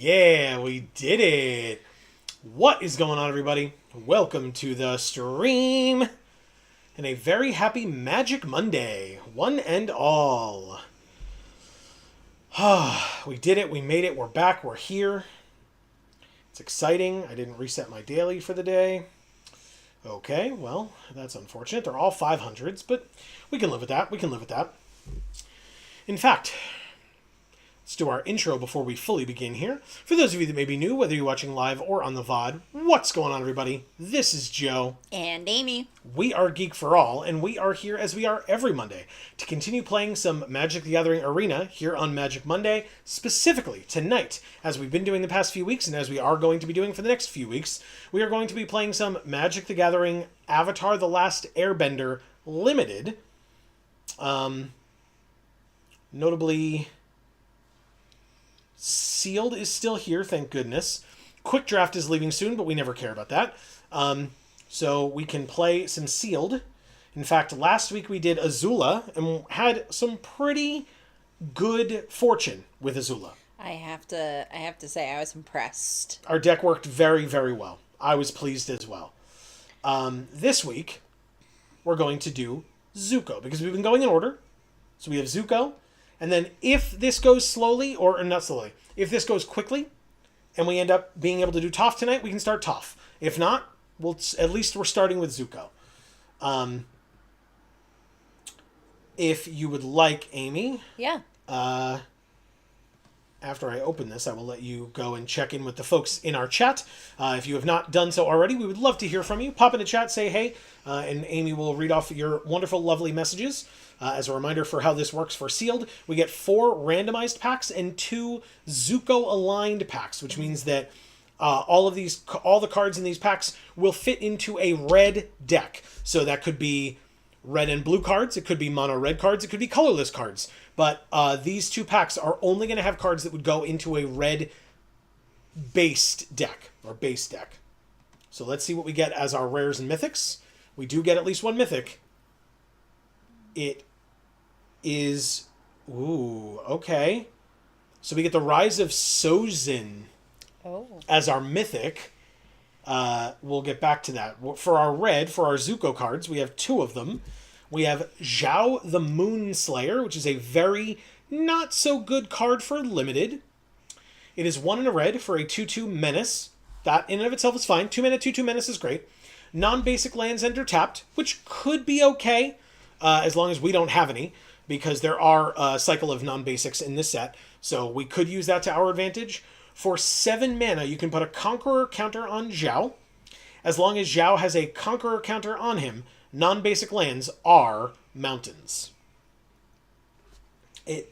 Yeah, we did it. What is going on, everybody? Welcome to the stream and a very happy Magic Monday, one and all. We did it. We made it. We're back. We're here. It's exciting. I didn't reset my daily for the day. Okay, well, that's unfortunate. They're all 500s, but we can live with that. We can live with that. In fact, let's do our intro before we fully begin here. For those of you that may be new, whether you're watching live or on the VOD, what's going on, everybody? This is Joe. And Amy. We are Geek for All, and we are here as we are every Monday to continue playing some Magic the Gathering Arena here on Magic Monday, specifically tonight, as we've been doing the past few weeks and as we are going to be doing for the next few weeks. We are going to be playing some Magic the Gathering Avatar: The Last Airbender Limited. Notably, Sealed is still here, thank goodness. Quick Draft is leaving soon, but we never care about that. So we can play some Sealed. In fact, last week we did Azula and had some pretty good fortune with Azula. I have to say I was impressed. Our deck worked very, very well. I was pleased as well. This week, we're going to do Zuko, because we've been going in order. So we have Zuko, and then if this goes slowly, or not slowly, if this goes quickly, and we end up being able to do Toph tonight, we can start Toph. If not, at least we're starting with Zuko. If you would like, Amy. Yeah. After I open this, I will let you go and check in with the folks in our chat. If you have not done so already, we would love to hear from you. Pop in the chat, say hey, and Amy will read off your wonderful, lovely messages. As a reminder for how this works for Sealed, we get 4 randomized packs and 2 Zuko-aligned packs, which means that all the cards in these packs will fit into a red deck. So that could be red and blue cards, it could be mono red cards, it could be colorless cards. But these 2 packs are only going to have cards that would go into a red based deck, or base deck. So let's see what we get as our rares and mythics. We do get at least 1 mythic. It is... Ooh, okay. So we get the Rise of Sozin as our mythic. We'll get back to that. For our red, for our Zuko cards, we have 2 of them. We have Zhao the Moonslayer, which is a very not so good card for limited. It is 1 in a red for a 2/2 menace. That in and of itself is fine. 2 mana, 2/2 menace is great. Non-basic lands enter tapped, which could be okay, as long as we don't have any, because there are a cycle of non-basics in this set, so we could use that to our advantage. For 7 mana, you can put a Conqueror counter on Zhao. As long as Zhao has a Conqueror counter on him, non-basic lands are mountains.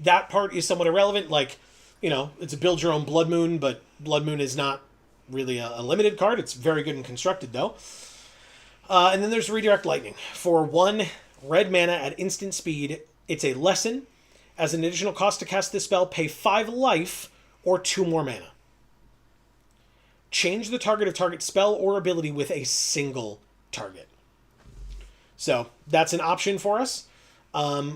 That part is somewhat irrelevant, like, it's a build your own Blood Moon, but Blood Moon is not really a limited card. It's very good and constructed, though. And then there's Redirect Lightning. For 1 red mana at instant speed, it's a lesson. As an additional cost to cast this spell, pay 5 life or 2 more mana. Change the target of target spell or ability with a single target. So that's an option for us.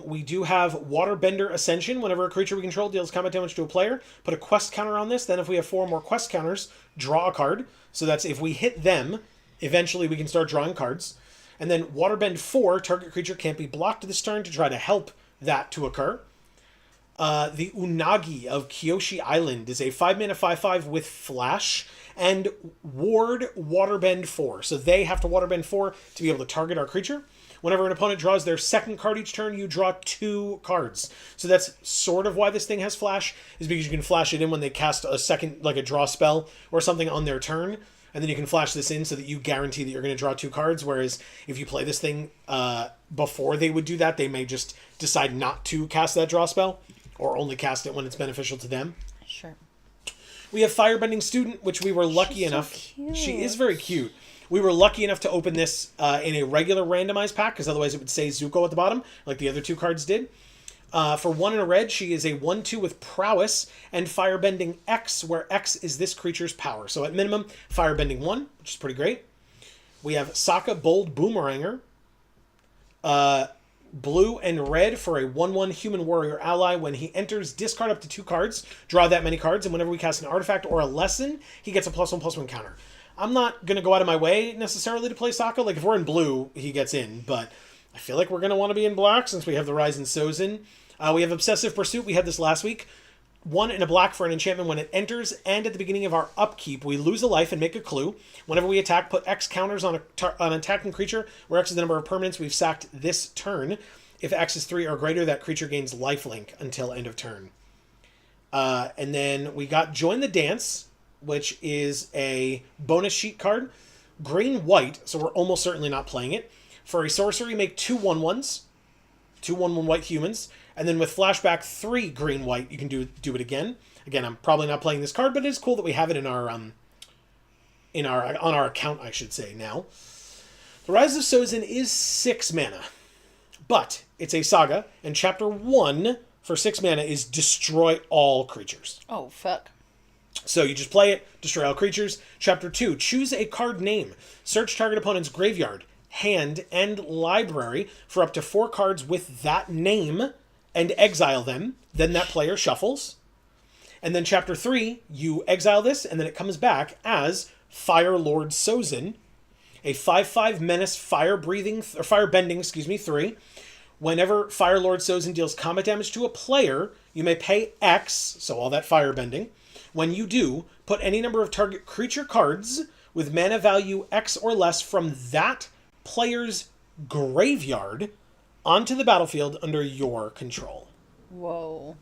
We do have Waterbender Ascension. Whenever a creature we control deals combat damage to a player, put a quest counter on this. Then if we have 4 more quest counters, draw a card. So that's if we hit them, eventually we can start drawing cards. And then Waterbend 4, target creature can't be blocked this turn to try to help that to occur. The Unagi of Kyoshi Island is a 5 mana 5/5 with flash and ward Waterbend 4. So they have to Waterbend 4 to be able to target our creature. Whenever an opponent draws their second card each turn, you draw 2 cards. So that's sort of why this thing has flash, is because you can flash it in when they cast a second, like a draw spell or something on their turn. And then you can flash this in so that you guarantee that you're going to draw 2 cards. Whereas if you play this thing before they would do that, they may just decide not to cast that draw spell or only cast it when it's beneficial to them. Sure. We have Firebending Student, which we were lucky enough. So cute. She is very cute. We were lucky enough to open this in a regular randomized pack, because otherwise it would say Zuko at the bottom, like the other 2 cards did. For 1 and a red, she is a 1/2 with Prowess and Firebending X, where X is this creature's power. So at minimum, Firebending 1, which is pretty great. We have Sokka Bold Boomeranger. Blue and red for a 1/1 human warrior ally. When he enters, discard up to 2 cards, draw that many cards, and whenever we cast an artifact or a lesson, he gets a +1/+1 counter. I'm not going to go out of my way necessarily to play Sokka. Like, if we're in blue, he gets in, but I feel like we're going to want to be in black since we have the Rise in Sozin. We have Obsessive Pursuit. We had this last week. 1 and a black for an enchantment. When it enters and at the beginning of our upkeep, we lose a life and make a clue. Whenever we attack, put X counters on an attacking creature, where X is the number of permanents we've sacked this turn. If X is 3 or greater, that creature gains lifelink until end of turn. And then we got Join the Dance, which is a bonus sheet card. Green-white, so we're almost certainly not playing it. For a sorcery, make 2 1/1s. 2 1/1 white humans. And then with flashback 3 green-white, you can do it again. Again, I'm probably not playing this card, but it is cool that we have it on our account, I should say, now. The Rise of Sozin is 6 mana. But it's a saga, and chapter 1 for 6 mana is destroy all creatures. Oh, fuck. So you just play it, destroy all creatures. Chapter 2, choose a card name. Search target opponent's graveyard, hand, and library for up to 4 cards with that name and exile them. Then that player shuffles. And then chapter 3, you exile this, and then it comes back as Fire Lord Sozin, a 5/5 menace firebending 3. Whenever Fire Lord Sozin deals combat damage to a player, you may pay X, so all that firebending. When you do, put any number of target creature cards with mana value X or less from that player's graveyard onto the battlefield under your control. Whoa.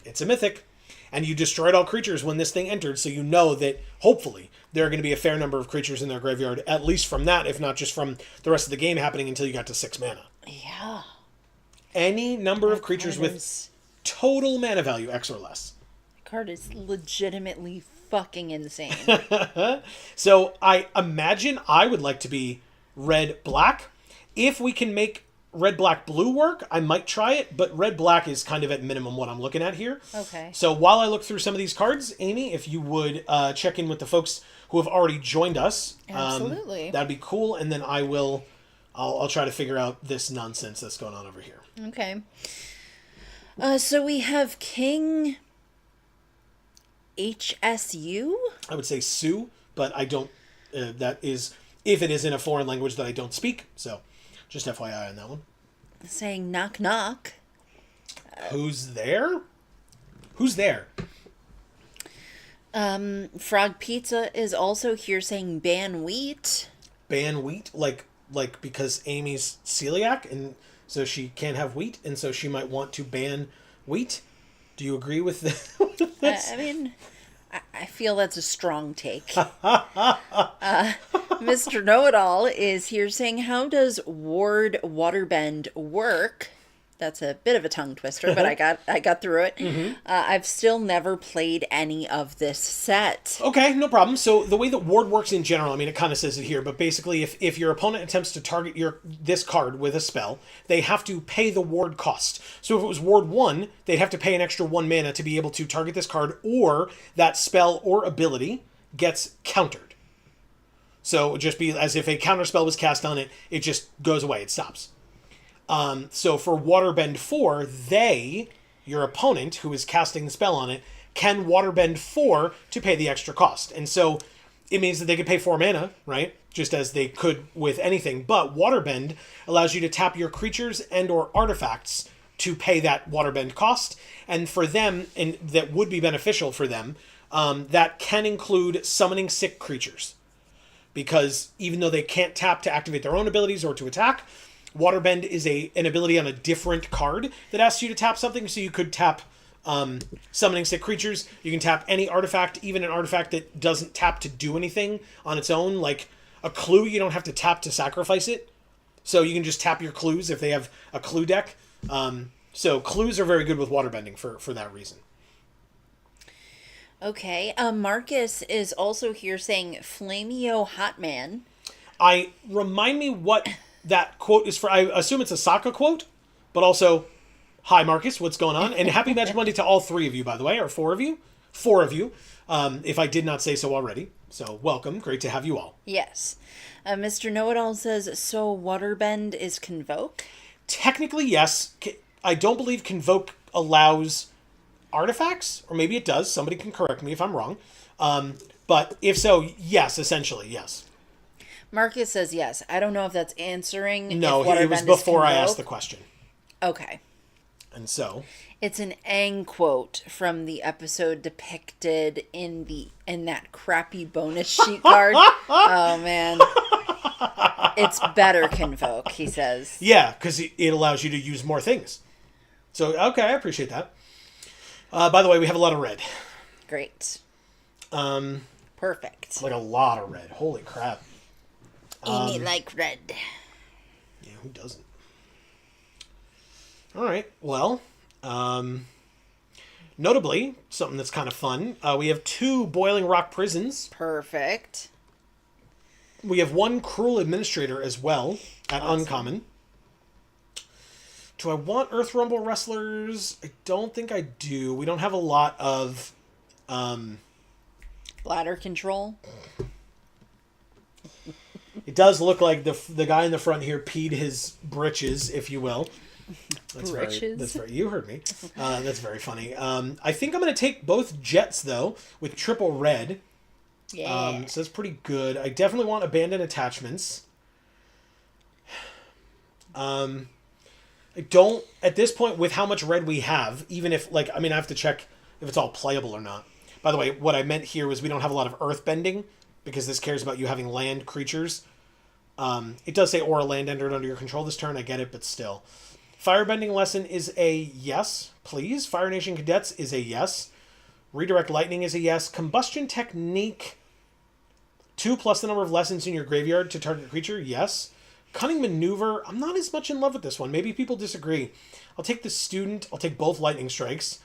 It's a mythic. And you destroyed all creatures when this thing entered, so you know that, hopefully, there are going to be a fair number of creatures in their graveyard, at least from that, if not just from the rest of the game happening until you got to 6 mana. Yeah. Any number of creatures with total mana value, X or less. The card is legitimately fucking insane. So I imagine I would like to be red-black. If we can make red-black-blue work, I might try it, but red-black is kind of at minimum what I'm looking at here. Okay. So while I look through some of these cards, Amy, if you would check in with the folks who have already joined us. Absolutely. That'd be cool, and then I'll try to figure out this nonsense that's going on over here. Okay. So we have King HSU? I would say Sue, but I don't, that is, if it is in a foreign language that I don't speak, so just FYI on that one. Saying knock knock. Who's there? Who's there? Frog Pizza is also here saying ban wheat. Ban wheat, like because Amy's celiac, and so she can't have wheat, and so she might want to ban wheat. Do you agree with this? I mean, I feel that's a strong take. Mr. Know-It-All is here saying, how does Ward Waterbend work? That's a bit of a tongue twister, but I got through it. Mm-hmm. I've still never played any of this set. Okay, no problem. So the way that ward works in general, I mean, it kind of says it here, but basically if your opponent attempts to target this card with a spell, they have to pay the ward cost. So if it was ward 1, they'd have to pay an extra 1 mana to be able to target this card, or that spell or ability gets countered. So it would just be as if a counter spell was cast on it, it just goes away, it stops. So for Waterbend 4, your opponent, who is casting the spell on it, can Waterbend 4 to pay the extra cost. And so it means that they could pay 4 mana, right? Just as they could with anything. But Waterbend allows you to tap your creatures and or artifacts to pay that Waterbend cost. And for them, and that would be beneficial for them, that can include summoning sick creatures. Because even though they can't tap to activate their own abilities or to attack, Waterbend is an ability on a different card that asks you to tap something. So you could tap summoning sick creatures. You can tap any artifact, even an artifact that doesn't tap to do anything on its own. Like a clue, you don't have to tap to sacrifice it. So you can just tap your clues if they have a clue deck. So clues are very good with waterbending for that reason. Okay. Marcus is also here saying Flameo Hotman. Remind me what that quote is for. I assume it's a Sokka quote, but also, hi Marcus, what's going on? And happy Magic Monday to all 3 of you, by the way, or 4 of you. 4 of you, if I did not say so already. So welcome, great to have you all. Yes. Mr. Know-It-All says, so Waterbend is Convoke? Technically, yes. I don't believe Convoke allows artifacts, or maybe it does. Somebody can correct me if I'm wrong. But if so, yes, essentially, yes. Marcus says yes. I don't know if that's answering. No, it was before I asked the question. Okay. And so it's an Aang quote from the episode depicted in that crappy bonus sheet card. Oh man. It's better Convoke, he says. Yeah, because it allows you to use more things. So, okay, I appreciate that. By the way, we have a lot of red. Great. Perfect. Like a lot of red. Holy crap. Amy like red. Yeah, who doesn't? All right. Well, notably, something that's kind of fun. We have 2 Boiling Rock Prisons. Perfect. We have 1 Cruel Administrator as well at awesome. Uncommon. Do I want Earth Rumble Wrestlers? I don't think I do. We don't have a lot of bladder control. It does look like the guy in the front here peed his britches, if you will. That's very. You heard me. That's very funny. I think I'm going to take both Jets though with triple red. Yeah. So that's pretty good. I definitely want Abandoned Attachments. I don't at this point with how much red we have. Even if I have to check if it's all playable or not. By the way, what I meant here was we don't have a lot of earth bending because this cares about you having land creatures. It does say Aura land entered under your control this turn. I get it, but still. Firebending Lesson is a yes, please. Fire Nation Cadets is a yes. Redirect Lightning is a yes. Combustion Technique, 2 plus the number of lessons in your graveyard to target a creature, yes. Cunning Maneuver, I'm not as much in love with this one. Maybe people disagree. I'll take the Student. I'll take both Lightning Strikes.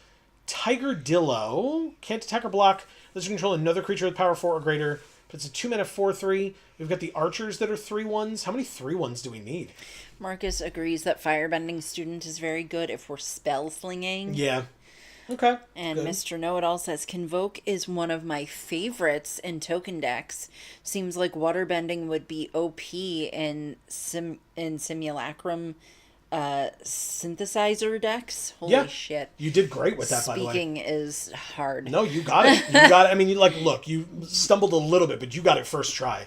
Tiger Dillo, can't attack or block. Let's control another creature with power 4 or greater. But it's a 2 mana 4/3. We've got the Archers that are 3/1s. How many 3/1s do we need? Marcus agrees that Firebending Student is very good if we're spell slinging. Yeah. Okay. And good. Mr. Know-It-All says, Convoke is one of my favorites in token decks. Seems like Waterbending would be OP in Simulacrum synthesizer decks. Holy shit. You did great with that, by the way. Speaking is hard. No, you got it. You got it. I mean, look, you stumbled a little bit, but you got it first try.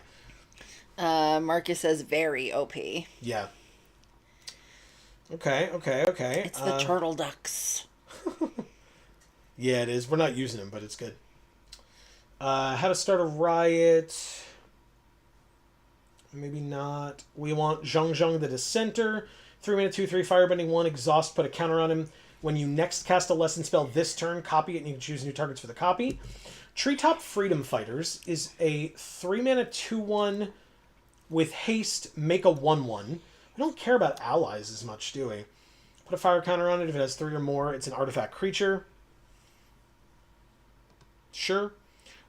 Marcus says very OP. Yeah. Okay. It's the turtle ducks. Yeah, it is. We're not using them, but it's good. How to start a riot. Maybe not. We want Zhang Zhang the Dissenter. 3-mana 2/3 firebending 1 exhaust. Put a counter on him. When you next cast a lesson spell this turn, copy it and you can choose new targets for the copy. Treetop Freedom Fighters is a 3-mana 2/1 with haste. Make a 1/1. We don't care about allies as much, do we? Put a fire counter on it if it has 3 or more. It's an artifact creature. Sure.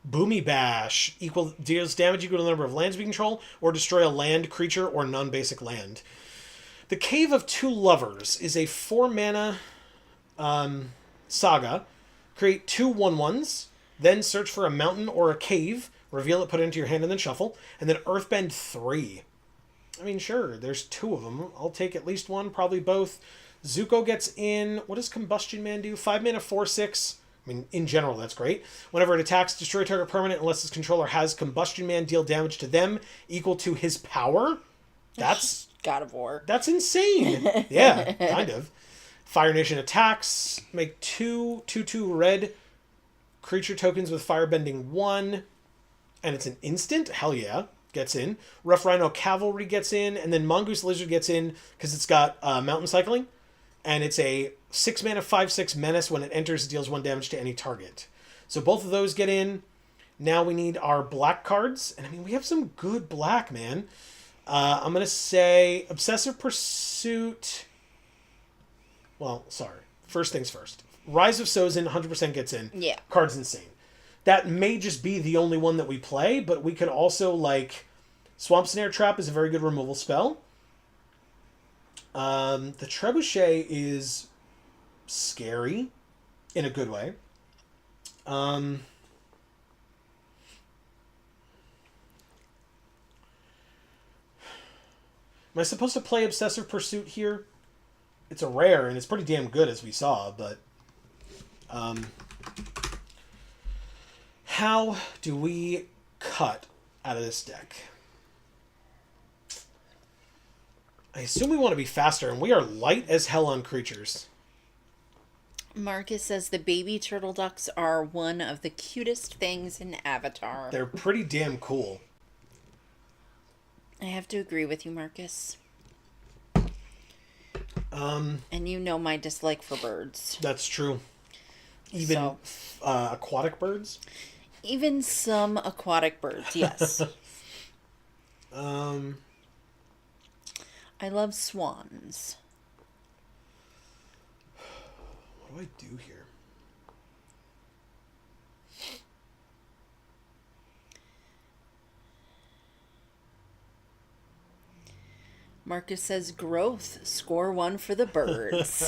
Boomy Bash deals damage equal to the number of lands we control, or destroy a land, creature, or non-basic land. The Cave of Two Lovers is a 4-mana saga. Create 2 1/1s, then search for a mountain or a cave, reveal it, put it into your hand, and then shuffle, and then Earthbend 3. I mean, sure, there's 2 of them. I'll take at least one, probably both. Zuko gets in. What does Combustion Man do? 5-mana 4/6. I mean, in general, that's great. Whenever it attacks, destroy target permanent unless its controller has Combustion Man, deal damage to them equal to his power. That's God of War. That's insane. Yeah, kind of. Fire Nation attacks. Make 2/2/2 red creature tokens with firebending 1. And it's an instant? Hell yeah. Gets in. Rough Rhino Cavalry gets in. And then Mongoose Lizard gets in because it's got Mountain Cycling. And it's a 6-mana 5/6 menace. When it enters, it deals 1 damage to any target. So both of those get in. Now we need our black cards. And I mean, we have some good black, man. I'm going to say Obsessive Pursuit. Well, sorry. First things first. Rise of Sozin 100% gets in. Yeah. Card's insane. That may just be the only one that we play, but we could also, like... Swamp Snare Trap is a very good removal spell. The Trebuchet is scary in a good way. Am I supposed to play Obsessive Pursuit here? It's a rare, and it's pretty damn good, as we saw, but... how do we cut out of this deck? I assume we want to be faster, and we are light as hell on creatures. Marcus says the baby turtle ducks are one of the cutest things in Avatar. They're pretty damn cool. I have to agree with you, Marcus. And you know my dislike for birds. That's true. Even aquatic birds? Even some aquatic birds, yes. I love swans. What do I do here? Marcus says growth. Score 1 for the birds.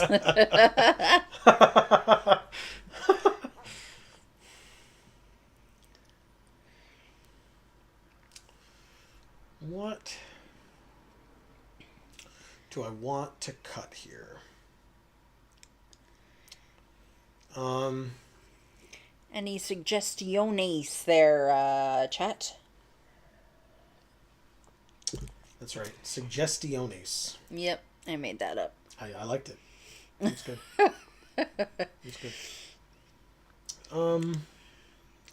What do I want to cut here? Any suggestiones there, chat? That's right. Suggestiones. Yep, I made that up. I liked it. It's good. It's good.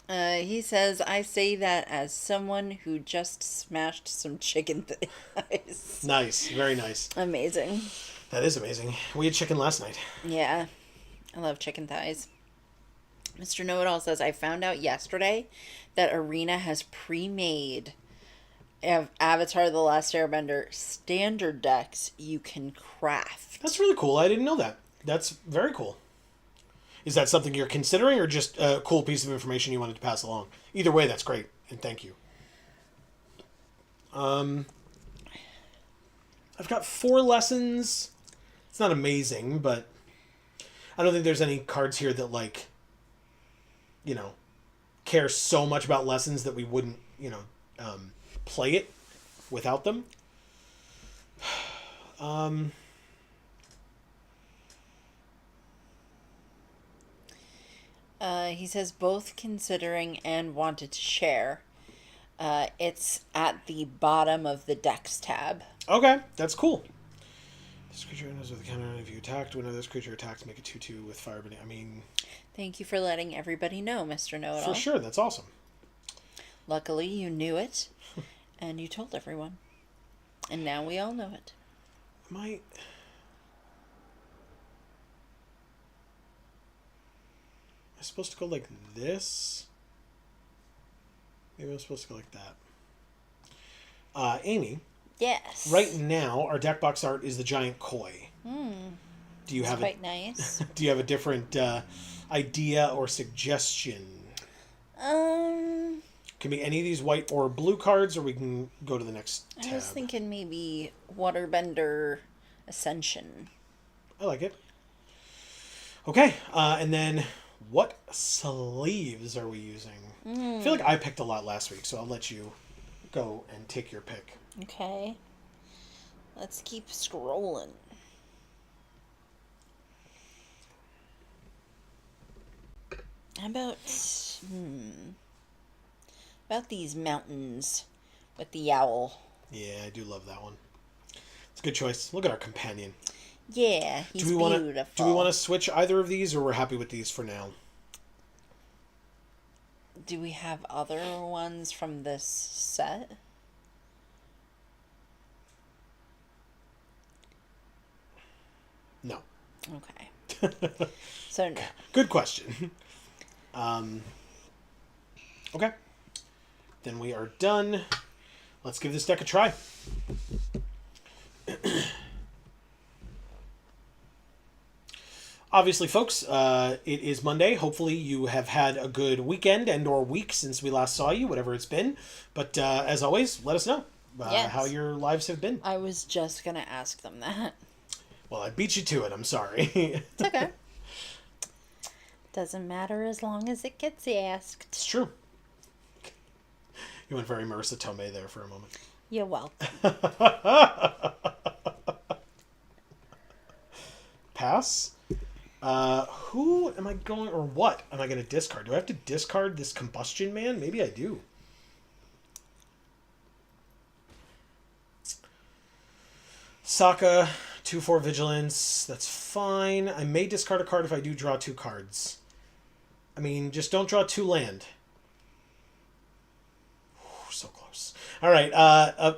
He says, I say that as someone who just smashed some chicken thighs. Nice. Very nice. Amazing. That is amazing. We had chicken last night. Yeah, I love chicken thighs. Mr. Know-It-All says, I found out yesterday that Arena has pre-made Avatar: The Last Airbender standard decks you can craft. That's really cool. I didn't know that. That's very cool. Is that something you're considering, or just a cool piece of information you wanted to pass along? Either way, that's great, and thank you. I've got 4 lessons. It's not amazing, but I don't think there's any cards here that, like, you know, care so much about lessons that we wouldn't, you know, play it without them. He says both considering and wanted to share. It's at the bottom of the Decks tab. Okay, that's cool. This creature enters with a counter. If you attacked, whenever this creature attacks, make a 2/2 with firebending. I mean... Thank you for letting everybody know, Mr. Know-It-All. For sure, that's awesome. Luckily, you knew it, and you told everyone. And now we all know it. Am I supposed to go like this? Maybe I'm supposed to go like that. Amy, Yes. right now our deck box art is the giant koi. Do you It's have quite nice. Do you have a different idea or suggestion? Can be any of these white or blue cards, or we can go to the next tab. I was thinking maybe Waterbender Ascension. I like it. Okay, and then what sleeves are we using? I feel like I picked a lot last week, so I'll let you go and take your pick. Okay. Let's keep scrolling. How about these mountains with the owl? Yeah, I do love that one. It's a good choice. Look at our companion. Yeah, he's Do we beautiful. want to switch either of these, or we're happy with these for now? Do we have other ones from this set? No. Okay. So no. Good question. Okay. Then we are done. Let's give this deck a try. Obviously, folks, it is Monday. Hopefully you have had a good weekend and or week since we last saw you, whatever it's been. But as always, let us know Yes. how your lives have been. I was just gonna ask them that. Well, I beat you to it. I'm sorry. It's okay. Doesn't matter as long as it gets asked. It's true. You went very Marissa Tomei there for a moment. You're welcome. Pass. Who am I going, or what am I going to discard? Do I have to discard this Combustion Man? Maybe I do. Sokka, 2/4 Vigilance. That's fine. I may discard a card if I do draw 2 cards. I mean, just don't draw 2 land. Ooh, so close. All right.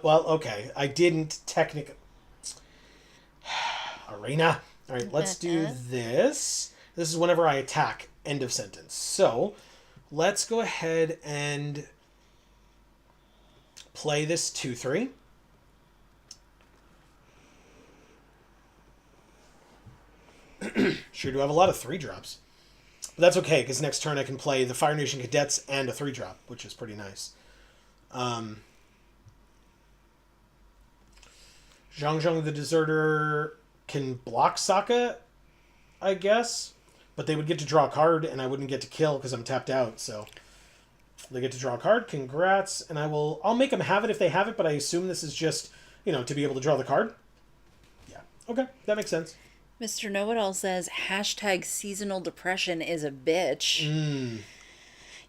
Well, okay. I didn't technically. Arena. All right, let's do this. This is whenever I attack. End of sentence. So, let's go ahead and play this 2/3. Sure do have a lot of 3-drops. But that's okay, because next turn I can play the Fire Nation Cadets and a 3-drop, which is pretty nice. Zhang Zhang the Deserter can block Sokka, I guess. But they would get to draw a card, and I wouldn't get to kill because I'm tapped out, so... They get to draw a card. Congrats. And I'll make them have it if they have it, but I assume this is just, to be able to draw the card. Yeah. Okay, that makes sense. Mr. Know-It-All says, hashtag seasonal depression is a bitch.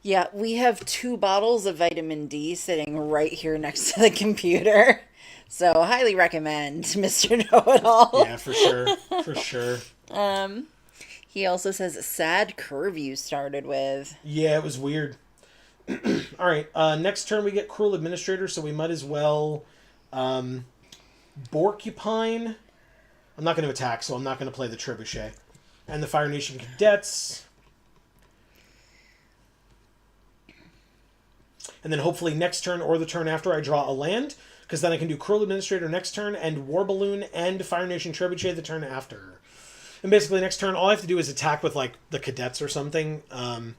Yeah, we have 2 bottles of vitamin D sitting right here next to the computer. So, highly recommend Mr. Know-It-All. Yeah, for sure. For sure. He also says, sad curve you started with. Yeah, it was weird. All right, next turn we get Cruel Administrator, so we might as well Borcupine. I'm not going to attack, so I'm not going to play the Trebuchet. And the Fire Nation Cadets. And then hopefully next turn or the turn after I draw a land, because then I can do Cruel Administrator next turn and War Balloon and Fire Nation Trebuchet the turn after. And basically next turn all I have to do is attack with like the Cadets or something. I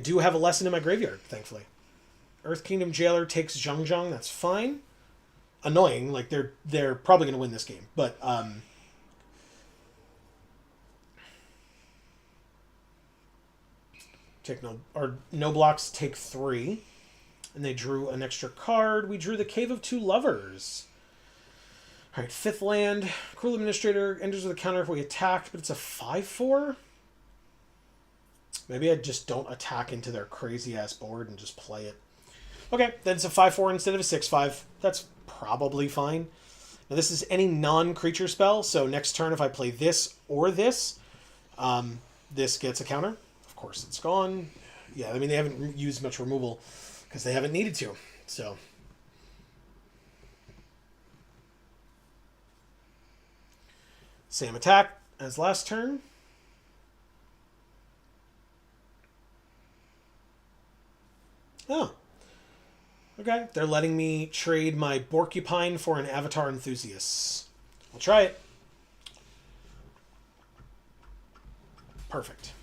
do have a lesson in my graveyard, thankfully. Earth Kingdom Jailer takes Zhang Zhang, that's fine. Annoying, like they're probably going to win this game, but take no blocks, take 3. And they drew an extra card. We drew the Cave of Two Lovers. All right, 5th land. Cruel Administrator enters with a counter if we attack, but it's a 5/4. Maybe I just don't attack into their crazy-ass board and just play it. Okay, then it's a 5/4 instead of a 6/5. That's probably fine. Now, this is any non-creature spell, so next turn if I play this or this, this gets a counter. Of course, it's gone. Yeah, I mean, they haven't used much removal. because they haven't needed to. So same attack as last turn. Oh. Okay, they're letting me trade my Borcupine for an Avatar Enthusiast. I'll try it. Perfect.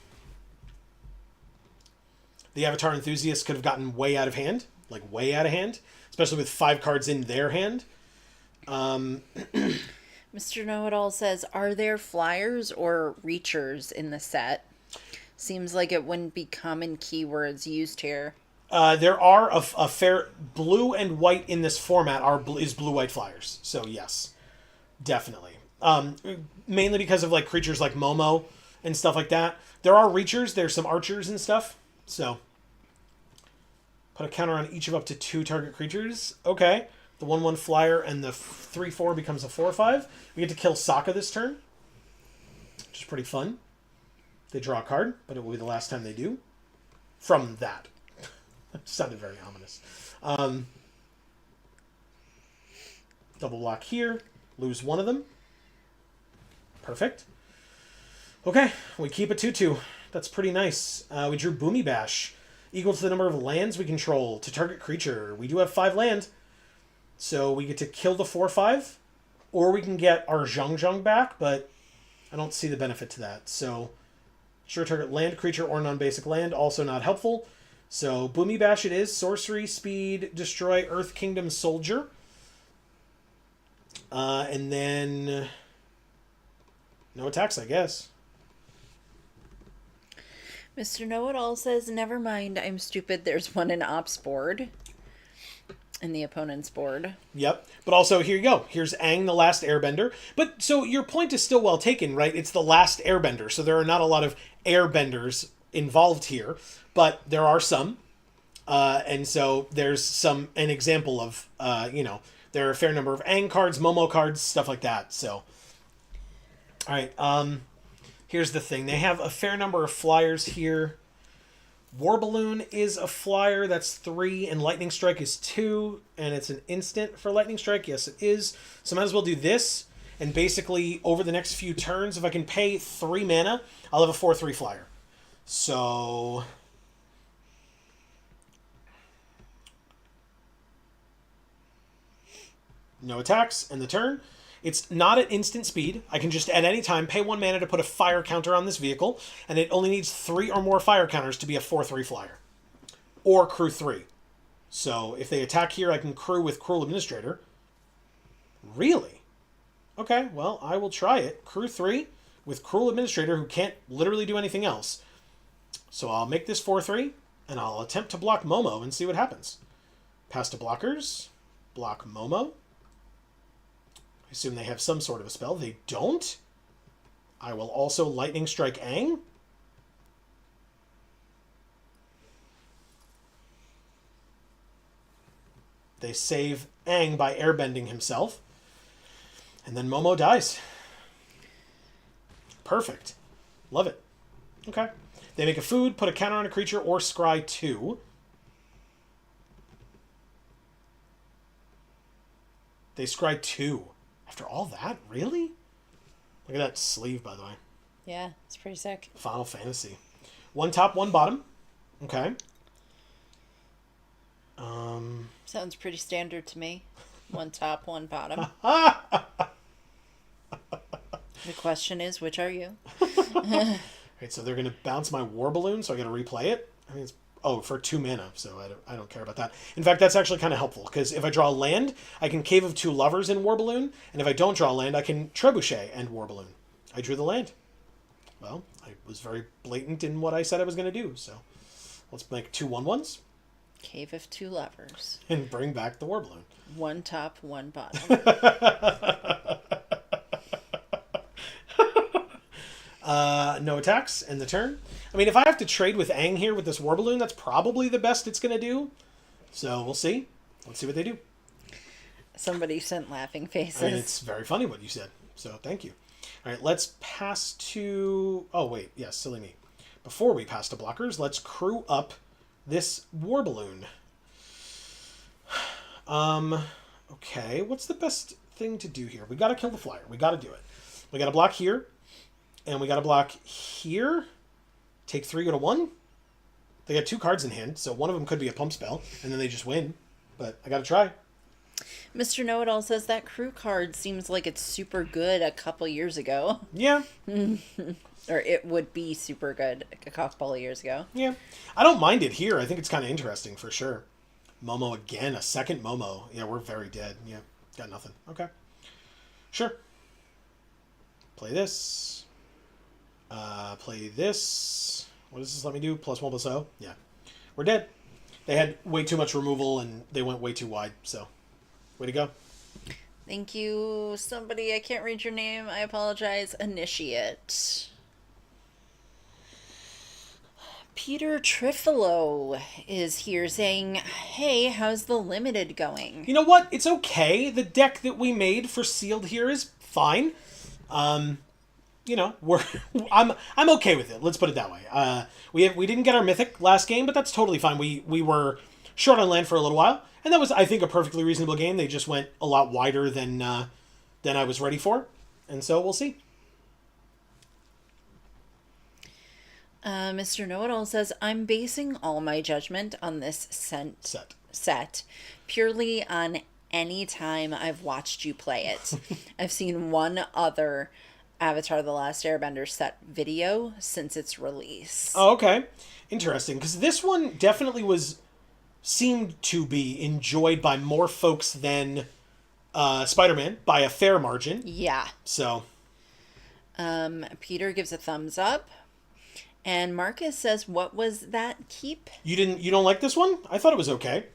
The Avatar Enthusiast could have gotten way out of hand. Like, way out of hand. Especially with 5 cards in their hand. Mr. Know-It-All says, are there flyers or reachers in the set? Seems like it wouldn't be common keywords used here. There are a fair... Blue and white in this format is blue-white flyers. So, yes. Definitely. Mainly because of, like, creatures like Momo and stuff like that. There are reachers. There's some archers and stuff. So, put a counter on each of up to 2 target creatures. Okay. The 1/1 flyer and the 3/4 becomes a 4/5. We get to kill Sokka this turn, which is pretty fun. They draw a card, but it will be the last time they do. From that. Sounded very ominous. Double block here. Lose one of them. Perfect. Okay, we keep a 2/2. That's pretty nice. We drew Boomy Bash. Equal to the number of lands we control to target creature. We do have 5 land. So we get to kill the 4/5. Or we can get our Zhang back, but I don't see the benefit to that. So, sure, target land, creature, or non-basic land. Also not helpful. So, Boomy Bash it is. Sorcery, speed, destroy Earth Kingdom Soldier. And then... no attacks, I guess. Mr. Know-It-All says, never mind, I'm stupid. There's one in Ops board. In the opponent's board. Yep. But also, here you go. Here's Aang, the last Airbender. But, so, your point is still well taken, right? It's the last Airbender. So, there are not a lot of Airbenders involved here. But there are some. And so, there's an example of, there are a fair number of Aang cards, Momo cards, stuff like that. So, alright. Here's the thing. They have a fair number of flyers here. War Balloon is a flyer. That's 3. And Lightning Strike is 2. And it's an instant for Lightning Strike. Yes, it is. So might as well do this. And basically, over the next few turns, if I can pay 3 mana, I'll have a 4/3 flyer. So... no attacks in the turn. It's not at instant speed. I can just at any time pay 1 mana to put a fire counter on this vehicle, and it only needs 3 or more fire counters to be a 4/3 flyer. Or crew 3. So if they attack here, I can crew with Cruel Administrator. Really? Okay, well, I will try it. Crew 3 with Cruel Administrator who can't literally do anything else. So I'll make this 4/3, and I'll attempt to block Momo and see what happens. Pass to blockers. Block Momo. I assume they have some sort of a spell. They don't. I will also Lightning Strike Aang. They save Aang by airbending himself. And then Momo dies. Perfect. Love it. Okay. They make a food, put a counter on a creature, or scry 2. They scry 2. After all that? Really? Look at that sleeve, by the way. Yeah, it's pretty sick. Final Fantasy. 1 top, 1 bottom. Okay. Sounds pretty standard to me. 1 top, 1 bottom. The question is, which are you? Alright, so they're going to bounce my War Balloon, so I got to replay it. I mean, it's for 2 mana, so I don't care about that. In fact, that's actually kind of helpful, because if I draw a land, I can Cave of Two Lovers in War Balloon, and if I don't draw a land, I can Trebuchet and War Balloon. I drew the land. Well, I was very blatant in what I said I was going to do, so let's make 2 1/1s. Cave of Two Lovers. And bring back the War Balloon. 1 top, 1 bottom. No attacks in the turn. I mean, if I have to trade with Aang here with this War Balloon, that's probably the best it's going to do. So we'll see. Let's see what they do. Somebody sent laughing faces. I mean, it's very funny what you said. So thank you. All right, let's pass to... oh, wait. Yes, silly me. Before we pass to blockers, let's crew up this War Balloon. Okay, what's the best thing to do here? We gotta kill the flyer. We gotta do it. We gotta block here, and we gotta block here. Take 3, go to 1. They got 2 cards in hand, so one of them could be a pump spell, and then they just win. But I gotta try. Mr. Know-It-All says that crew card seems like it's super good a couple years ago. Yeah. Or it would be super good a couple of years ago. Yeah. I don't mind it here. I think it's kind of interesting for sure. Momo again, a second Momo. Yeah, we're very dead. Yeah, got nothing. Okay. Sure. Play this. Play this. What does this let me do? +1/+0? Yeah. We're dead. They had way too much removal and they went way too wide, so way to go. Thank you, somebody. I can't read your name. I apologize. Initiate. Peter Trifilo is here saying, hey, how's the limited going? You know what? It's okay. The deck that we made for sealed here is fine. You know, I'm okay with it. Let's put it that way. We didn't get our mythic last game, but that's totally fine. We were short on land for a little while, and that was, I think, a perfectly reasonable game. They just went a lot wider than I was ready for, and so we'll see. Mr. Know-It-All says, I'm basing all my judgment on this set purely on any time I've watched you play it. I've seen one other Avatar: The Last Airbender set video since its release. Oh, okay. Interesting, because this one definitely seemed to be enjoyed by more folks than Spider-Man by a fair margin. Yeah. So. Peter gives a thumbs up. And Marcus says, what was that keep? You don't like this one? I thought it was okay.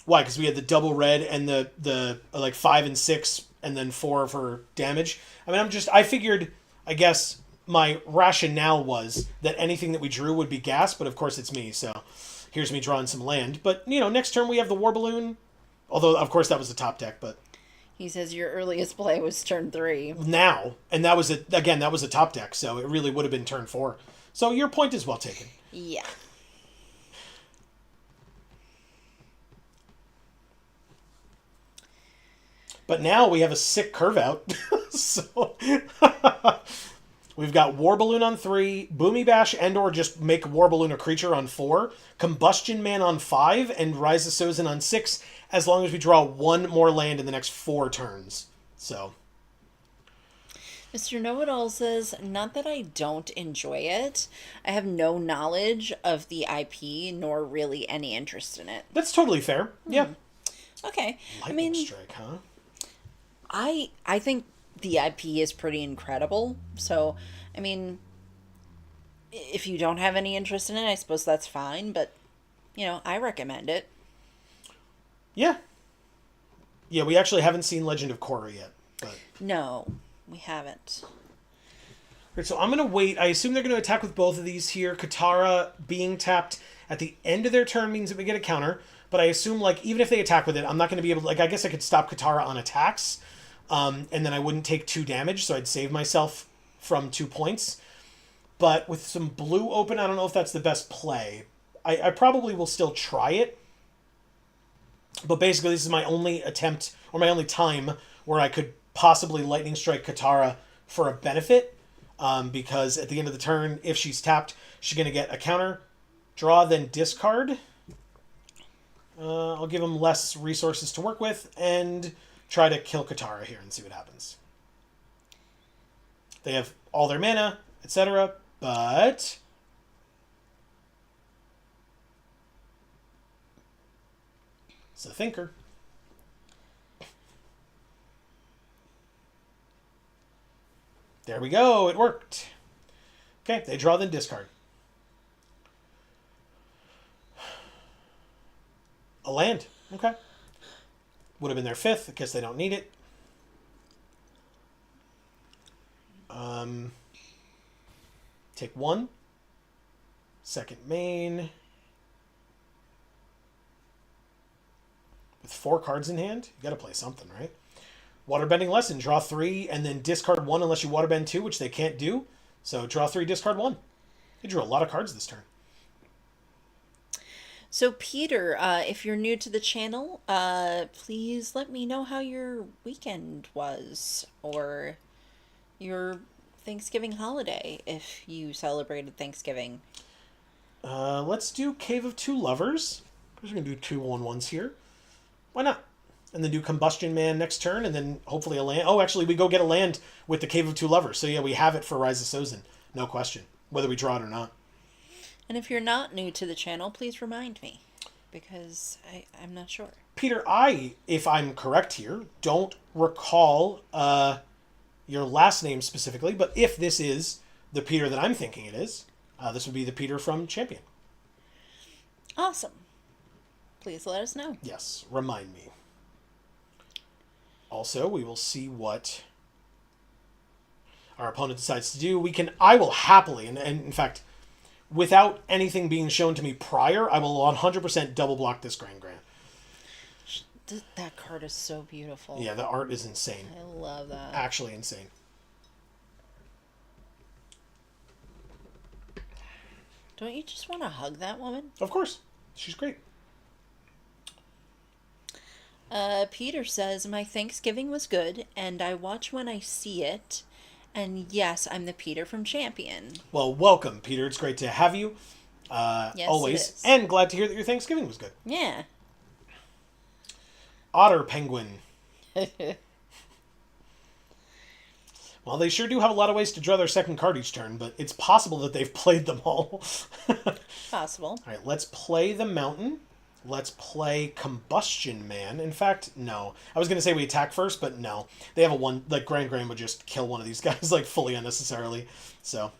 Why? Because we had the double red and the like 5 and 6 and then 4 for damage. I mean, I figured, I guess my rationale was that anything that we drew would be gas, but of course it's me, so here's me drawing some land. But, next turn we have the War Balloon, although of course that was the top deck, but... He says your earliest play was turn 3. Now, and that was a top deck, so it really would have been turn 4. So your point is well taken. Yeah. But now we have a sick curve out. So we've got War Balloon on 3, Boomy Bash and/or just make War Balloon a creature on 4, Combustion Man on 5, and Rise of Sozin on 6, as long as we draw 1 more land in the next 4 turns. So. Mr. Know-It-All says, not that I don't enjoy it. I have no knowledge of the IP, nor really any interest in it. That's totally fair. Yeah. Okay. Lightning Strike, huh? I think the IP is pretty incredible. So, I mean, if you don't have any interest in it, I suppose that's fine. But, I recommend it. Yeah. Yeah, we actually haven't seen Legend of Korra yet. But... No, we haven't. Right, so I'm going to wait. I assume they're going to attack with both of these here. Katara being tapped at the end of their turn means that we get a counter. But I assume, even if they attack with it, I'm not going to be able to... I guess I could stop Katara on attacks. And then I wouldn't take 2 damage, so I'd save myself from 2 points. But with some blue open, I don't know if that's the best play. I probably will still try it. But basically, this is my only attempt, or my only time, where I could possibly Lightning Strike Katara for a benefit. Because at the end of the turn, if she's tapped, she's going to get a counter, draw, then discard. I'll give them less resources to work with, and... try to kill Katara here and see what happens. They have all their mana, etc., but... it's a thinker. There we go, it worked. Okay, they draw, then discard. A land, okay. Would have been their 5th. I guess they don't need it. Take 1. Second main. With 4 cards in hand, you gotta play something, right? Waterbending Lesson. Draw 3 and then discard 1 unless you waterbend 2, which they can't do. So draw 3, discard 1. They drew a lot of cards this turn. So, Peter, if you're new to the channel, please let me know how your weekend was, or your Thanksgiving holiday, if you celebrated Thanksgiving. Let's do Cave of Two Lovers. We're just going to do 2/1/1s here. Why not? And then do Combustion Man next turn, and then hopefully a land. Oh, actually, we go get a land with the Cave of Two Lovers. So yeah, we have it for Rise of Sozin. No question. Whether we draw it or not. And if you're not new to the channel, please remind me, because I'm not sure. Peter, if I'm correct here, don't recall your last name specifically, but if this is the Peter that I'm thinking it is, this would be the Peter from Champion. Awesome. Please let us know. Yes, remind me. Also, we will see what our opponent decides to do. I will happily, and in fact, without anything being shown to me prior, I will 100% double block this Grand Grand. That card is so beautiful. Yeah, the art is insane. I love that. Actually insane. Don't you just want to hug that woman? Of course. She's great. Peter says, my Thanksgiving was good, and I watch when I see it. And yes, I'm the Peter from Champion. Well, welcome, Peter. It's great to have you. Yes, always. it is. And glad to hear that your Thanksgiving was good. Yeah. Otter Penguin. Well, they sure do have a lot of ways to draw their second card each turn, but it's possible that they've played them all. Possible. All right, let's play the Mountain. Let's play Combustion Man. In fact, no. I was going to say we attack first, but no. They have a one, like Grand Grand would just kill one of these guys, like fully unnecessarily. So.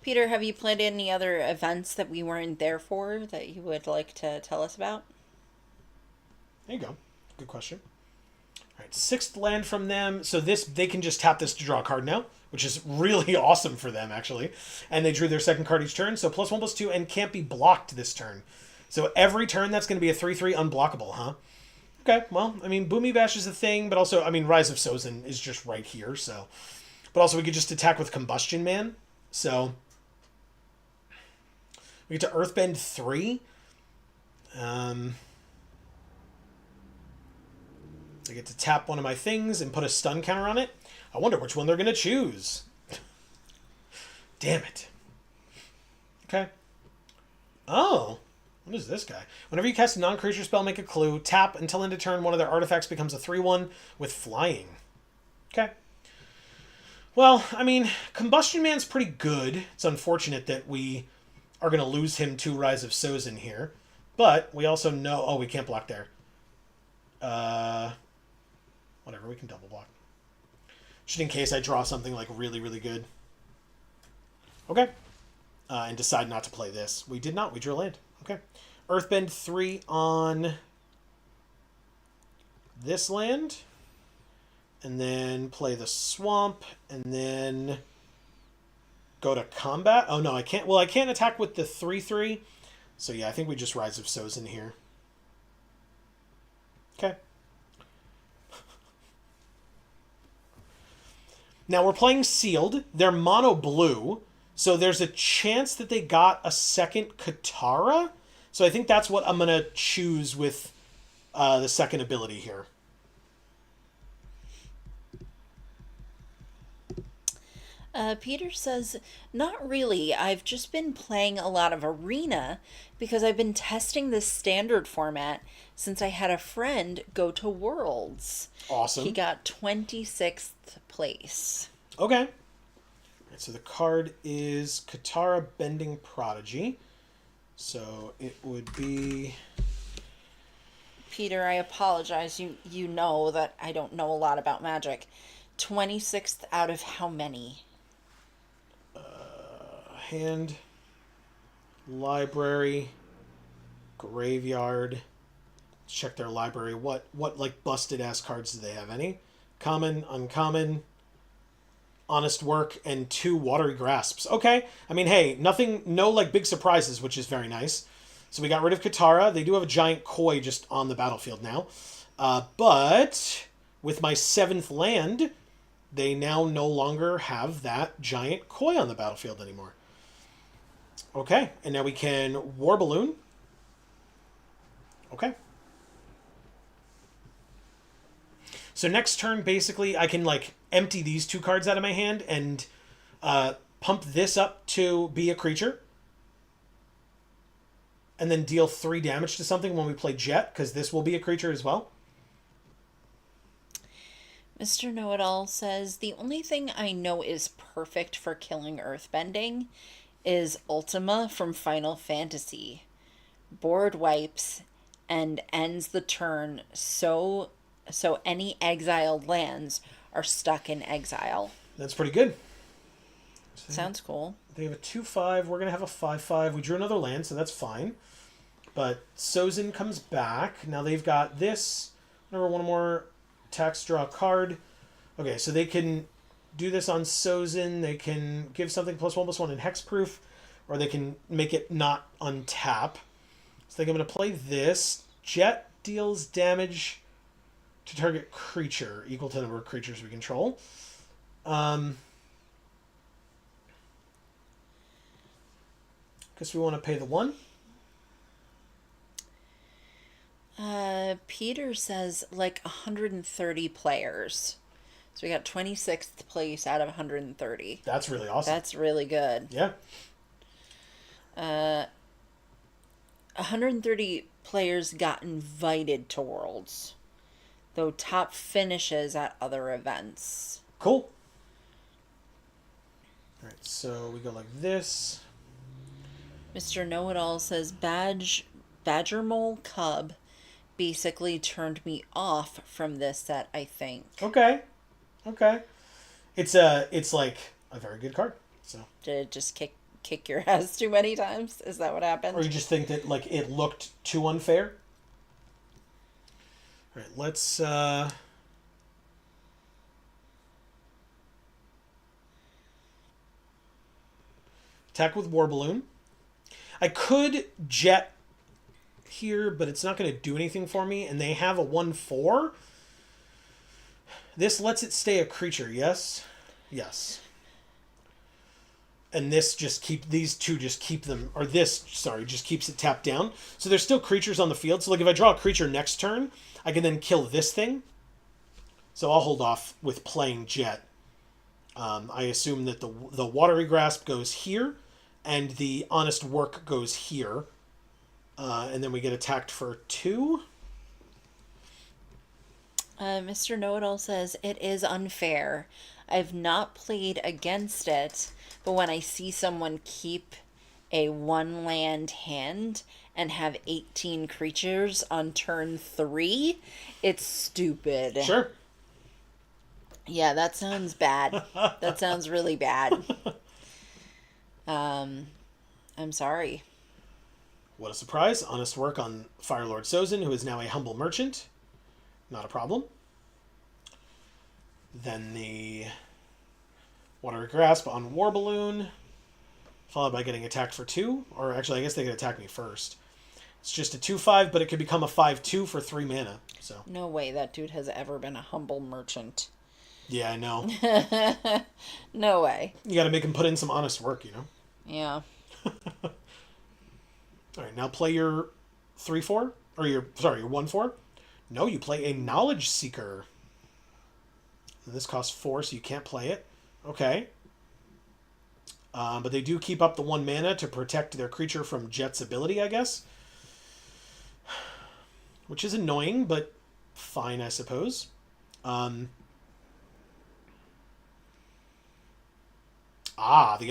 Peter, have you played any other events that we weren't there for that you would like to tell us about? There you go. Good question. All right, 6th land from them. So they can just tap this to draw a card now, which is really awesome for them, actually. And they drew their second card each turn, so +1/+2, and can't be blocked this turn. So every turn, that's going to be a 3/3 unblockable, huh? Okay, well, I mean, Boomy Bash is a thing, but also, I mean, Rise of Sozin is just right here, so. But also, we could just attack with Combustion Man. So, we get to Earthbend 3. I get to tap one of my things and put a stun counter on it. I wonder which one they're going to choose. Damn it. Okay. Oh. What is this guy? Whenever you cast a non-creature spell, make a clue. Tap until end of turn. One of their artifacts becomes a 3/1 with flying. Okay. Well, I mean, Combustion Man's pretty good. It's unfortunate that we are going to lose him to Rise of Sozin here. But we also know... Oh, we can't block there. Whatever, we can double block. Just in case I draw something like really, really good. Okay. And decide not to play this. We did not. We drew a land. Okay. Earthbend 3 on this land. And then play the swamp. And then go to combat. Oh, no, I can't. Well, I can't attack with the 3/3. So, yeah, I think we just Rise of Sozin here. Okay. Now, we're playing Sealed. They're mono blue. So there's a chance that they got a second Katara. So I think that's what I'm going to choose with the second ability here. Peter says, not really. I've just been playing a lot of Arena because I've been testing this standard format since I had a friend go to Worlds. Awesome. He got 26th place. Okay. All right, so the card is Katara Bending Prodigy. So it would be... Peter, I apologize. You know that I don't know a lot about Magic. 26th out of how many? Hand, library, graveyard. Check their library. What like busted ass cards do they have? Any? Common, uncommon, honest work, and 2 watery grasps. Okay. I mean, hey, no like big surprises, which is very nice. So we got rid of Katara. They do have a giant koi just on the battlefield now. But with my 7th land, they now no longer have that giant koi on the battlefield anymore. Okay, and now we can War Balloon Okay. So next turn, basically, I can, like, empty these 2 cards out of my hand and pump this up to be a creature. And then deal 3 damage to something when we play Jet, because this will be a creature as well. Mr. Know-It-All says, the only thing I know is perfect for killing earthbending is Ultima from Final Fantasy. Board wipes and ends the turn so any exiled lands are stuck in exile. That's pretty good. Sounds cool. They have a 2/5. We're going to have a 5/5. We drew another land, so that's fine. But Sozin comes back. Now they've got this. Whenever one more attacks, draw a card. Okay, so they can do this on Sozin. They can give something +1/+1 in hexproof, or they can make it not untap. So I think I'm going to play this. Jet deals damage to target creature equal to the number of creatures we control. Guess we want to pay the 1. Peter says like 130 players. So we got 26th place out of 130. That's really awesome. That's really good. Yeah. 130 players got invited to Worlds, though top finishes at other events. Cool. All right, so we go like this. Mr. Know-It-All says Badger Mole Cub basically turned me off from this set, I think. Okay. It's like a very good card. So Did it just kick your ass too many times? Is that what happened? or you just think that like it looked too unfair? All right, let's attack with War Balloon. I could jet here, but it's not going to do anything for me, and they have a 1/4. This lets it stay a creature, yes? Yes. And this these two just keep them, or this, sorry, just keeps it tapped down. So there's still creatures on the field. So like if I draw a creature next turn, I can then kill this thing. So I'll hold off with playing Jet. I assume that the Watery Grasp goes here, and the Honest Work goes here. And then we get attacked for 2. Mr. Know-It-All says, it is unfair. I've not played against it, but when I see someone keep a 1-land hand and have 18 creatures on turn 3, it's stupid. Sure. Yeah, that sounds bad. That sounds really bad. I'm sorry. What a surprise. Honest Work on Firelord Sozin, who is now a humble merchant. Not a problem. Then the Watery Grasp on War Balloon, followed by getting attacked for 2. Or actually, I guess they could attack me first. It's just a 2/5, but it could become a 5/2 for 3 mana. So No way that dude has ever been a humble merchant. yeah, I know. No way. You got to make him put in some honest work, you know. Yeah. All right, now play your 3/4 or your 1/4. No, you play a Knowledge Seeker. And this costs 4, so you can't play it. Okay. But they do keep up the 1 mana to protect their creature from Jet's ability, I guess. Which is annoying, but fine, I suppose. The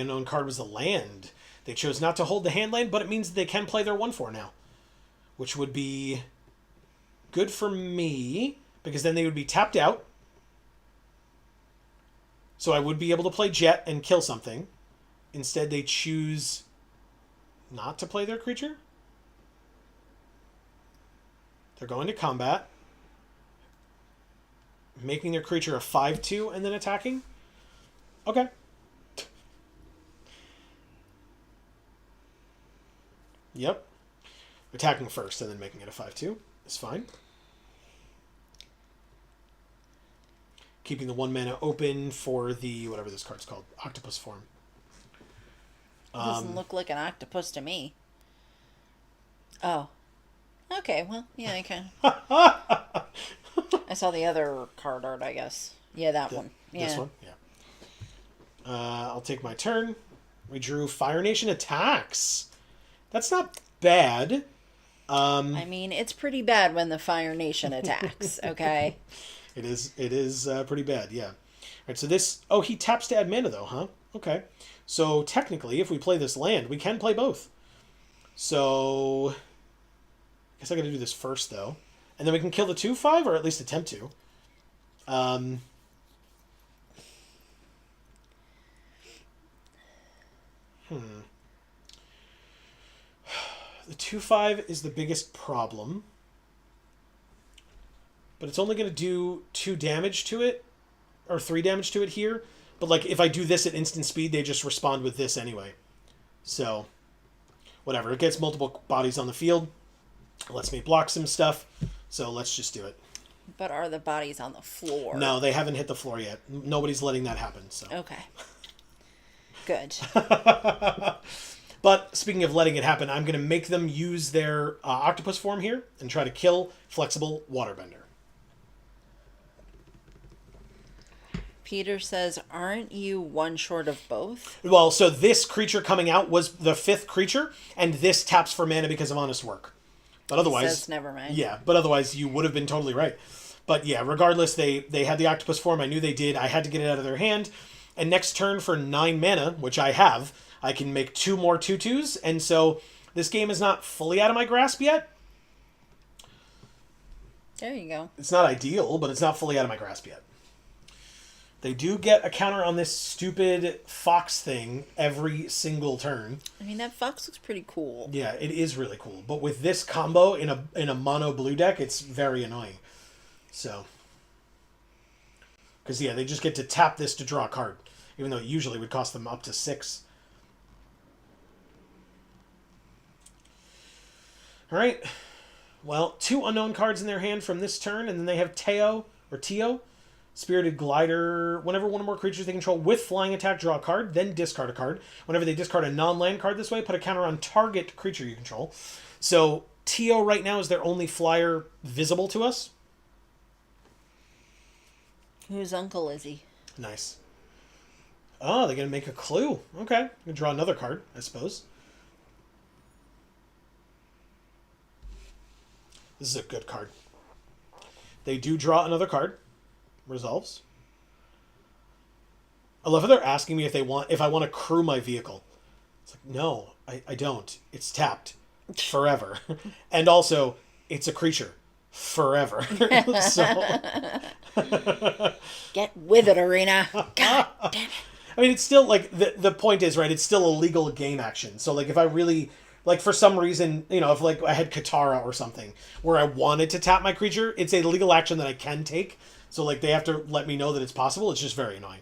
unknown card was a land. They chose not to hold the hand land, but it means they can play their 1/4 now. Which would be good for me, because then they would be tapped out. So I would be able to play Jet and kill something. Instead, they choose not to play their creature. They're going to combat, making their creature a 5/2 and then attacking. Okay. Yep. Attacking first and then making it a 5/2 is fine. Keeping the 1 mana open for the, whatever this card's called, Octopus Form. Doesn't look like an octopus to me. Oh. Okay, well, yeah, I can. I saw the other card art, I guess. Yeah, that one. Yeah. This one? Yeah. I'll take my turn. We drew Fire Nation attacks. That's not bad. I mean, it's pretty bad when the Fire Nation attacks, okay? It is pretty bad, yeah. All right, so this... Oh, he taps to add mana, though, huh? Okay. So, technically, if we play this land, we can play both. So... I guess I gotta do this first, though. And then we can kill the 2/5, or at least attempt to. The 2/5 is the biggest problem. But it's only going to do 2 damage to it. Or 3 damage to it here. But, like, if I do this at instant speed, they just respond with this anyway. So, whatever. It gets multiple bodies on the field. It lets me block some stuff. So, let's just do it. But are the bodies on the floor? No, they haven't hit the floor yet. Nobody's letting that happen, so. Okay. Good. But, speaking of letting it happen, I'm going to make them use their octopus form here and try to kill Flexible Waterbender. Peter says, aren't you one short of both? Well, so this creature coming out was the 5th creature, and this taps for mana because of Honest Work. But otherwise... Says never mind. Yeah, but otherwise you would have been totally right. But yeah, regardless, they had the octopus form. I knew they did. I had to get it out of their hand. And next turn for 9 mana, which I have, I can make 2 more 2/2s. And so this game is not fully out of my grasp yet. There you go. It's not ideal, but it's not fully out of my grasp yet. They do get a counter on this stupid fox thing every single turn. I mean, that fox looks pretty cool. Yeah, it is really cool. But with this combo in a mono blue deck, it's very annoying. So, because yeah, they just get to tap this to draw a card, even though it usually would cost them up to 6. All right. Well, 2 unknown cards in their hand from this turn, and then they have Teo. Spirited Glider. Whenever one or more creatures they control with flying attack, draw a card, then discard a card. Whenever they discard a non-land card this way, put a counter on target creature you control. So, Teo right now is their only flyer visible to us. Whose uncle is he? Nice. Oh, they're going to make a clue. Okay. I'm going to draw another card, I suppose. This is a good card. They do draw another card. Resolves. I love how they're asking me if I want to crew my vehicle. It's like, no, I don't. It's tapped. Forever. And also, it's a creature. Forever. So Get with it, Arena. God damn it. I mean, it's still, like, the point is, right, it's still a legal game action. So, like, if I really, like, for some reason, you know, if, like, I had Katara or something, where I wanted to tap my creature, it's a legal action that I can take. So, like, they have to let me know that it's possible. It's just very annoying.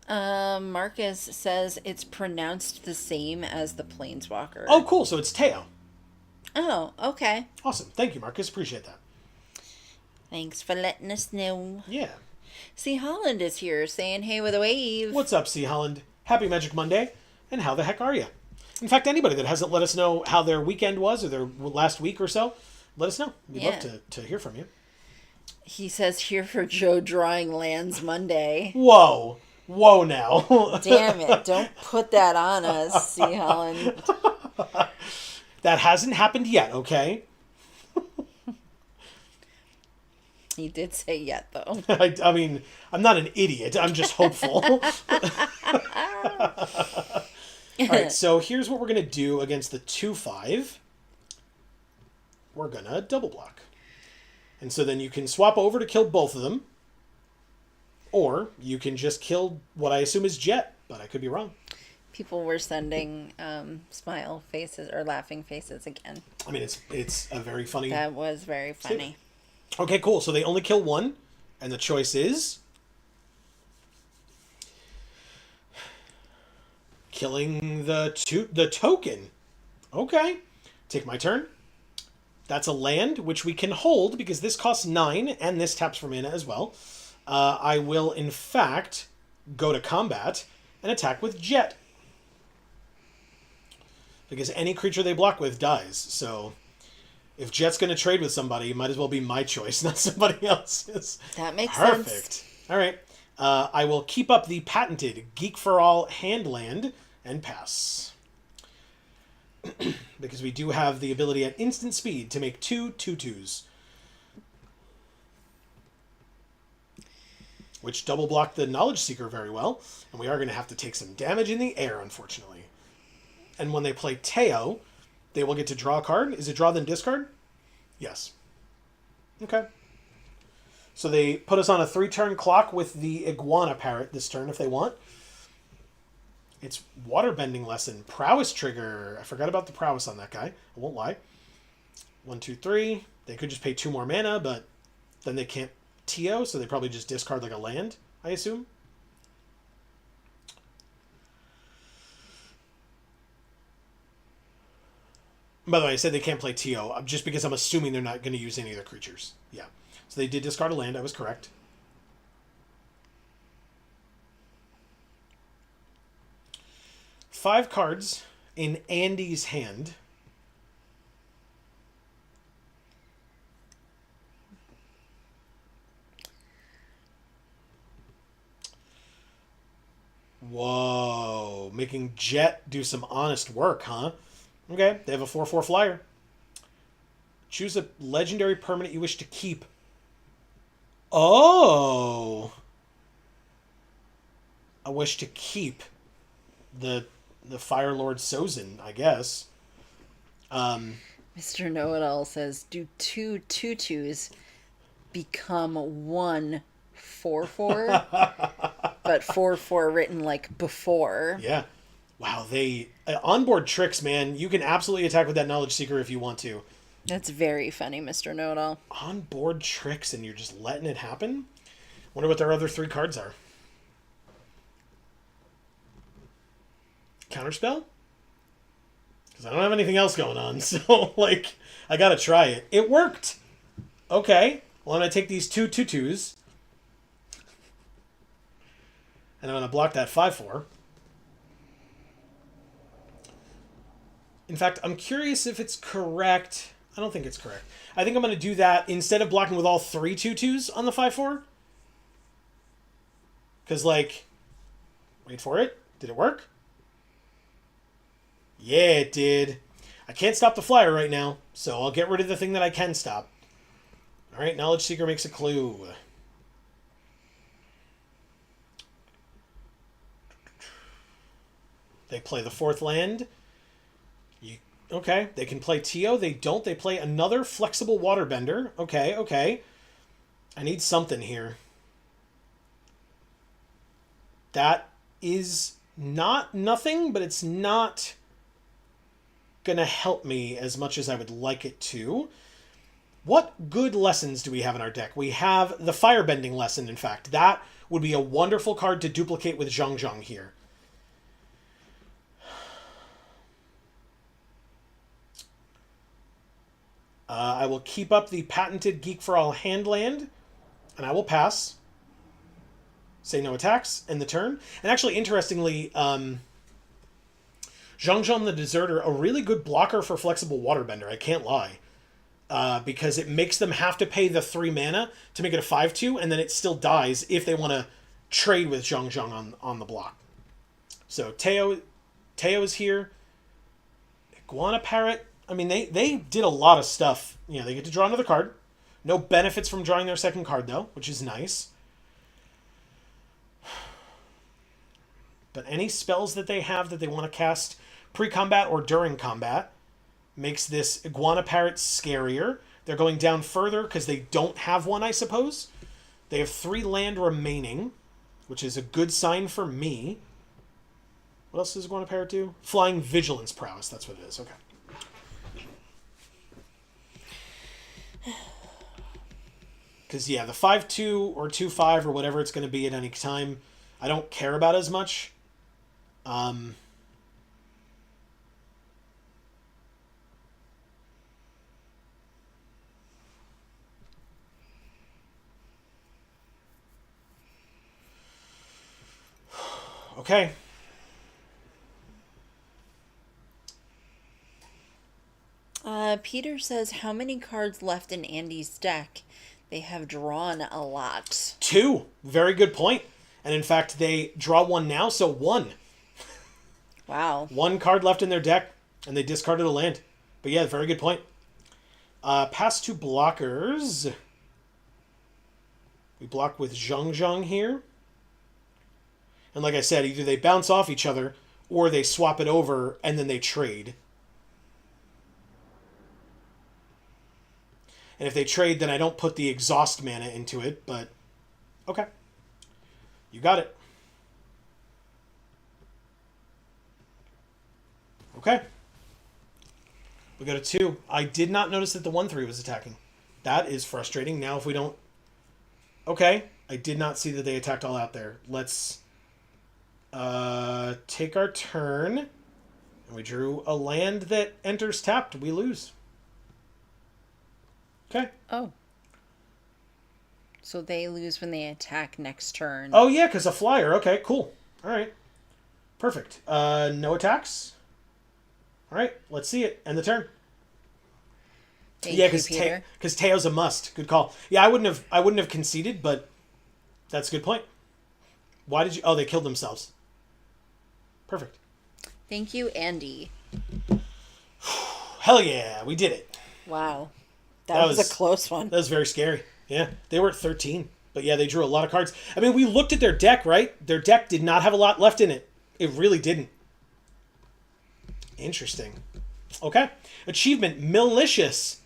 Marcus says it's pronounced the same as the Planeswalker. Oh, cool. So it's Teo. Oh, okay. Awesome. Thank you, Marcus. Appreciate that. Thanks for letting us know. Yeah. See, Holland is here saying hey with a wave. What's up, C. Holland? Happy Magic Monday. And how the heck are you? In fact, anybody that hasn't let us know how their weekend was or their last week or so, let us know. We'd love to hear from you. He says here for Joe drawing lands Monday. Whoa. Whoa now. Damn it. Don't put that on us, C. Holland. That hasn't happened yet, okay? He did say yet, though. I mean, I'm not an idiot. I'm just hopeful. All right, so here's what we're going to do against the 2/5. We're going to double block. And so then you can swap over to kill both of them. Or you can just kill what I assume is Jet, but I could be wrong. People were sending smile faces or laughing faces again. I mean, it's a very funny... That was very funny. statement. Okay, cool. So they only kill one, and the choice is... killing the token. Okay. Take my turn. That's a land, which we can hold, because this costs 9, and this taps for mana as well. I will, in fact, go to combat and attack with Jet. because any creature they block with dies. So if Jet's going to trade with somebody, it might as well be my choice, not somebody else's. That makes Perfect. sense. All right. I will keep up the patented Geek for All hand land and pass. Because we do have the ability at instant speed to make 2/2/2s. Which double block the Knowledge Seeker very well. And we are going to have to take some damage in the air, unfortunately. And when they play Teo, they will get to draw a card. Is it draw then discard? Yes. Okay. So they put us on a 3-turn clock with the Iguana Parrot this turn if they want. It's Waterbending Lesson. Prowess trigger. I forgot about the prowess on that guy. I won't lie. 1, 2, 3. They could just pay 2 more mana, but then they can't Teo, so they probably just discard like a land, I assume. By the way, I said they can't play Teo just because I'm assuming they're not going to use any of their creatures. Yeah. So they did discard a land. I was correct. Five cards in Andy's hand. Whoa. Making Jet do some honest work, huh? Okay, they have a 4/4 flyer. Choose a legendary permanent you wish to keep. Oh. I wish to keep the Fire Lord Sozin, I guess. Mr. Know-It-All says, do 2/2/2s become 1 4/4? But 4/4 written like before. Yeah. Wow, they... onboard tricks, man. You can absolutely attack with that Knowledge Seeker if you want to. That's very funny, Mr. Know-It-All. Onboard tricks and you're just letting it happen? Wonder what their other 3 cards are. Counterspell? Because I don't have anything else going on, so, like, I gotta try it. It worked! Okay. Well, I'm gonna take these 2/2/2s. And I'm gonna block that 5/4. In fact, I'm curious if it's correct. I don't think it's correct. I think I'm going to do that instead of blocking with all 3 2/2s on the 5/4. Because, like, wait for it. Did it work? Yeah, it did. I can't stop the flyer right now, so I'll get rid of the thing that I can stop. All right, Knowledge Seeker makes a clue. They play the 4th land. Okay, they can play Teo. They don't. They play another flexible Waterbender. Okay, okay. I need something here. That is not nothing, but it's not going to help me as much as I would like it to. What good lessons do we have in our deck? We have the Firebending lesson, in fact. That would be a wonderful card to duplicate with Zhang Zhang here. I will keep up the patented Geek for All hand land, and I will pass. Say no attacks, end the turn. And actually, interestingly, Zhang Zhang the Deserter, a really good blocker for flexible Waterbender, I can't lie. Because it makes them have to pay the 3 mana to make it a 5/2, and then it still dies if they want to trade with Zhang Zhang on the block. So Teo is here. Iguana Parrot. I mean, they did a lot of stuff. You know, they get to draw another card. No benefits from drawing their second card, though, which is nice. But any spells that they have that they want to cast pre-combat or during combat makes this Iguana Parrot scarier. They're going down further because they don't have one, I suppose. They have 3 land remaining, which is a good sign for me. What else does Iguana Parrot do? Flying Vigilance Prowess, that's what it is. Okay. Because, yeah, the 5/2 or 2/5 or whatever it's going to be at any time, I don't care about as much. Okay. Peter says, how many cards left in Andy's deck? They have drawn a lot. 2. Very good point. And in fact, they draw 1 now, so 1. Wow. 1 card left in their deck, and they discarded a land. But yeah, very good point. Pass to blockers. We block with Zhang Zhang here. And like I said, either they bounce off each other, or they swap it over, and then they trade. And if they trade, then I don't put the exhaust mana into it, but okay. You got it. Okay. We got a 2. I did not notice that the 1/3 was attacking. That is frustrating. Now if we don't... Okay. I did not see that they attacked all out there. Let's take our turn. And we drew a land that enters tapped. We lose. Okay. Oh. So they lose when they attack next turn. Oh, yeah, because a flyer. Okay, cool. All right. Perfect. No attacks. All right, let's see it. End the turn. Thank Yeah, you, because Teo's a must. Good call. Yeah, I wouldn't have conceded, but that's a good point. Why did you... Oh, they killed themselves. Perfect. Thank you, Andy. Hell yeah, we did it. Wow. That was a close one. That was very scary. Yeah, they were at 13. But yeah, they drew a lot of cards. I mean, we looked at their deck, right? Their deck did not have a lot left in it. It really didn't. Interesting. Okay. Achievement, Malicious.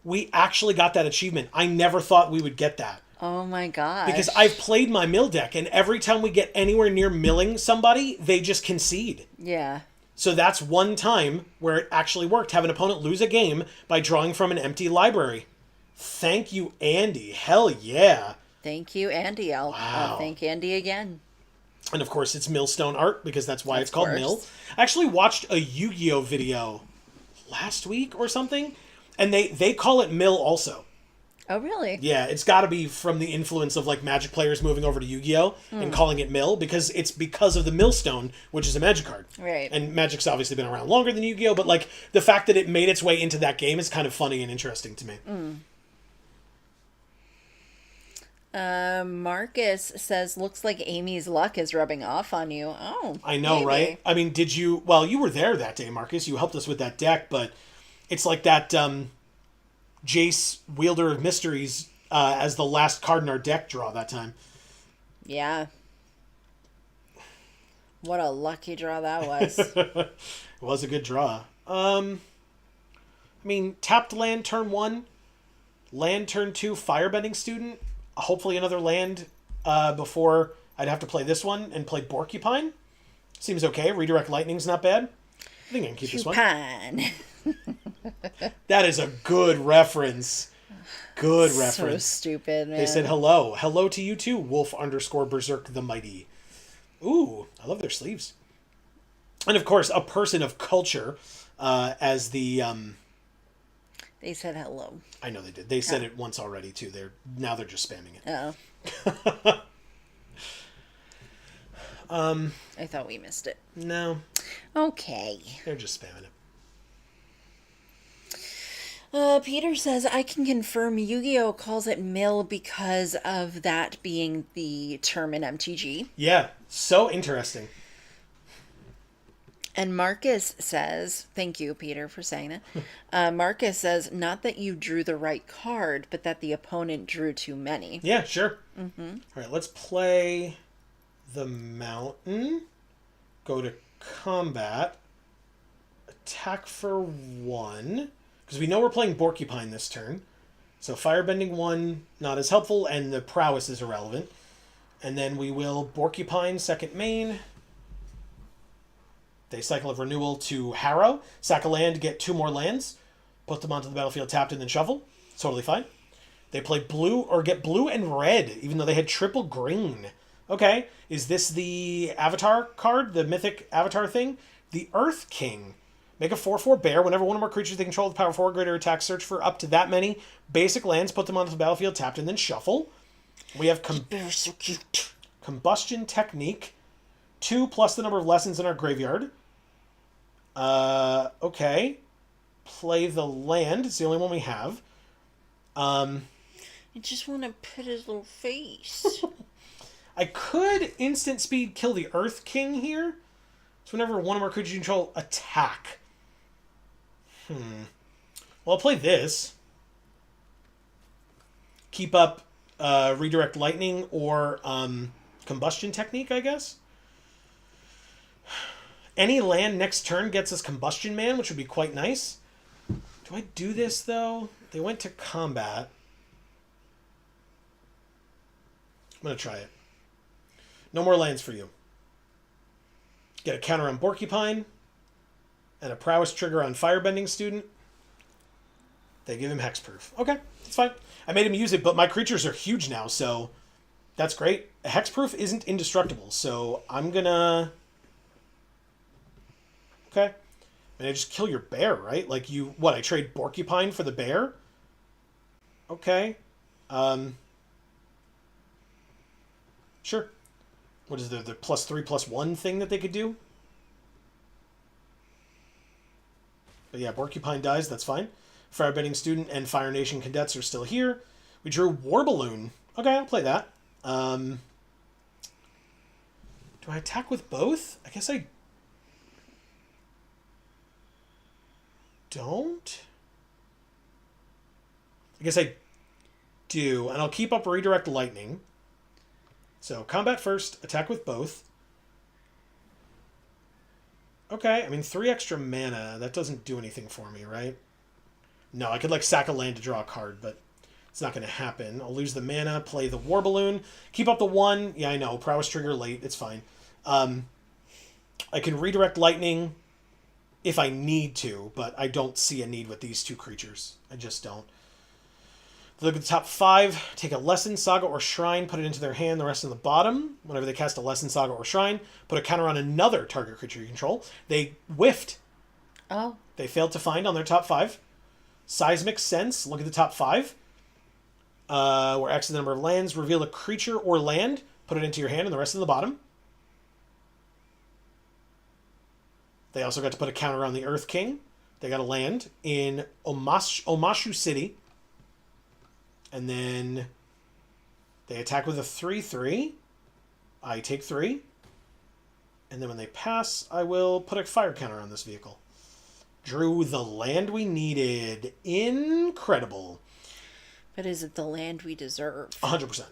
We actually got that achievement. I never thought we would get that. Oh my gosh. Because I've played my mill deck, and every time we get anywhere near milling somebody, they just concede. Yeah. So that's one time where it actually worked. Have an opponent lose a game by drawing from an empty library. Thank you, Andy. Hell yeah. Thank you, Andy. I'll thank Andy again. And of course, it's Millstone art, because that's why it's called course. Mill. I actually watched a Yu-Gi-Oh video last week or something, and they call it Mill also. Oh, really? Yeah, it's got to be from the influence of like Magic players moving over to Yu-Gi-Oh! And calling it Mill, because it's because of the Millstone, which is a Magic card. Right. And Magic's obviously been around longer than Yu-Gi-Oh! But like the fact that it made its way into that game is kind of funny and interesting to me. Marcus says, looks like Amy's luck is rubbing off on you. Oh, I know, maybe. right? I mean, did you... Well, you were there that day, Marcus. You helped us with that deck, but it's like that Jace, Wielder of Mysteries, as the last card in our deck draw that time. Yeah. What a lucky draw that was. It was a good draw. I mean, tapped land turn 1, land turn 2, Firebending Student, hopefully another land before I'd have to play this one and play Porcupine. Seems okay. Redirect Lightning's not bad. I think I can keep this one. That is a good reference. Good reference. So stupid, man. They said hello. Hello to you too, Wolf_Berserk the Mighty. Ooh, I love their sleeves. And of course, a person of culture as the... They said hello. I know they did. They said it once already too. Now they're just spamming it. Oh. I thought we missed it. No. Okay. They're just spamming it. Peter says, I can confirm Yu-Gi-Oh! Calls it mill because of that being the term in MTG. Yeah, so interesting. And Marcus says, thank you, Peter, for saying that. Marcus says, not that you drew the right card, but that the opponent drew too many. Yeah, sure. Mm-hmm. All right, let's play the mountain. Go to combat. Attack for 1. Because we know we're playing Porcupine this turn. So Firebending 1, not as helpful, and the prowess is irrelevant. And then we will Porcupine, second main. They cycle of renewal to Harrow. Sack a land, get 2 more lands. Put them onto the battlefield tapped and then shuffle. Totally fine. They play blue, or get blue and red, even though they had triple green. Okay, is this the Avatar card? The Mythic Avatar thing? The Earth King. Make a 4/4 bear. Whenever one or more creatures they control with power 4 or greater attack, search for up to that many basic lands, put them onto the battlefield tapped, and then shuffle. We have They're so cute. Combustion Technique. 2 plus the number of lessons in our graveyard. Okay. play the land. It's the only one we have. I just want to pet his little face. I could instant speed kill the Earth King here. So whenever one of our creatures you control attack. Well, I'll play this. Keep up redirect lightning or combustion technique, I guess. Any land next turn gets us Combustion Man, which would be quite nice. Do I do this, though? They went to combat. I'm going to try it. No more lands for you. Get a counter on Porcupine. And a prowess trigger on Firebending Student. They give him Hexproof. Okay, that's fine. I made him use it, but my creatures are huge now, so that's great. Hexproof isn't indestructible, so I'm going to... Okay. And I just kill your bear, right? Like you, what, I trade Porcupine for the bear? Okay. Sure. What is the +3/+1 thing that they could do? But yeah, Porcupine dies, that's fine. Firebending Student and Fire Nation Cadets are still here. We drew War Balloon. Okay, I'll play that. Do I attack with both? I guess I don't. I guess I do, and I'll keep up redirect lightning. So combat first, attack with both. Okay, I mean 3 extra mana, that doesn't do anything for me, right? No, I could like sack a land to draw a card, but it's not going to happen. I'll lose the mana, play the War Balloon, keep up the 1. Yeah, I know, prowess trigger late, it's fine. I can redirect lightning if I need to, but I don't see a need with these 2 creatures. I just don't. Look at the top 5, take a Lesson, Saga, or Shrine, put it into their hand, the rest in the bottom. Whenever they cast a Lesson, Saga, or Shrine, put a counter on another target creature you control. They whiffed. Oh. They failed to find on their top 5. Seismic Sense, look at the top 5. Where X is the number of lands, reveal a creature or land, put it into your hand, and the rest in the bottom. They also got to put a counter on the Earth King. They got a land in Omashu City. And then they attack with a 3/3. I take 3. And then when they pass, I will put a fire counter on this vehicle. Drew the land we needed. Incredible. But is it the land we deserve? 100%.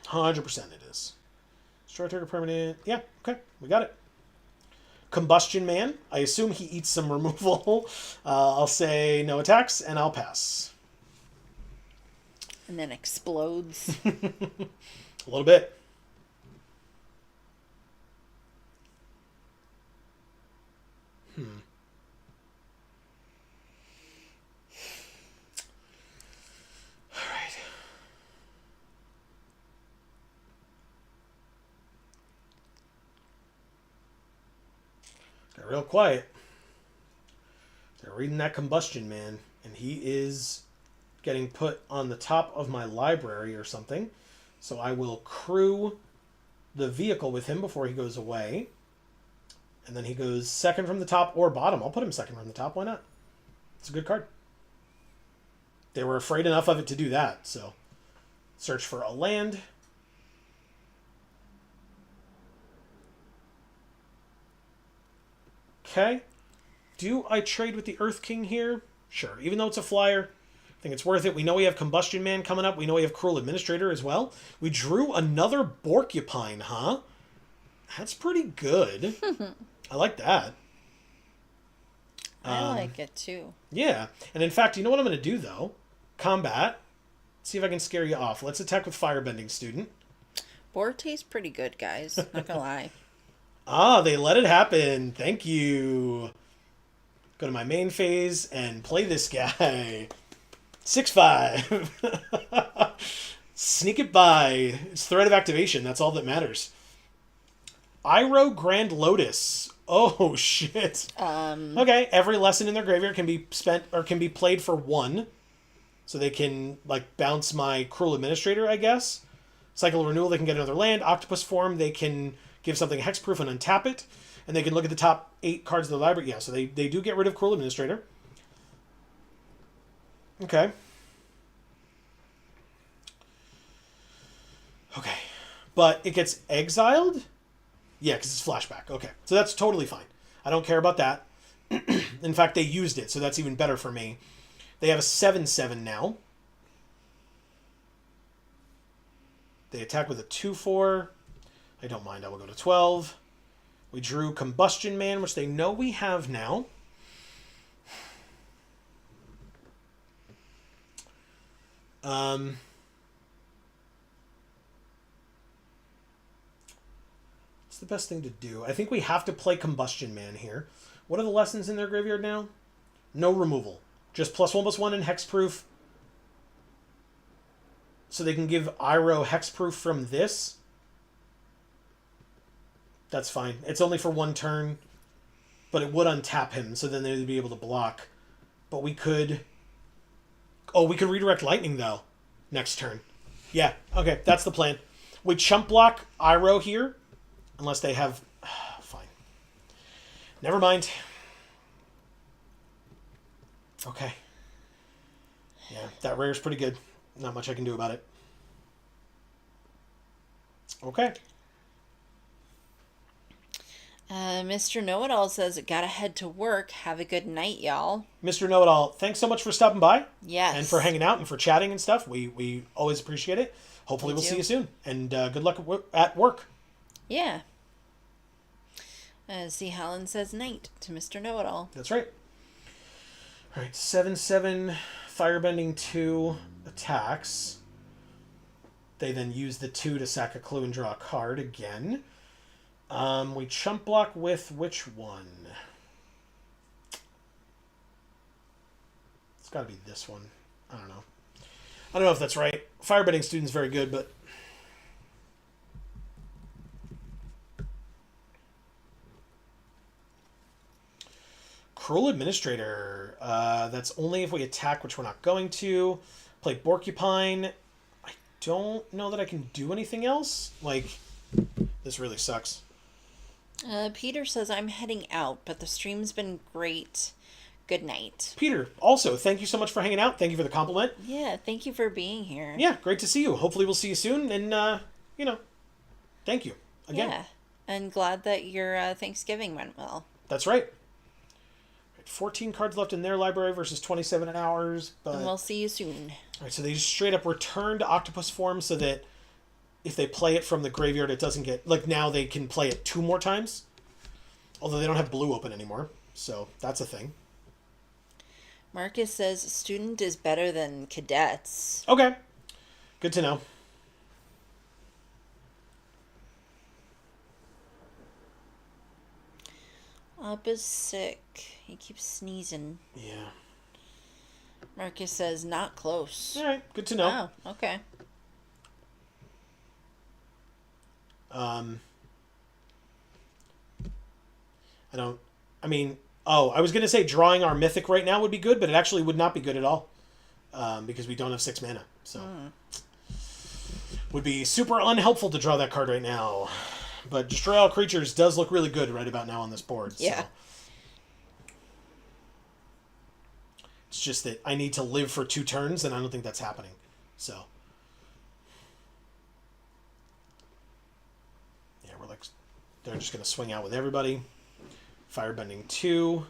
100% it is. Destroy target permanent. Yeah, okay. We got it. Combustion Man. I assume he eats some removal. I'll say no attacks, and I'll pass. And then explodes. A little bit. All right. Got real quiet. They're reading that Combustion Man, and he is getting put on the top of my library or something. So I will crew the vehicle with him before he goes away. And then he goes second from the top or bottom. I'll put him second from the top. Why not? It's a good card. They were afraid enough of it to do that. So search for a land. Okay. Do I trade with the Earth King here? Sure. Even though it's a flyer, I think it's worth it. We know we have Combustion Man coming up. We know we have Cruel Administrator as well. We drew another Porcupine, huh? That's pretty good. I like that. I like it too. Yeah. And in fact, you know what I'm going to do, though? Combat. See if I can scare you off. Let's attack with Firebending Student. Board tastes pretty good, guys. Not gonna lie. Ah, they let it happen. Thank you. Go to my main phase and play this guy. 6/5. Sneak it by. It's threat of activation. That's all that matters. Iroh Grand Lotus. Oh, shit. Okay, every lesson in their graveyard can be spent or can be played for 1. So they can, like, bounce my Cruel Administrator, I guess. Cycle of Renewal, they can get another land. Octopus Form, they can give something hexproof and untap it. And they can look at the top 8 cards of the library. Yeah, so they do get rid of Cruel Administrator. Okay. Okay. But it gets exiled? Yeah, because it's flashback. Okay. So that's totally fine. I don't care about that. In fact, they used it, so that's even better for me. They have a 7/7 now. They attack with a 2/4. I don't mind. I will go to 12. We drew Combustion Man, which they know we have now. What's the best thing to do? I think we have to play Combustion Man here. What are the lessons in their graveyard now? No removal. Just +1/+1 and hexproof. So they can give Iroh hexproof from this. That's fine. It's only for one turn. But it would untap him, so then they'd be able to block. But we could... Oh, we could redirect Lightning, though. Next turn. Yeah, okay, that's the plan. We chump block Iroh here. Unless they have... Fine. Never mind. Okay. Yeah, that rare's pretty good. Not much I can do about it. Okay. Mr. Know-It-All says, gotta head to work. Have a good night, y'all. Mr. Know-It-All, thanks so much for stopping by. Yes. And for hanging out and for chatting and stuff. We always appreciate it. Hopefully we'll see you soon. And good luck at work. Yeah. C. Holland says night to Mr. Know-It-All. That's right. All right, 7/7, Firebending 2 attacks. They then use the 2 to sack a clue and draw a card again. We chump block with which one? It's got to be this one. I don't know. I don't know if that's right. Firebending student's very good, but... Cruel Administrator. That's only if we attack, which we're not going to. Play Porcupine. I don't know that I can do anything else. Like, this really sucks. Peter says, I'm heading out, but the stream's been great. Good night. Peter, also, thank you so much for hanging out. Thank you for the compliment. Yeah, thank you for being here. Yeah, great to see you. Hopefully we'll see you soon. And, thank you again. Yeah, and glad that your Thanksgiving went well. That's right. 14 cards left in their library versus 27 in ours. But... And we'll see you soon. All right, so they just straight up return to octopus form so that if they play it from the graveyard, it doesn't get... Like, now they can play it 2 more times. Although they don't have blue open anymore. So, that's a thing. Marcus says, student is better than cadets. Okay. Good to know. Up is sick. He keeps sneezing. Yeah. Marcus says, not close. All right, good to know. Oh, okay. I was going to say drawing our mythic right now would be good, but it actually would not be good at all. Because we don't have 6 mana. So. Would be super unhelpful to draw that card right now. But Destroy All Creatures does look really good right about now on this board. Yeah. So. It's just that I need to live for 2 turns, and I don't think that's happening. So. Yeah, they're just going to swing out with everybody. Firebending 2.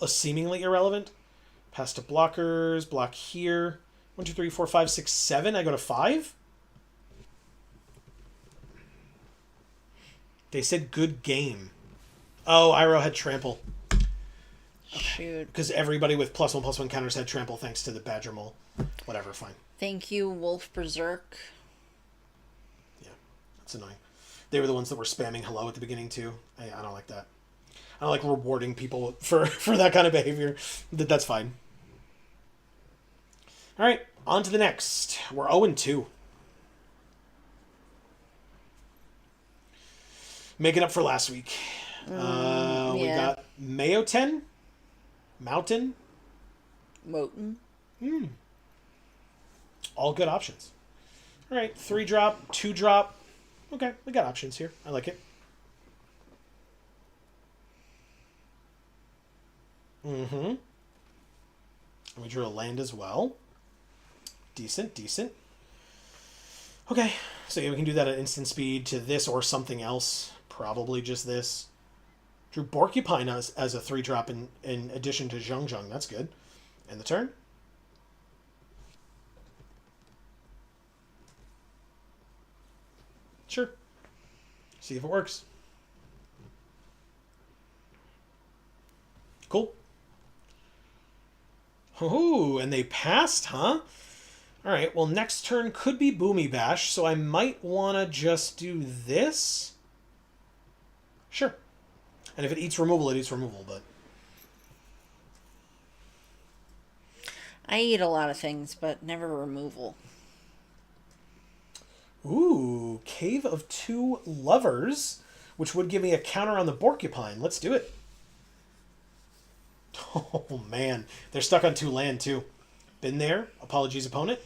Seemingly irrelevant. Pass to blockers. Block here. 1, 2, 3, 4, 5, 6, 7. I go to 5. They said good game. Oh, Iroh had trample. Shoot. Because everybody with +1/+1 counters had trample thanks to the Badger Mole. Whatever, fine. Thank you, Wolf Berserk. Yeah, that's annoying. They were the ones that were spamming hello at the beginning, too. I don't like that. I don't like rewarding people for that kind of behavior. That's fine. All right, on to the next. We're 0-2. Making up for last week. We got Mayoten? Mountain? Moten. All good options. All right, 3-drop, 2-drop. Okay, we got options here. I like it. And we drew a land as well. Decent, decent. Okay, so yeah, we can do that at instant speed to this or something else. Probably just this. Drew Porcupine as a 3-drop in addition to Zhong Zhong. That's good. And the turn. Sure. See if it works. Cool. Ooh, and they passed, huh? All right, well, next turn could be Boomy Bash, so I might want to just do this. Sure. And if it eats removal, it eats removal, but... I eat a lot of things, but never removal. Ooh, Cave of Two Lovers, which would give me a counter on the Porcupine. Let's do it. Oh, man. They're stuck on 2 land, too. Been there. Apologies, opponent.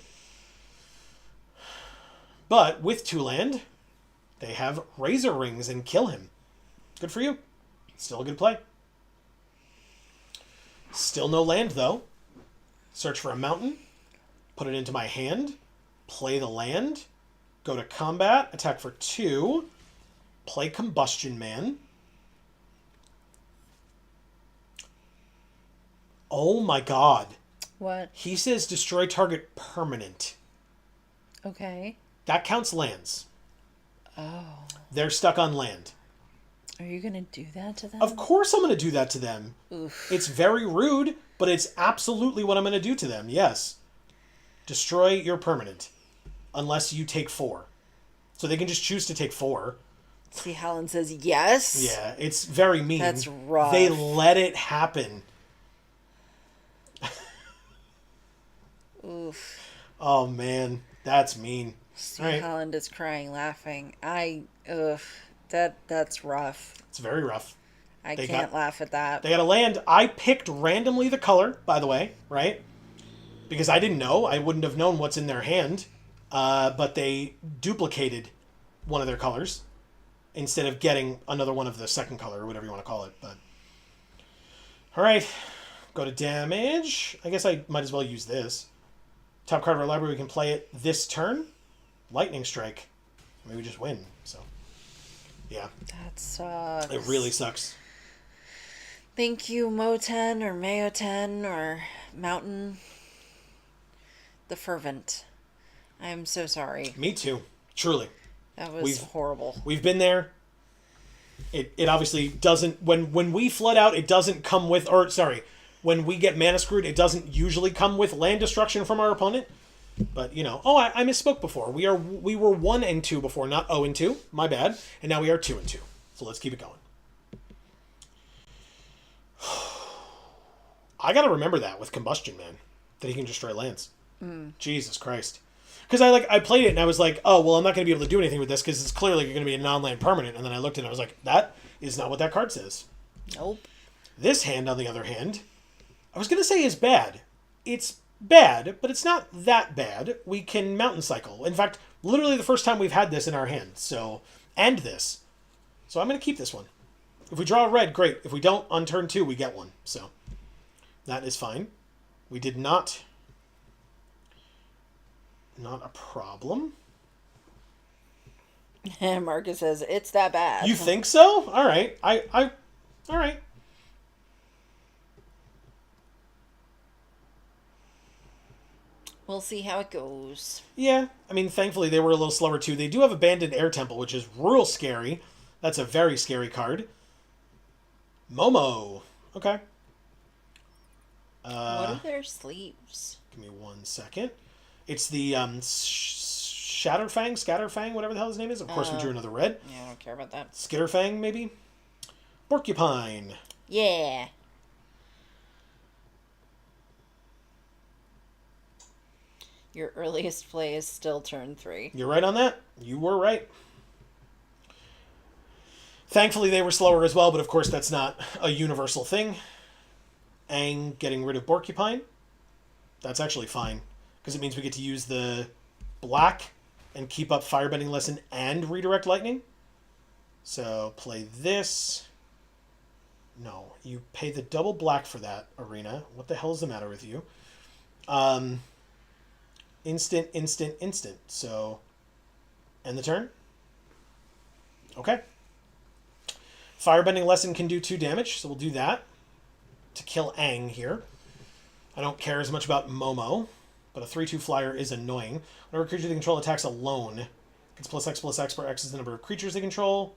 But with 2 land, they have Razor Rings and kill him. Good for you. Still a good play. Still no land, though. Search for a mountain. Put it into my hand. Play the land. Go to combat. Attack for 2. Play Combustion Man. Oh my god. What? He says destroy target permanent. Okay. That counts lands. Oh. They're stuck on land. Are you going to do that to them? Of course I'm going to do that to them. Oof. It's very rude, but it's absolutely what I'm going to do to them. Yes. Destroy your permanent. Unless you take 4. So they can just choose to take 4. See, Helen says yes. Yeah, it's very mean. That's rough. They let it happen. Oof. Oh, man. That's mean. See, All right. Holland is crying, laughing. That's rough. It's very rough. I can't laugh at that. They got a land. I picked randomly the color, by the way, right? Because I didn't know. I wouldn't have known what's in their hand. But they duplicated one of their colors instead of getting another one of the second color, or whatever you want to call it. But all right. Go to damage. I guess I might as well use this. Top card of our library, we can play it this turn. Lightning Strike. Maybe we just win. So, yeah. That sucks. It really sucks. Thank you, Moten or Mayoten or Mountain the Fervent. I am so sorry. Me too. Truly. That was horrible. We've been there. It obviously doesn't... When we flood out, it doesn't come with... Or, sorry. When we get mana screwed, it doesn't usually come with land destruction from our opponent. But, you know... Oh, I misspoke before. We were 1 and 2 before, not 0 and 2. My bad. And now we are 2 and 2. So let's keep it going. I gotta remember that with Combustion Man. That he can destroy lands. Jesus Christ. Because I played it and I was like, oh, well, I'm not going to be able to do anything with this because it's clearly going to be a non-land permanent. And then I looked and I was like, that is not what that card says. Nope. This hand, on the other hand, I was going to say is bad. It's bad, but it's not that bad. We can Mountain Cycle. In fact, literally the first time we've had this in our hand. So, and this. So I'm going to keep this one. If we draw a red, great. If we don't, on turn 2, we get one. So that is fine. We did not... Not a problem. And Marcus says, it's that bad. You think so? All right. All right. We'll see how it goes. Yeah. I mean, thankfully, they were a little slower, too. They do have Abandoned Air Temple, which is real scary. That's a very scary card. Momo. Okay. What are their sleeves? Give me 1 second. It's the Scatterfang, whatever the hell his name is. Of course, we drew another red. Yeah, I don't care about that. Skitterfang, maybe? Porcupine. Yeah. Your earliest play is still turn 3. You're right on that. You were right. Thankfully, they were slower as well, but of course, that's not a universal thing. Aang getting rid of Porcupine. That's actually fine. Because it means we get to use the black and keep up Firebending Lesson and Redirect Lightning. So play this. No, you pay the double black for that, Arena. What the hell is the matter with you? Instant, instant, instant. So, end the turn. Okay. Firebending Lesson can do 2 damage, so we'll do that to kill Aang here. I don't care as much about Momo, but a 3/2 flyer is annoying. Whenever a creature they control attacks alone, it's +X where X is the number of creatures they control.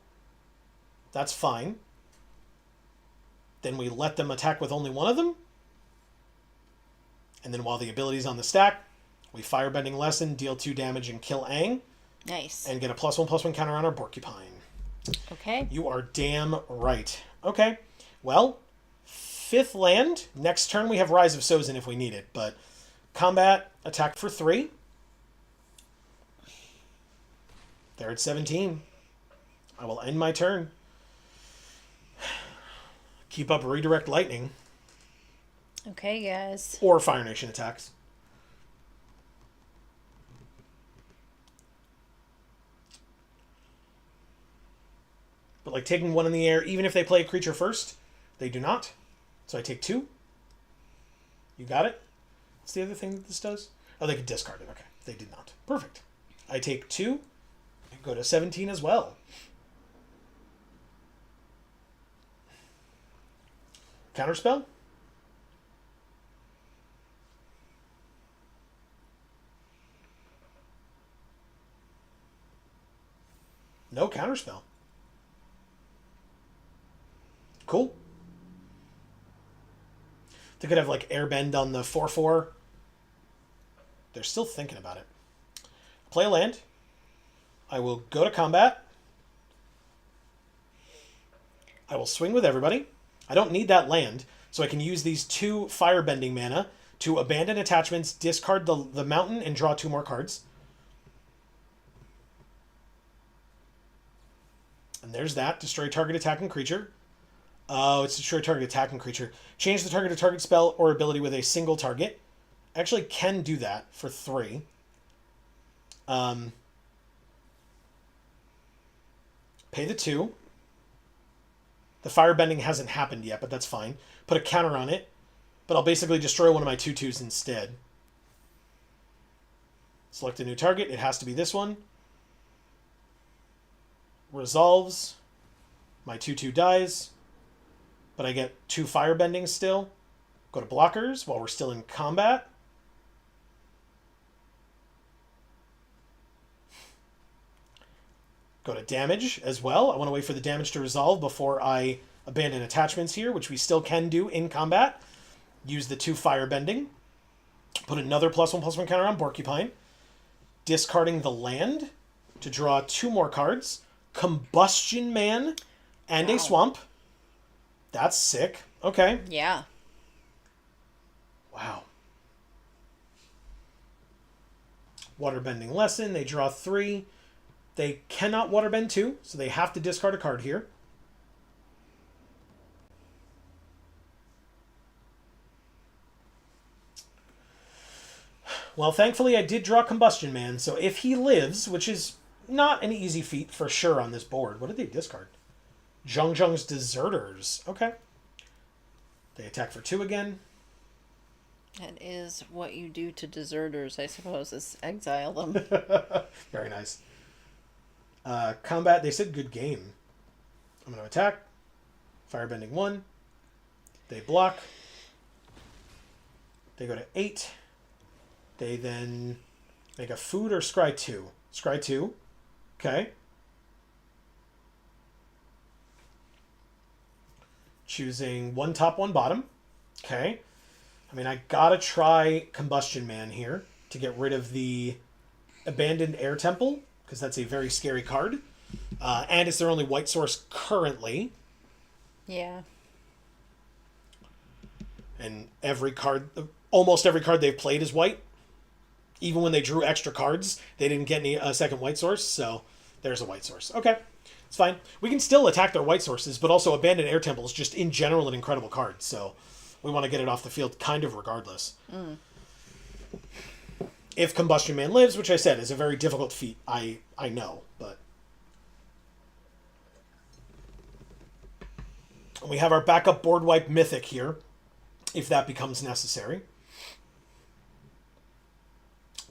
That's fine. Then we let them attack with only one of them. And then while the ability's on the stack, we Firebending Lesson, deal 2 damage, and kill Aang. Nice. And get a +1/+1 counter on our Porcupine. Okay. You are damn right. Okay. Well, 5th land. Next turn we have Rise of Sozin if we need it. But combat, attack for 3. They're at 17. I will end my turn. Keep up Redirect Lightning. Okay, guys. Or Fire Nation attacks. But like taking 1 in the air, even if they play a creature first, they do not. So I take 2. You got it? What's the other thing that this does? Oh, they could discard it. Okay. They did not. Perfect. I take 2. And go to 17 as well. Counterspell? No counterspell. Cool. They could have like Airbend on the 4/4. They're still thinking about it. Play a land. I will go to combat. I will swing with everybody. I don't need that land, so I can use these 2 Firebending mana to abandon attachments, discard the mountain, and draw 2 more cards. And there's that. Destroy target attacking creature. Oh, it's destroy target attacking creature. Change the target to target spell or ability with a single target. Actually can do that for 3. Pay the 2. The firebending hasn't happened yet, but that's fine. Put a counter on it, but I'll basically destroy one of my 2/2s instead. Select a new target. It has to be this one. Resolves. My 2/2 dies, but I get 2 firebending still. Go to blockers while we're still in combat. Go to damage as well. I want to wait for the damage to resolve before I abandon attachments here, which we still can do in combat. Use the 2 firebending. Put another +1/+1 counter on Porcupine. Discarding the land to draw 2 more cards. Combustion Man and a Swamp. That's sick. Okay. Yeah. Wow. Waterbending Lesson. They draw 3. They cannot waterbend 2, so they have to discard a card here. Well, thankfully I did draw Combustion Man, so if he lives, which is not an easy feat for sure on this board. What did they discard? Zhong Zhong's Deserters. Okay. They attack for 2 again. That is what you do to deserters, I suppose, is exile them. Very nice. Combat, they said good game. I'm going to attack. Firebending 1. They block. They go to 8. They then make a food or scry 2. Scry 2. Okay. Choosing 1 top, 1 bottom. Okay. I mean, I gotta try Combustion Man here to get rid of the Abandoned Air Temple, because that's a very scary card. And it's their only white source currently. Yeah. And almost every card they've played is white. Even when they drew extra cards, they didn't get any second white source, so there's a white source. Okay, it's fine. We can still attack their white sources, but also Abandoned Air Temple is just in general an incredible card, so we want to get it off the field kind of regardless. If Combustion Man lives, which I said is a very difficult feat, I know, but... We have our backup board wipe Mythic here, if that becomes necessary.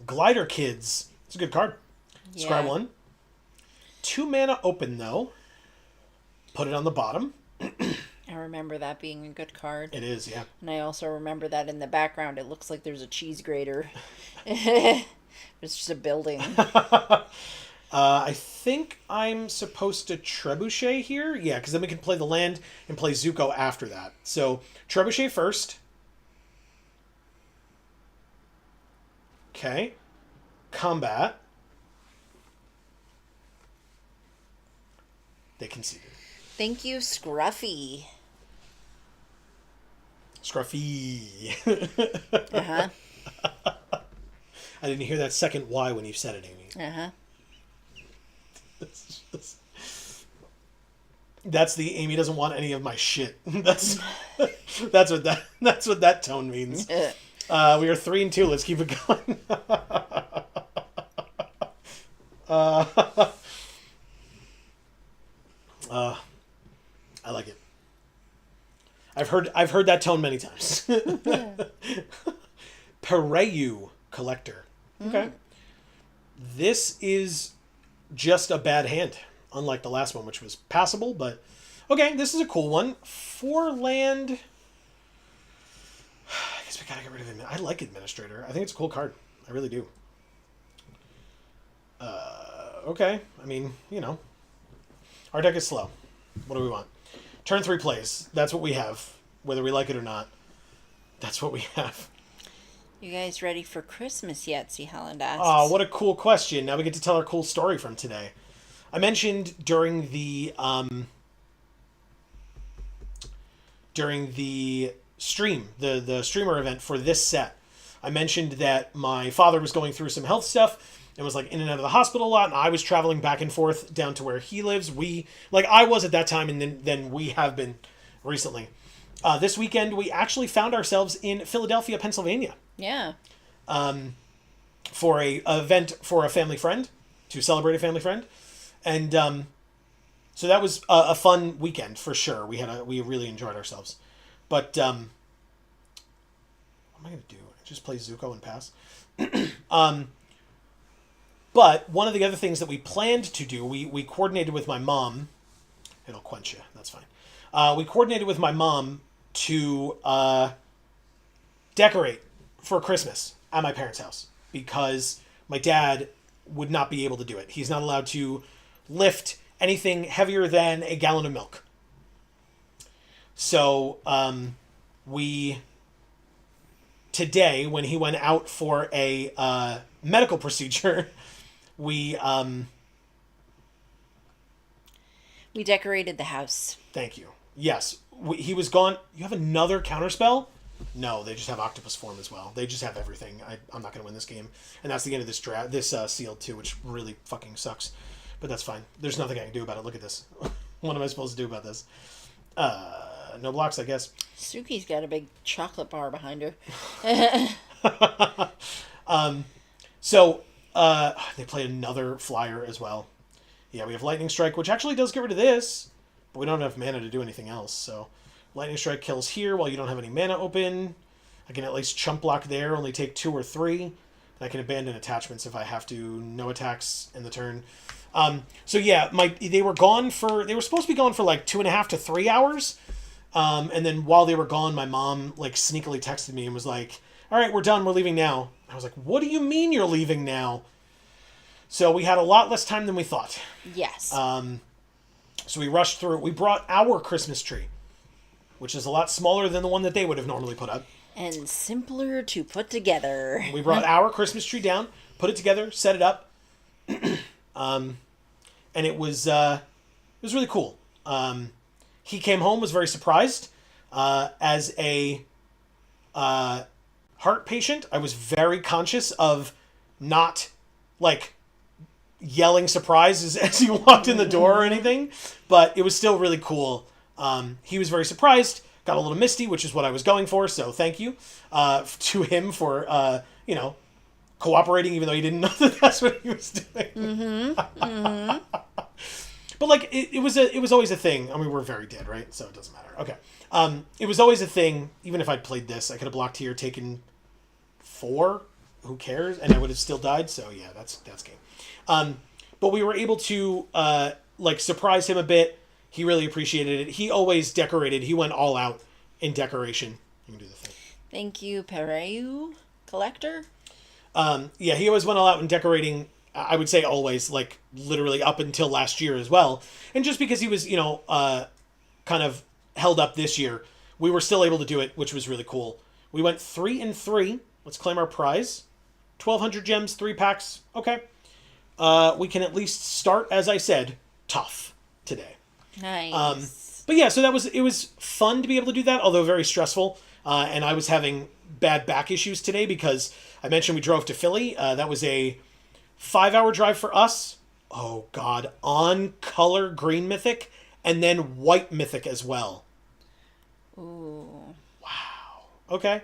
Glider Kids. It's a good card. Scry 1. 2 mana open, though. Put it on the bottom. I remember that being a good card. It is, yeah. And I also remember that in the background it looks like there's a cheese grater. It's just a building. I think I'm supposed to Trebuchet here. Yeah, because then we can play the land and play Zuko after that. So, Trebuchet first. Okay. Combat. They conceded. Thank you, Scruffy. Scruffy. Uh-huh. I didn't hear that second Y when you said it, Amy. Uh-huh. That's the Amy doesn't want any of my shit. That's what that tone means. We are 3-2. Let's keep it going. I like it. I've heard that tone many times. Pereyu Collector. Okay. This is just a bad hand, unlike the last one, which was passable, but okay, this is a cool one. 4 land. I guess we gotta get rid of him. I like Administrator. I think it's a cool card. I really do. Okay. I mean, you know. Our deck is slow. What do we want? Turn 3 plays. That's what we have. Whether we like it or not. That's what we have. You guys ready for Christmas yet? See, Helen asks. Oh, what a cool question. Now we get to tell our cool story from today. I mentioned during the stream, the streamer event for this set, I mentioned that my father was going through some health stuff and was like in and out of the hospital a lot, and I was traveling back and forth down to where he lives. I was at that time, and then we have been recently. This weekend, we actually found ourselves in Philadelphia, Pennsylvania. Yeah. For a event for a family friend, to celebrate a family friend. And so that was a fun weekend for sure. We really enjoyed ourselves. But what am I going to do? Just play Zuko and pass? But one of the other things that we planned to do, we coordinated with my mom. It'll quench you. That's fine. We coordinated with my mom to decorate for Christmas at my parents' house because my dad would not be able to do it. He's not allowed to lift anything heavier than a gallon of milk. So today, when he went out for a medical procedure, we decorated the house. Thank you. Yes, he was gone. You have another counterspell? No, they just have octopus form as well. They just have everything. I'm not going to win this game. And that's the end of this draft. This sealed too, which really fucking sucks. But that's fine. There's nothing I can do about it. Look at this. What am I supposed to do about this? No blocks, I guess. Suki's got a big chocolate bar behind her. So they play another flyer as well. Yeah, we have Lightning Strike, which actually does get rid of this, but we don't have mana to do anything else. So Lightning Strike kills here while you don't have any mana open. I can at least chump block there, only take 2 or 3. And I can abandon attachments if I have to. No attacks in the turn. So yeah, they were supposed to be gone for like 2.5 to 3 hours. And then while they were gone, my mom like sneakily texted me and was like, "All right, we're done. We're leaving now." I was like, "What do you mean you're leaving now?" So we had a lot less time than we thought. Yes. So we rushed through. We brought our Christmas tree, which is a lot smaller than the one that they would have normally put up. And simpler to put together. We brought our Christmas tree down, put it together, set it up. And it was really cool. He came home, was very surprised. As a heart patient, I was very conscious of not like yelling surprise as he walked in the door or anything, but it was still really cool. He was very surprised, got a little misty, which is what I was going for, so thank you to him for cooperating, even though he didn't know that that's what he was doing. Mm-hmm. Mm-hmm. But like it was always a thing. I mean, we're very dead, right? So it doesn't matter. Okay. It was always a thing. Even if I'd played this, I could have blocked here, taken 4. who cares? And I would have still died. So yeah, that's game. But we were able to surprise him a bit. He really appreciated it. He always decorated. He went all out in decoration. You can do the thing. Thank you, Pereu Collector. Yeah, he always went all out in decorating. I would say always, like literally up until last year as well. And just because he was, kind of held up this year, we were still able to do it, which was really cool. We went 3-3. Let's claim our prize. 1,200 gems, 3 packs. Okay. We can at least start, as I said, tough today. Nice. But yeah, so it was fun to be able to do that, although very stressful. And I was having bad back issues today because I mentioned we drove to Philly. That was a 5-hour drive for us. Oh, God. On color green mythic and then white mythic as well. Ooh. Wow. Okay.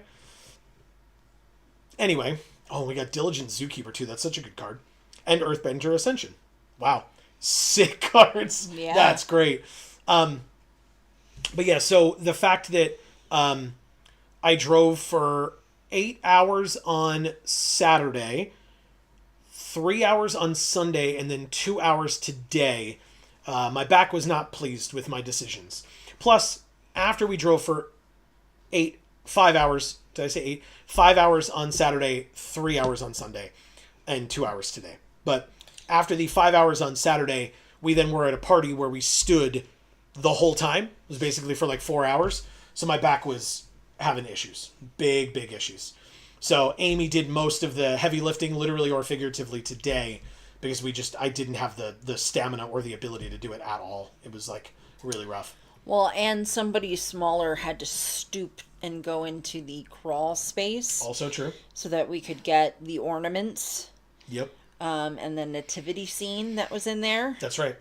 Anyway. Oh, we got Diligent Zookeeper, too. That's such a good card. And Earthbender Ascension. Wow. Sick cards. Yeah. That's great. But yeah, so the fact that I drove for 8 hours on Saturday, 3 hours on Sunday, and then 2 hours today, my back was not pleased with my decisions. Plus, after we drove for 5 hours, did I say 8? 5 hours on Saturday, 3 hours on Sunday, and 2 hours today. But after the 5 hours on Saturday, we then were at a party where we stood the whole time. It was basically for like 4 hours. So my back was having issues. Big issues. So Amy did most of the heavy lifting, literally or figuratively, today because I didn't have the stamina or the ability to do it at all. It was like really rough. Well, and somebody smaller had to stoop and go into the crawl space. Also true. So that we could get the ornaments. Yep. And the nativity scene that was in there. That's right.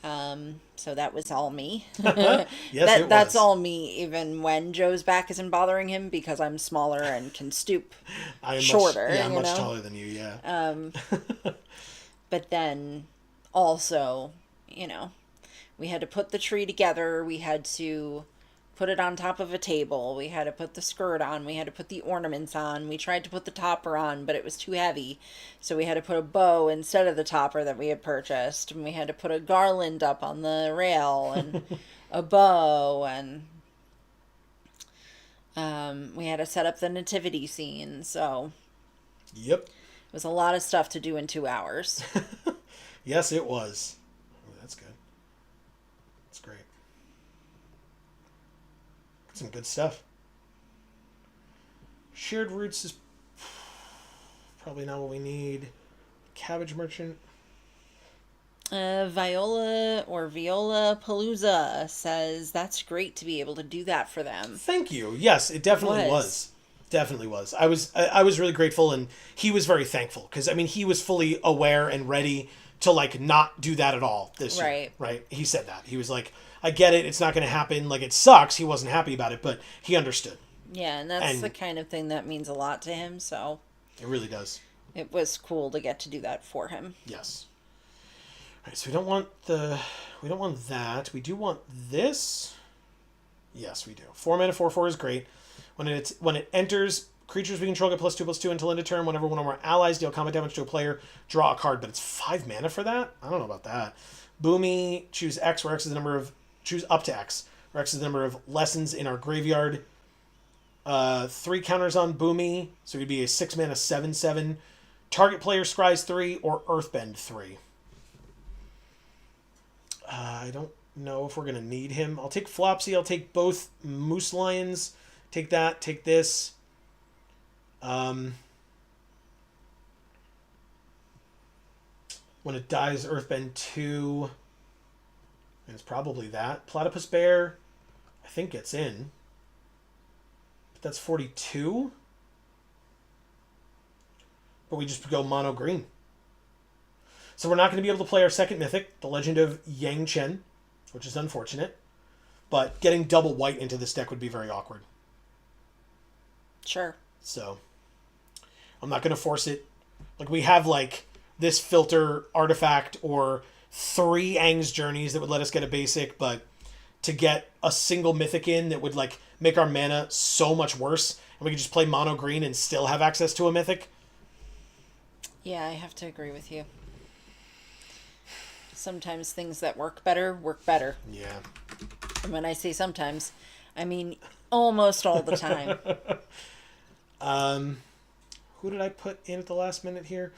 So that was all me. Yes, that's all me, even when Joe's back isn't bothering him because I'm smaller and can stoop I'm shorter. I'm much taller than you, yeah. But then also, we had to put the tree together. We had to put it on top of a table. We had to put the skirt on. We had to put the ornaments on. We tried to put the topper on, but it was too heavy. So we had to put a bow instead of the topper that we had purchased. And we had to put a garland up on the rail and a bow. And we had to set up the nativity scene. So Yep. it was a lot of stuff to do in 2 hours. Yes, it was. Oh, that's good. That's great. Some good stuff. Shared Roots is probably not what we need. Cabbage Merchant. Viola Palooza says that's great to be able to do that for them. Thank you. Yes, it definitely was. Definitely was. I was really grateful, and he was very thankful because he was fully aware and ready to not do that at all this year. Right. He said that. He was like, I get it. It's not going to happen. Like, it sucks. He wasn't happy about it, but he understood. Yeah, and that's the kind of thing that means a lot to him, so. It really does. It was cool to get to do that for him. Yes. All right, so we don't want that. We do want this. Yes, we do. 4 mana, 4/4 is great. When it enters, creatures we control get +2/+2 until end of turn. Whenever one of our allies deal combat damage to a player, draw a card. But it's 5 mana for that? I don't know about that. Boomy, choose X, where X is the number of... Choose up to X, where X is the number of lessons in our graveyard. 3 counters on Boomy, so it'd be a 6 mana 7/7. Target player scries 3 or Earthbend 3. I don't know if we're going to need him. I'll take Flopsy. I'll take both Moose Lions. Take that. Take this. When it dies, Earthbend 2. And it's probably that. Platypus Bear, I think gets in. But that's 42. But we just go mono green. So we're not going to be able to play our second mythic, the Legend of Yang Chen, which is unfortunate. But getting double white into this deck would be very awkward. Sure. So I'm not going to force it. Like, we have this filter artifact or 3 Aang's Journeys that would let us get a basic, but to get a single mythic in that would make our mana so much worse, and we could just play mono green and still have access to a mythic, Yeah, I have to agree with you. Sometimes things that work better work better. Yeah. And when I say sometimes, I mean almost all the time. Who did I put in at the last minute here?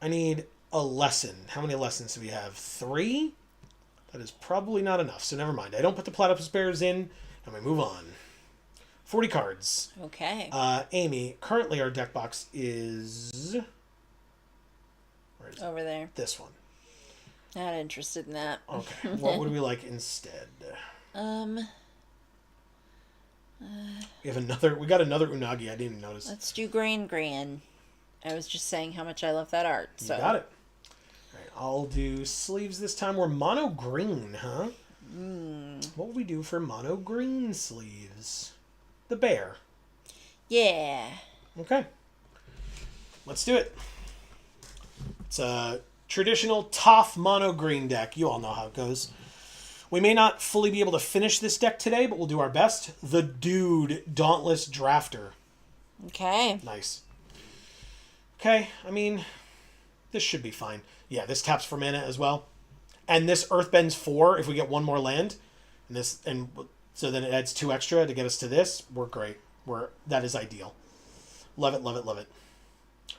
I need a lesson. How many lessons do we have? 3? That is probably not enough, so never mind. I don't put the platypus bears in, and we move on. 40 cards. Okay. Amy, currently our deck box is... Where is it? Over there. This one. Not interested in that. Okay. What would we like instead? We got another Unagi. I didn't even notice. Let's do Gran. I was just saying how much I love that art. So. You got it. All right, I'll do sleeves this time. We're mono green, huh? What would we do for mono green sleeves? The bear. Yeah. Okay. Let's do it. It's a traditional Toph mono green deck. You all know how it goes. We may not fully be able to finish this deck today, but we'll do our best. The Dude Dauntless Drafter. Okay. Nice. Okay, I mean, this should be fine. Yeah, this taps for mana as well. And this Earthbend's 4 if we get one more land. And so then it adds 2 extra to get us to this. We're great. That is ideal. Love it, love it, love it.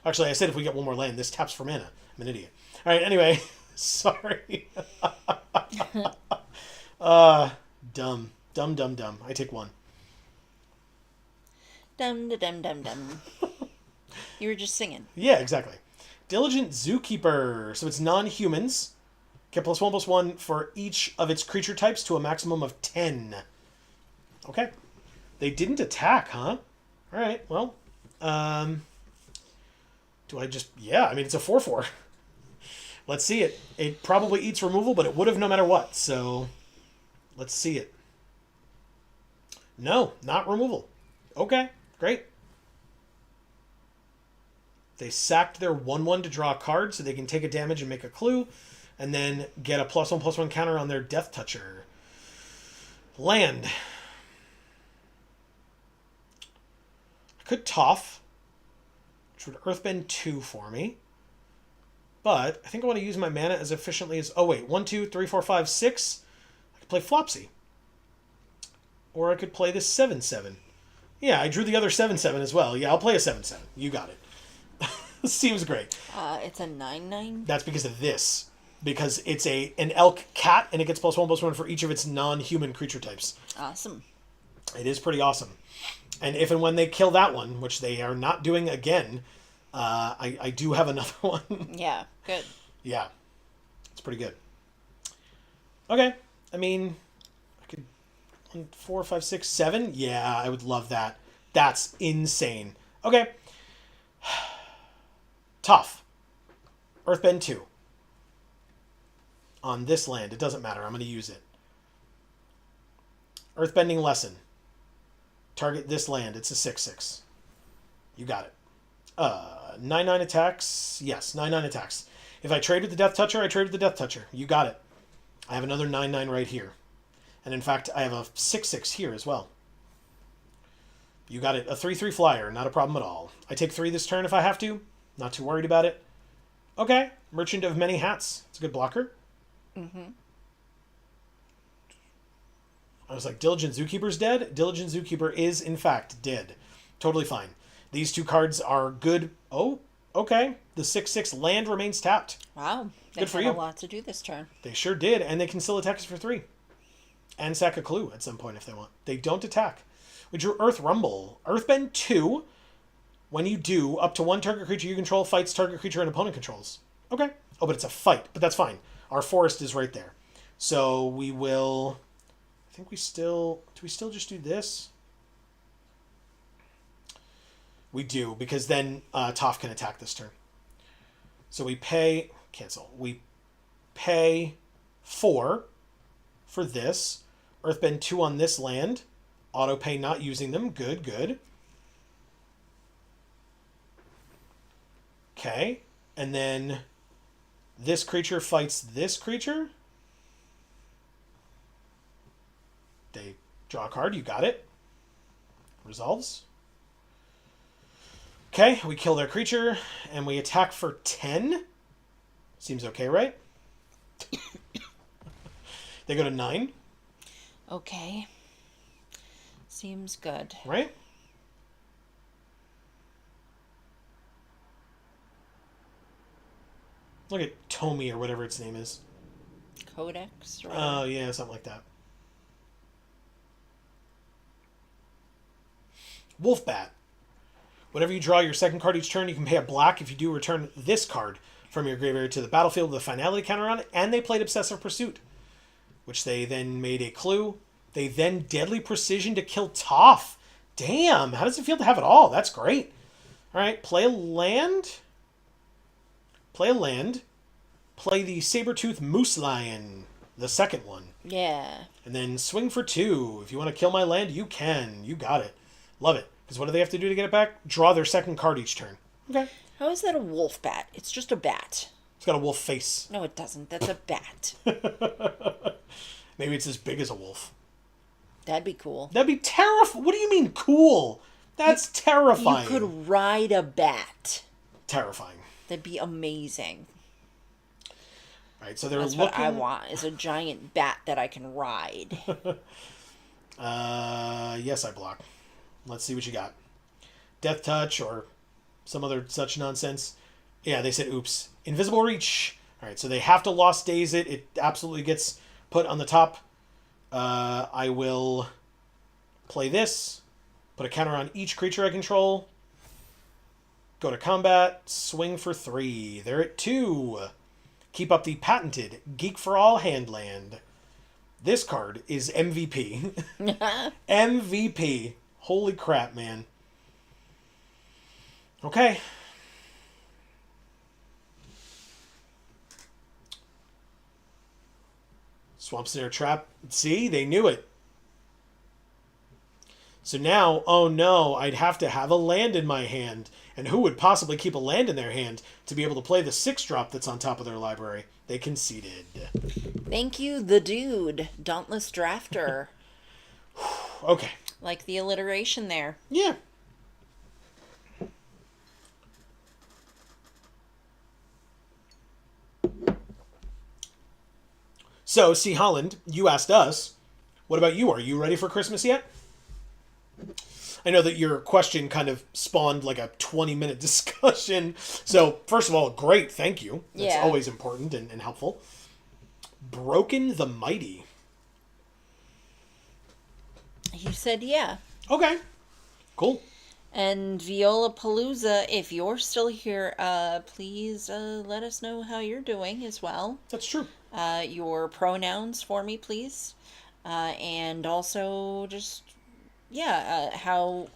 Actually, I said if we get one more land, this taps for mana. I'm an idiot. All right, anyway. Sorry. Dumb. I take 1. Dum. You were just singing. Yeah, exactly. Diligent Zookeeper. So it's non-humans. Get +1/+1 for each of its creature types to a maximum of 10. Okay. They didn't attack, huh? All right, well. Do I just... Yeah, I mean, it's a 4/4. Let's see it. It probably eats removal, but it would have no matter what. So, let's see it. No, not removal. Okay, great. They sacked their 1/1 to draw a card so they can take a damage and make a clue, and then get a +1/+1 counter on their Death Toucher. Land. I could Toph, which would Earthbend 2 for me. But I think I want to use my mana as efficiently as... Oh, wait. 1, 2, 3, 4, 5, 6. I could play Flopsy. Or I could play this 7/7. Yeah, I drew the other 7/7 as well. Yeah, I'll play a 7/7. You got it. Seems great. It's a 9/9? That's because of this. Because it's an elk cat, and it gets +1/+1 for each of its non-human creature types. Awesome. It is pretty awesome. And if and when they kill that one, which they are not doing again... I do have another one. Yeah, good. Yeah. It's pretty good. Okay. I mean, I could... 1, 4, 5, 6, 7? Yeah, I would love that. That's insane. Okay. Tough. Earthbend 2. On this land. It doesn't matter. I'm going to use it. Earthbending Lesson. Target this land. It's a 6/6. You got it. 9/9 attacks. Yes, 9/9 attacks. If I trade with the Death Toucher, I trade with the Death Toucher. You got it. I have another 9/9 right here. And in fact, I have a 6/6 here as well. You got it. A 3/3 flyer. Not a problem at all. I take 3 this turn if I have to. Not too worried about it. Okay. Merchant of Many Hats. It's a good blocker. I was like, Diligent Zookeeper's dead? Diligent Zookeeper is, in fact, dead. Totally fine. These 2 cards are good. Oh, okay. The 6/6 land remains tapped. Wow. They Good for had you. a lot to do this turn. They sure did, and they can still attack us for 3. And sack a clue at some point if they want. They don't attack. We drew Earth Rumble. Earthbend 2. When you do, up to 1 target creature you control fights target creature an opponent controls. Okay. Oh, but it's a fight. But that's fine. Our forest is right there. So we will... I think we still... Do we still just do this? We do, because then Toph can attack this turn. So we pay... Cancel. We pay 4 for this. Earthbend 2 on this land. Auto pay not using them. Good, good. Okay. And then this creature fights this creature. They draw a card. You got it. Resolves. Okay, we kill their creature, and we attack for 10. Seems okay, right? They go to 9. Okay. Seems good. Right? Look at Tomy or whatever its name is. Codex? Oh, yeah, something like that. Wolfbat. Whenever you draw your second card each turn, you can pay a black. If you do, return this card from your graveyard to the battlefield with a finality counter on it. And they played Obsessive Pursuit, which they then made a clue. They then Deadly Precision to kill Toph. Damn, how does it feel to have it all? That's great. All right, play a land. Play a land. Play the Sabertooth Moose Lion, the second one. Yeah. And then swing for 2. If you want to kill my land, you can. You got it. Love it. Because what do they have to do to get it back? Draw their second card each turn. Okay. How is that a wolf bat? It's just a bat. It's got a wolf face. No, it doesn't. That's a bat. Maybe it's as big as a wolf. That'd be cool. That'd be terrifying. What do you mean cool? That's terrifying. You could ride a bat. Terrifying. That'd be amazing. Right, so they're That's looking... what I want, is a giant bat that I can ride. Yes, I block. Let's see what you got. Death Touch or some other such nonsense. Yeah, they said oops. Invisible Reach. All right, so they have to Lost Days it. It absolutely gets put on the top. I will play this. Put a counter on each creature I control. Go to combat. Swing for 3. They're at 2. Keep up the patented Geek for All Handland. This card is MVP. MVP. Holy crap, man. Okay. Swamp Snare Trap. See? They knew it. So now, oh no, I'd have to have a land in my hand. And who would possibly keep a land in their hand to be able to play the 6-drop that's on top of their library? They conceded. Thank you, the dude. Dauntless Drafter. Okay. Like the alliteration there. Yeah. So, C. Holland, you asked us, what about you? Are you ready for Christmas yet? I know that your question kind of spawned like a 20-minute discussion. So, first of all, great, thank you. That's always important and helpful. Broken the Mighty. He said yeah. Okay. Cool. And Viola Palooza, if you're still here, please let us know how you're doing as well. That's true. Your pronouns for me, please. And also just... yeah, how,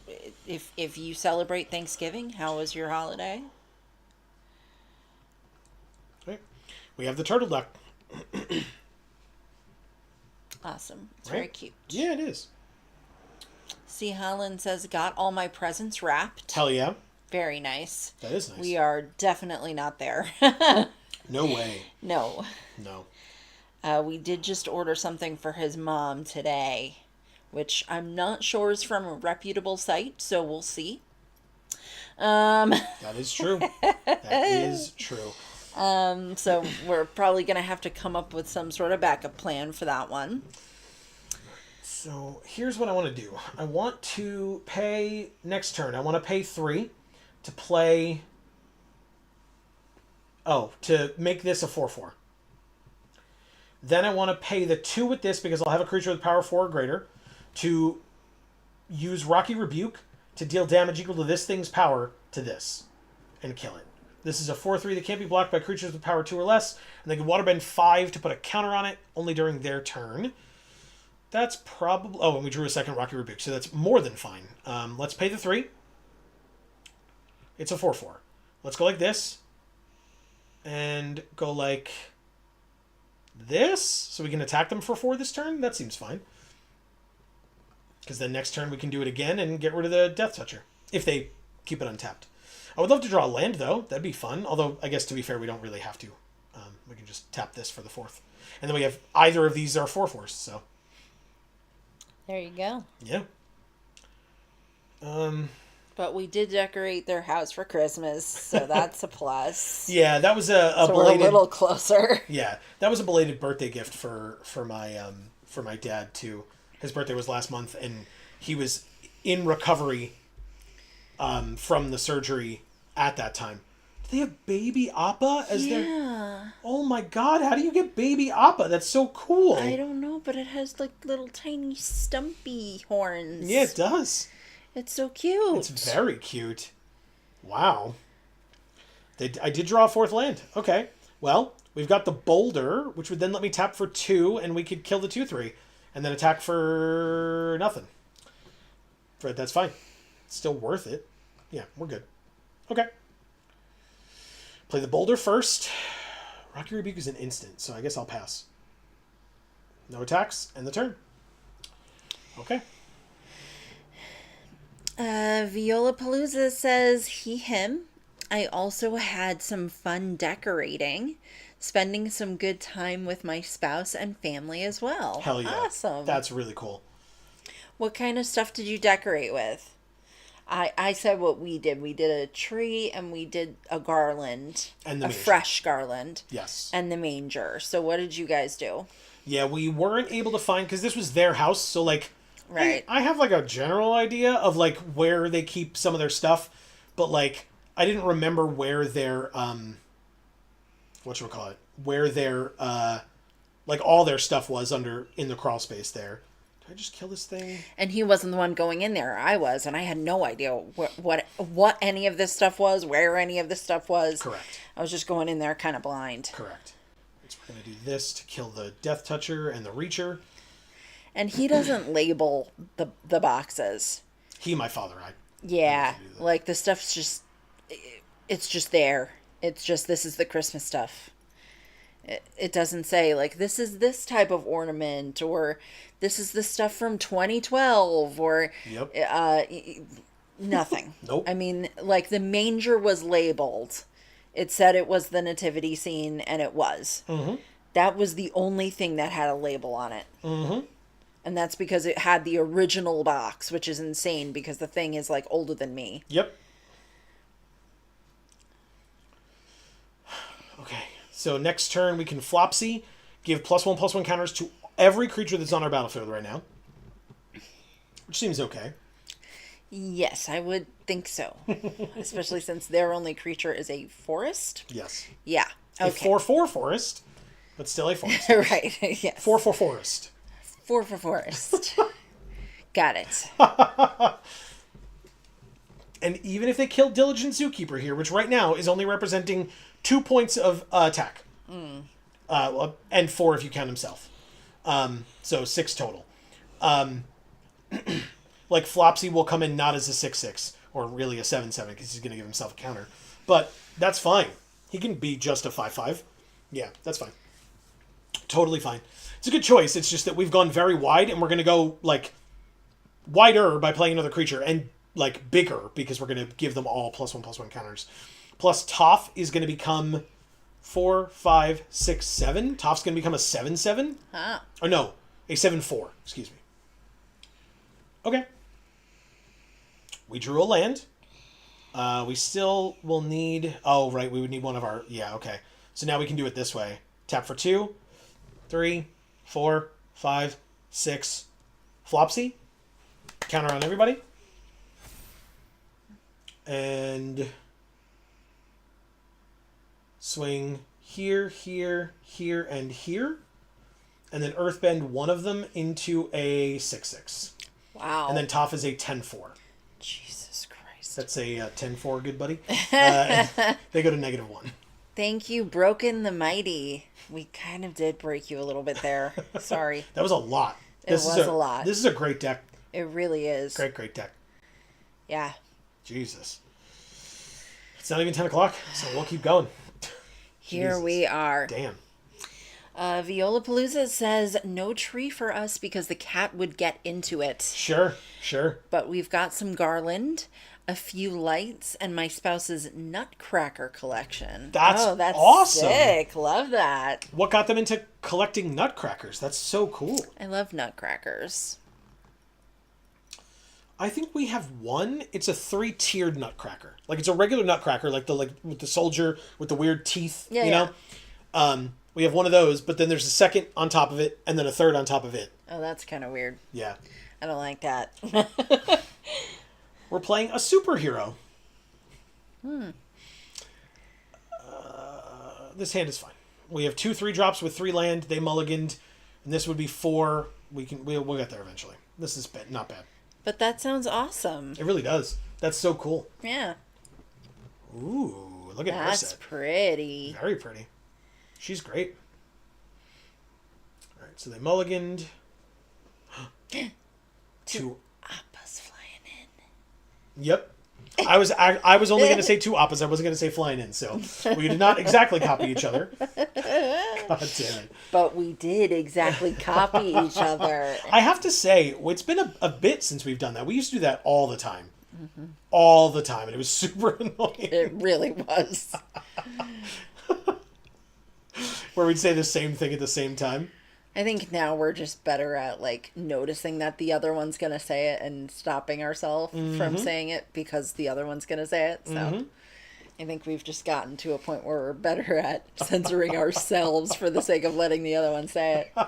if you celebrate Thanksgiving, how was your holiday? Okay. We have the turtle duck. Awesome. It's Right? very cute. Yeah, it is. C. Holland says, got all my presents wrapped. Hell yeah. Very nice. That is nice. We are definitely not there. No way. No. No. We did just order something for his mom today, which I'm not sure is from a reputable site, so we'll see. That is true. That is true. So we're probably going to have to come up with some sort of backup plan for that one. So here's what I want to do. I want to pay next turn. I want to pay 3 to play. Oh, to make this a 4/4. Then I want to pay the 2 with this because I'll have a creature with power 4 or greater to use Rocky Rebuke to deal damage equal to this thing's power to this and kill it. This is a 4/3 that can't be blocked by creatures with power 2 or less, and they can waterbend 5 to put a counter on it only during their turn. That's probably... oh, and we drew a second Rocky Rebuke, so that's more than fine. Let's pay the 3. It's a 4/4. Let's go like this. And go like this, so we can attack them for 4 this turn. That seems fine. Because then next turn we can do it again and get rid of the Death Toucher. If they keep it untapped. I would love to draw a land, though. That'd be fun. Although, I guess to be fair, we don't really have to. We can just tap this for the 4th. And then we have either of these are 4/4s, so... there you go. yeah. But we did decorate their house for Christmas, so that's a plus. Yeah, that was a So belated. we're a little closer. Yeah, that was a belated birthday gift for my dad too. His birthday was last month, and he was in recovery from the surgery at that time. Do they have baby Appa as their? Yeah. Oh my God! How do you get baby Appa? That's so cool. I don't know, but it has like little tiny stumpy horns. Yeah, it does. It's so cute. It's very cute. Wow. I did draw a fourth land. Okay. Well, we've got the boulder, which would then let me tap for 2, and we could kill the 2/3, and then attack for nothing. That's fine. It's still worth it. Yeah, we're good. Okay. Play the boulder first. Rocky Rebuke is an instant, so I guess I'll pass. No attacks, and the turn. Okay. Violapalooza says him. I also had some fun decorating, spending some good time with my spouse and family as well. Hell yeah. Awesome. That's really cool. What kind of stuff did you decorate with? I said what we did. We did a tree and we did a garland. And the a manger. Fresh garland. Yes. And the manger. So what did you guys do? Yeah, we weren't able to find, because this was their house, so like... Right. I have like a general idea of like where they keep some of their stuff, but like I didn't remember where their whatchamacallit, where their like all their stuff was in the crawl space there. Did I just kill this thing? And he wasn't the one going in there. I was, and I had no idea what any of this stuff was, where any of this stuff was. Correct. I was just going in there kind of blind. Correct. So we're gonna do this to kill the Death Toucher and the Reacher. And he doesn't label the boxes. My father, Yeah, like the stuff's just, it's just there. It's just, this is the Christmas stuff. It doesn't say like, this is this type of ornament, or this is the stuff from 2012, or nothing. Nope. I mean, like the manger was labeled. It said it was the nativity scene, and it was. Mm-hmm. That was the only thing that had a label on it. Mm-hmm. And that's because it had the original box, which is insane because the thing is like older than me. Yep. Okay. So next turn we can Flopsy, give +1/+1 counters to every creature that's on our battlefield right now. Which seems okay. Yes, I would think so. Especially since their only creature is a forest. Yes. Yeah. Okay. A 4/4 forest, but still a forest. Right. Yes. 4/4 forest. 4 for forest. Got it. And even if they kill Diligent Zookeeper here, which right now is only representing 2 points of attack. And 4 if you count himself. So 6 total. Like Flopsy will come in not as a 6/6, or really a 7/7, because he's going to give himself a counter. But that's fine. He can be just a 5/5. Yeah, that's fine. Totally fine. It's a good choice. It's just that we've gone very wide, and we're going to go like wider by playing another creature, and like bigger because we're going to give them all +1/+1 counters. Plus Toph is going to become 4, 5, 6, 7. Toph's going to become a 7/7. Ah. Or no, a 7/4. Excuse me. Okay. We drew a land. We still will need... Oh, right. We would need one of our... Yeah, okay. So now we can do it this way. Tap for 2, 3, 4, 5, 6. Flopsy. Counter on everybody. And... swing here, here, here, and here. And then Earthbend one of them into a 6/6. Wow. And then Toph is a 10/4. Jesus Christ. That's a 10/4, good buddy. They go to -1. Thank you, Broken the Mighty. We kind of did break you a little bit there. Sorry. That was a lot. It was a lot. This is a great deck. It really is. Great deck. Yeah. Jesus. It's not even 10 o'clock, so we'll keep going. Here Jesus. we are. Damn. Violapalooza says no tree for us because the cat would get into it. Sure. But we've got some garland, a few lights, and my spouse's nutcracker collection. That's that's awesome. Sick. Love that. What got them into collecting nutcrackers? That's so cool. I love nutcrackers. I think we have one. It's a 3-tiered nutcracker. Like it's a regular nutcracker, like with the soldier with the weird teeth. Yeah, you know. We have one of those, but then there's a second on top of it, and then a third on top of it. Oh, that's kind of weird. Yeah. I don't like that. We're playing a superhero. This hand is fine. We have 2 3-drops with 3 land. They mulliganed, and this would be 4. We'll get there eventually. This is not bad. But that sounds awesome. It really does. That's so cool. Yeah. Ooh, look at her That's set. pretty. Very pretty. She's great. All right, so they mulliganed. 2 Appas flying in. Yep. I was only going to say 2 appas. I wasn't going to say flying in. So we did not exactly copy each other. God damn it. But we did exactly copy each other. I have to say, it's been a bit since we've done that. We used to do that all the time. All the time. And it was super annoying. It really was. Where we'd say the same thing at the same time. I think now we're just better at like noticing that the other one's gonna say it and stopping ourselves from saying it because the other one's gonna say it. So I think we've just gotten to a point where we're better at censoring ourselves for the sake of letting the other one say it.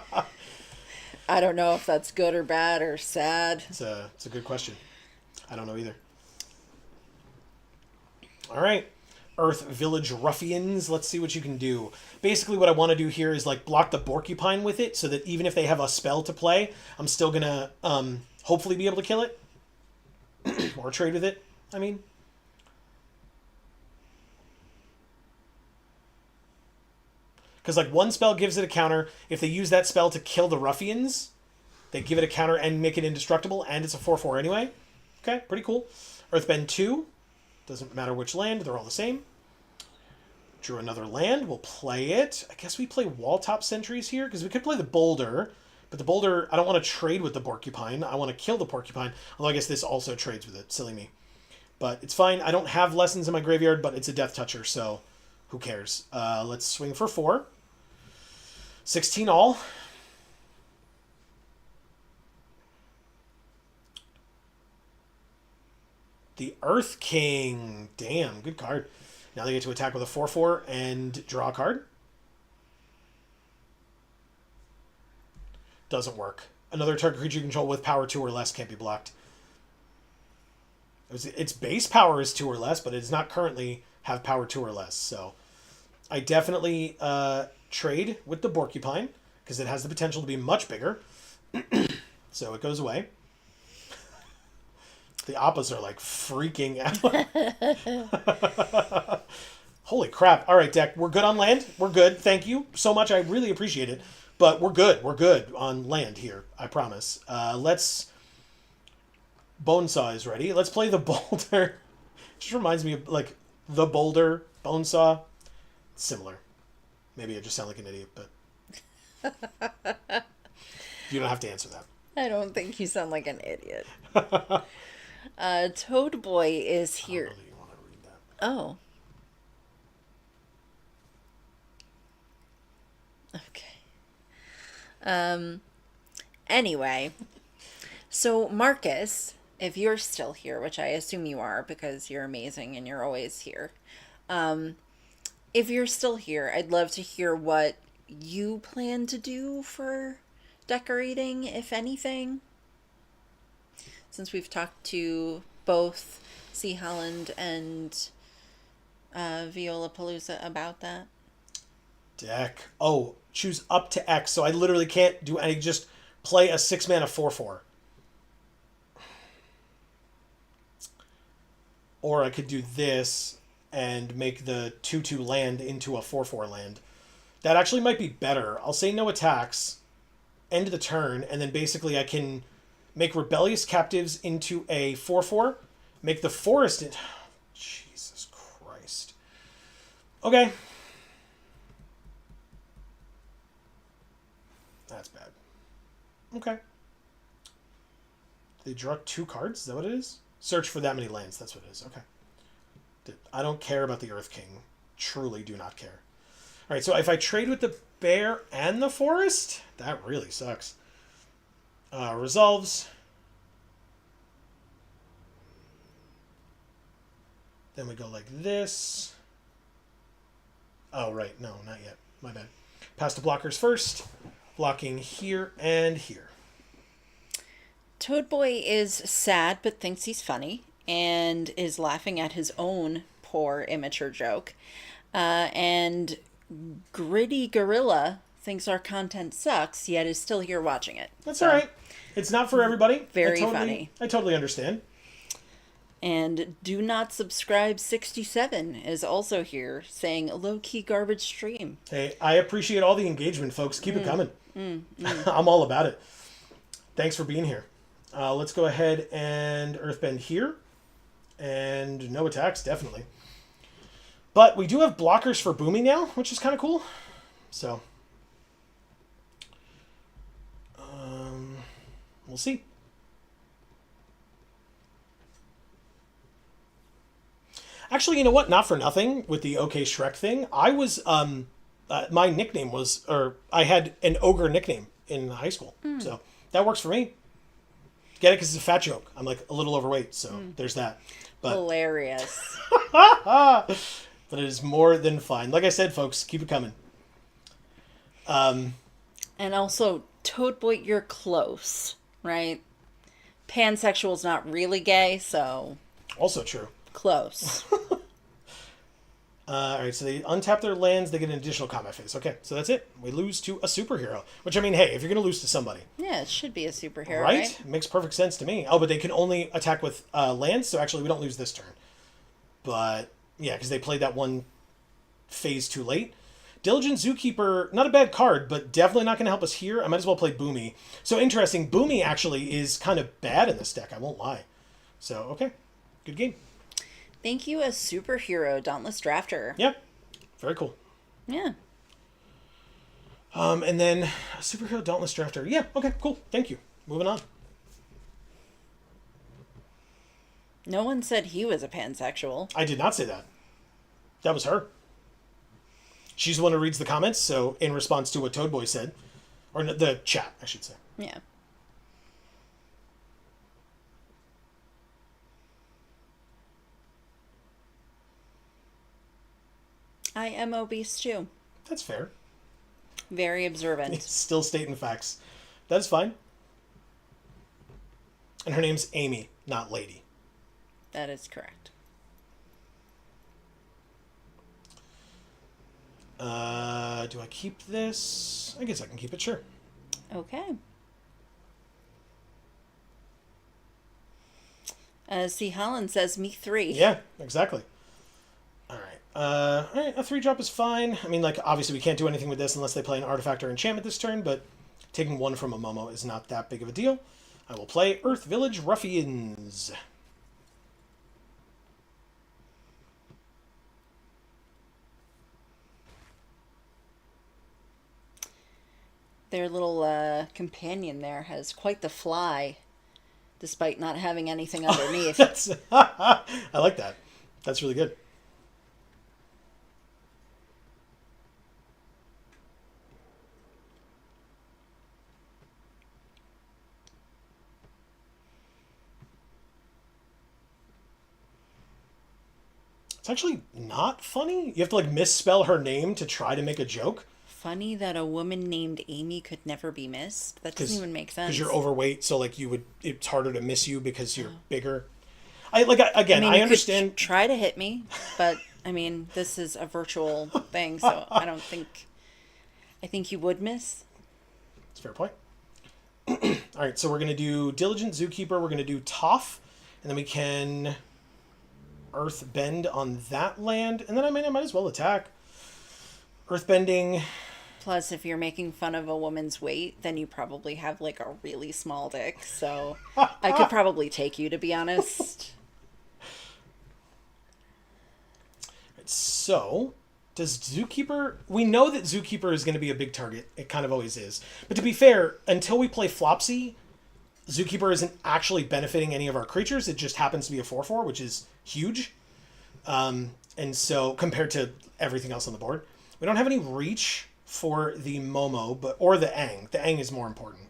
I don't know if that's good or bad or sad. It's a good question. I don't know either. All right. Earth Village Ruffians. Let's see what you can do. Basically, what I want to do here is like block the Porcupine with it so that even if they have a spell to play, I'm still going to hopefully be able to kill it. Or trade with it, I mean. Because like one spell gives it a counter. If they use that spell to kill the Ruffians, they give it a counter and make it indestructible, and it's a 4/4 anyway. Okay, pretty cool. Earthbend 2. Doesn't matter which land, they're all the same. Drew another land, we'll play it. I guess we play Walltop Sentries here, because we could play the Boulder, but the Boulder, I don't want to trade with the Porcupine. I want to kill the Porcupine, although I guess this also trades with it, silly me. But it's fine, I don't have Lessons in my graveyard, but it's a Death Toucher, so who cares? Let's swing for 4. 16 all. The Earth King. Damn, good card. Now they get to attack with a 4/4 and draw a card. Doesn't work. Another target creature you control with power 2 or less can't be blocked. Its base power is 2 or less, but it does not currently have power 2 or less. So I definitely trade with the Porcupine because it has the potential to be much bigger. So it goes away. The Appas are like freaking out. Holy crap. All right, deck. We're good on land. We're good. Thank you so much. I really appreciate it. But we're good. We're good on land here. I promise. Let's... Bonesaw is ready. Let's play the Boulder. Just reminds me of like the Boulder, Bonesaw. Similar. Maybe I just sound like an idiot, but... You don't have to answer that. I don't think you sound like an idiot. Toad Boy is here. I don't really want to read that. Oh. Okay. Anyway, so Marcus, if you're still here, which I assume you are because you're amazing and you're always here. If you're still here, I'd love to hear what you plan to do for decorating, if anything. Since we've talked to both Sea Holland and Viola Palooza about that. Deck. Oh, choose up to X. So I literally can't do any. Just play a 6-mana 4/4. Or I could do this and make the 2/2 land into a 4/4 land. That actually might be better. I'll say no attacks, end of the turn, and then basically I can make Rebellious Captives into a 4/4, make the Forest in... Jesus Christ. Okay. That's bad. Okay. They draw 2 cards? Is that what it is? Search for that many lands. That's what it is. Okay. I don't care about the Earth King. Truly do not care. All right, so if I trade with the Bear and the Forest, that really sucks. Resolves. Then we go like this. Oh, right. No, not yet. My bad. Pass the blockers first. Blocking here and here. Toad Boy is sad but thinks he's funny and is laughing at his own poor immature joke. And Gritty Gorilla thinks our content sucks, yet is still here watching it. That's all right. It's not for everybody. Very funny. I totally understand. And Do Not Subscribe 67 is also here saying low-key garbage stream. Hey, I appreciate all the engagement, folks. Keep it coming. I'm all about it. Thanks for being here. Let's go ahead and Earthbend here. And no attacks, definitely. But we do have blockers for Boomy now, which is kind of cool. So, we'll see. Actually, you know what? Not for nothing with the OK Shrek thing. I was, my nickname was, or I had an ogre nickname in high school. So that works for me. Get it? Because it's a fat joke. I'm like a little overweight, so there's that. But, Hilarious. but it is more than fine. Like I said, folks, keep it coming. And also, Toad Boy, you're close, right? Pansexual's not really gay, so... Also true. Close. All right, so they untap their lands, they get an additional combat phase. Okay, so that's it. We lose to a superhero. Which, I mean, hey, if you're going to lose to somebody. Yeah, it should be a superhero, Right? right? Makes perfect sense to me. Oh, but they can only attack with lands, so actually we don't lose this turn. But, yeah, because they played that one phase too late. Diligent Zookeeper, not a bad card, but definitely not going to help us here. I might as well play Boomy. So interesting, Boomy actually is kind of bad in this deck, I won't lie. So, okay, good game. Thank you, a superhero, Dauntless Drafter. Yep, very cool. Yeah. And then a superhero Dauntless Drafter. Yeah, okay, cool. Thank you. Moving on. No one said he was a pansexual. I did not say that. That was her. She's the one who reads the comments, so in response to what Toad Boy said, or the chat, I should say. Yeah. I am obese too. That's fair. Very observant. It's still stating facts. That's fine. And her name's Amy, not Lady. That is correct. Do I keep this? I guess I can keep it, sure. Okay. C. Holland says, me 3. Yeah, exactly. All right, a 3-drop is fine. I mean, like, obviously we can't do anything with this unless they play an artifact or enchantment this turn, but taking one from a Momo is not that big of a deal. I will play Earth Village Ruffians. Their little companion there has quite the fly, despite not having anything underneath. I like that. That's really good. It's actually not funny. You have to like misspell her name to try to make a joke. Funny that a woman named Amy could never be missed. That doesn't even make sense. Because you're overweight, so like it's harder to miss you because you're bigger. I understand. Could try to hit me, but I mean, this is a virtual thing, so I don't think. I think you would miss. That's a fair point. All right, so we're gonna do Diligent Zookeeper. We're gonna do Toph, and then we can Earthbend on that land, and then I might as well attack. Earthbending. Plus, if you're making fun of a woman's weight, then you probably have like a really small dick. So I could probably take you, to be honest. So, does Zookeeper... We know that Zookeeper is going to be a big target. It kind of always is. But to be fair, until we play Flopsy, Zookeeper isn't actually benefiting any of our creatures. It just happens to be a 4/4, which is huge. And so, compared to everything else on the board. We don't have any reach for the Momo, or the Aang. The Aang is more important.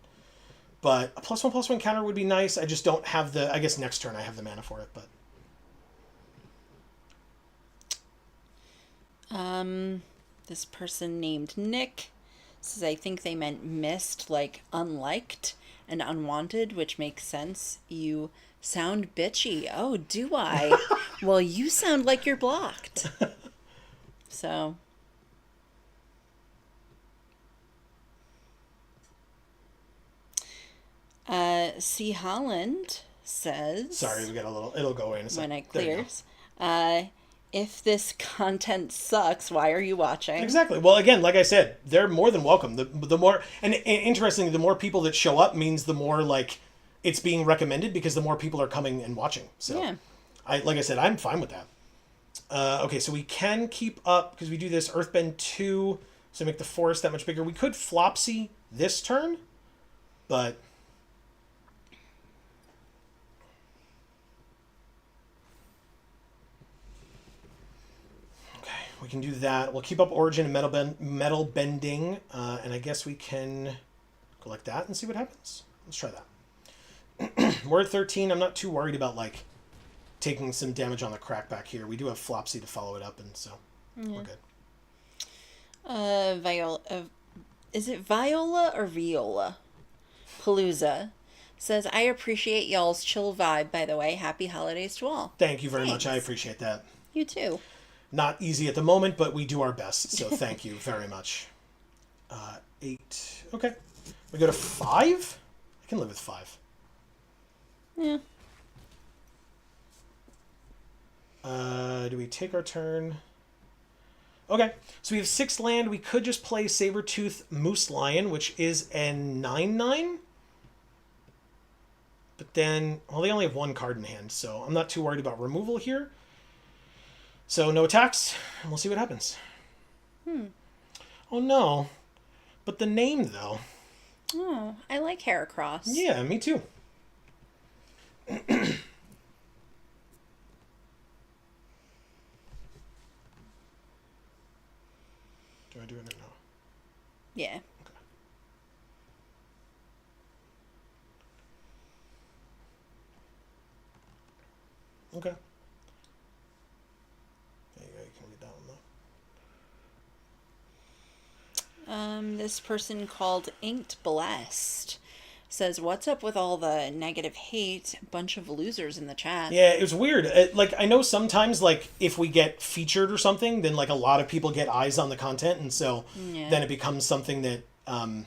But a +1/+1 counter would be nice. I just don't have the... I guess next turn I have the mana for it, but... This person named Nick says, I think they meant missed, like unliked and unwanted, which makes sense. You sound bitchy. Oh, do I? Well, you sound like you're blocked. So. C. Holland says. Sorry, we got a little. It'll go in a second. When it clears. If this content sucks, why are you watching? Exactly. Well, again, like I said, they're more than welcome. The more and interestingly, the more people that show up means the more like it's being recommended because the more people are coming and watching. So, Yeah. like I said, I'm fine with that. Okay, so we can keep up because we do this Earthbend 2, so make the forest that much bigger. We could Flopsy this turn, but we can do that. We'll keep up Origin and metal bending, and I guess we can go like that and see what happens. Let's try that. We're at 13. I'm not too worried about like taking some damage on the crackback here. We do have Flopsy to follow it up, and so we're good. Viola, is it Viola or Viola? Palooza says, I appreciate y'all's chill vibe, by the way. Happy holidays to all. Thank you very much. I appreciate that. You too. Not easy at the moment, but we do our best. So thank you very much. 8. Okay. We go to 5? I can live with 5. Yeah. Do we take our turn? Okay. So we have 6 land. We could just play Sabertooth Moose Lion, which is a 9/9. But then, well, they only have 1 card in hand, so I'm not too worried about removal here. So no attacks, and we'll see what happens. Oh no. But the name, though. Oh, I like Heracross. Yeah, me too. Do I do it or no? Yeah. Okay. There you go. You can read that one, though. This person called Inked Blessed says, what's up with all the negative hate? Bunch of losers in the chat. Yeah, it was weird. Like, I know sometimes, like, if we get featured or something, then, like, a lot of people get eyes on the content, and so then it becomes something that... a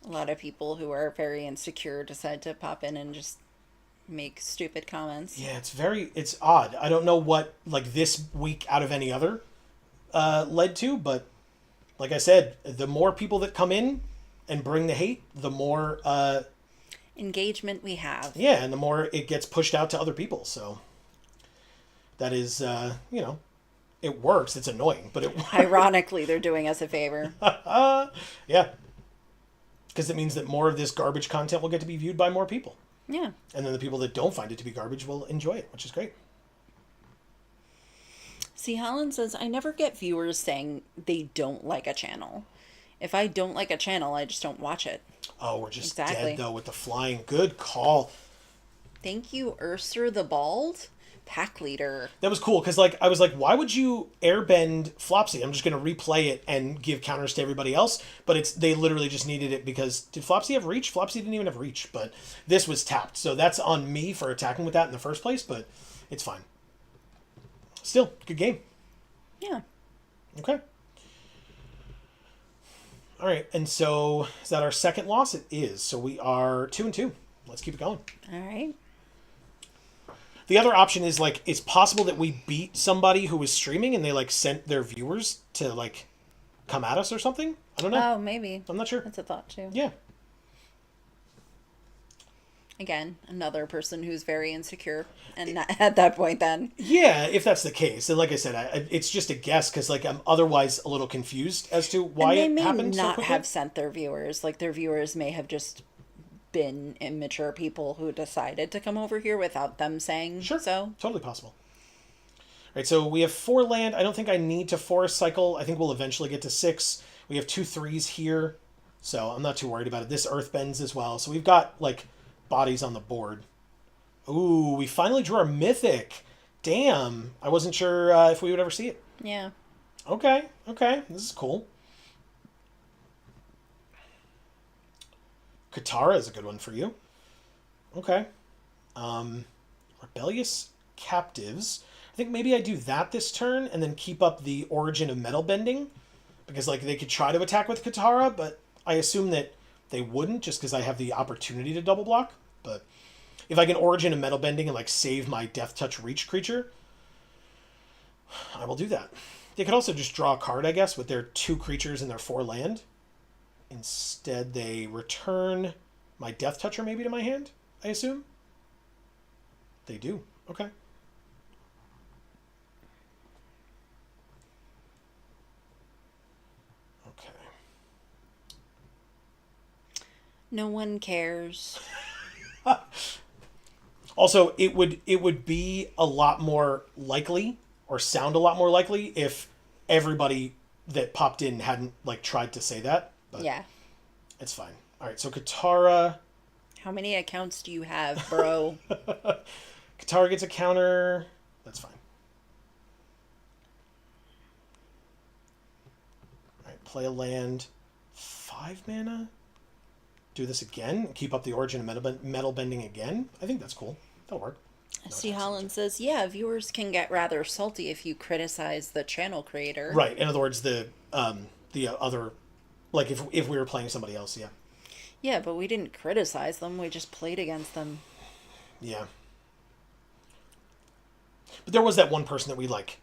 lot of people who are very insecure decide to pop in and just make stupid comments. Yeah, it's odd. I don't know what, like, this week out of any other led to, but like I said, the more people that come in and bring the hate, the more... engagement we have. Yeah, and the more it gets pushed out to other people, so... That is, you know, it works. It's annoying, but it works. Ironically, they're doing us a favor. Yeah. Because it means that more of this garbage content will get to be viewed by more people. Yeah. And then the people that don't find it to be garbage will enjoy it, which is great. See, Holland says, I never get viewers saying they don't like a channel. If I don't like a channel, I just don't watch it. Oh, we're just dead, though, with the flying. Good call. Thank you, Urser the Bald, pack leader. That was cool, because like I was like, why would you airbend Flopsy? I'm just going to replay it and give counters to everybody else. But they literally just needed it because... Did Flopsy have reach? Flopsy didn't even have reach, but this was tapped. So that's on me for attacking with that in the first place, but it's fine. Still, good game. Yeah. Okay. All right, and so is that our second loss? It is. So we are 2-2. Let's keep it going. All right. The other option is like it's possible that we beat somebody who was streaming and they like sent their viewers to like come at us or something. I don't know. Oh, maybe. I'm not sure. That's a thought too. Yeah. Again, another person who's very insecure, and not, at that point, then. Yeah, if that's the case, and like I said, it's just a guess because like I'm otherwise a little confused as to why it happened. They may not so quickly. have sent their viewers. Like their viewers may have just been immature people who decided to come over here without them saying so. Totally possible. All right, so we have 4 land. I don't think I need to forest cycle. I think we'll eventually get to 6. We have 2 3s here, so I'm not too worried about it. This earth bends as well, so we've got like bodies on the board. Ooh, we finally drew our mythic. Damn, I wasn't sure if we would ever see it. Yeah. Okay, okay. This is cool. Katara is a good one for you. Okay. Rebellious Captives. I think maybe I do that this turn and then keep up the Origin of Metal Bending. Because, like, they could try to attack with Katara, but I assume that they wouldn't just because I have the opportunity to double block. But if I can Origin of Metal Bending and, like, save my Death Touch Reach creature, I will do that. They could also just draw a card, I guess, with their 2 creatures and their 4 land. Instead, they return my Death Toucher maybe to my hand, I assume? They do. Okay. Okay. No one cares. Also, it would be a lot more likely, or sound a lot more likely, if everybody that popped in hadn't, like, tried to say that. But Yeah. it's fine. All right, so Katara... How many accounts do you have, bro? Katara gets a counter. That's fine. All right, play a land. 5 mana? Do this again? Keep up the Origin of Metal Bending again? I think that's cool. That'll work. No, C. Holland says, yeah, viewers can get rather salty if you criticize the channel creator. Right. In other words, the other... Like, if we were playing somebody else, yeah. Yeah, but we didn't criticize them. We just played against them. Yeah. But there was that one person that we, like,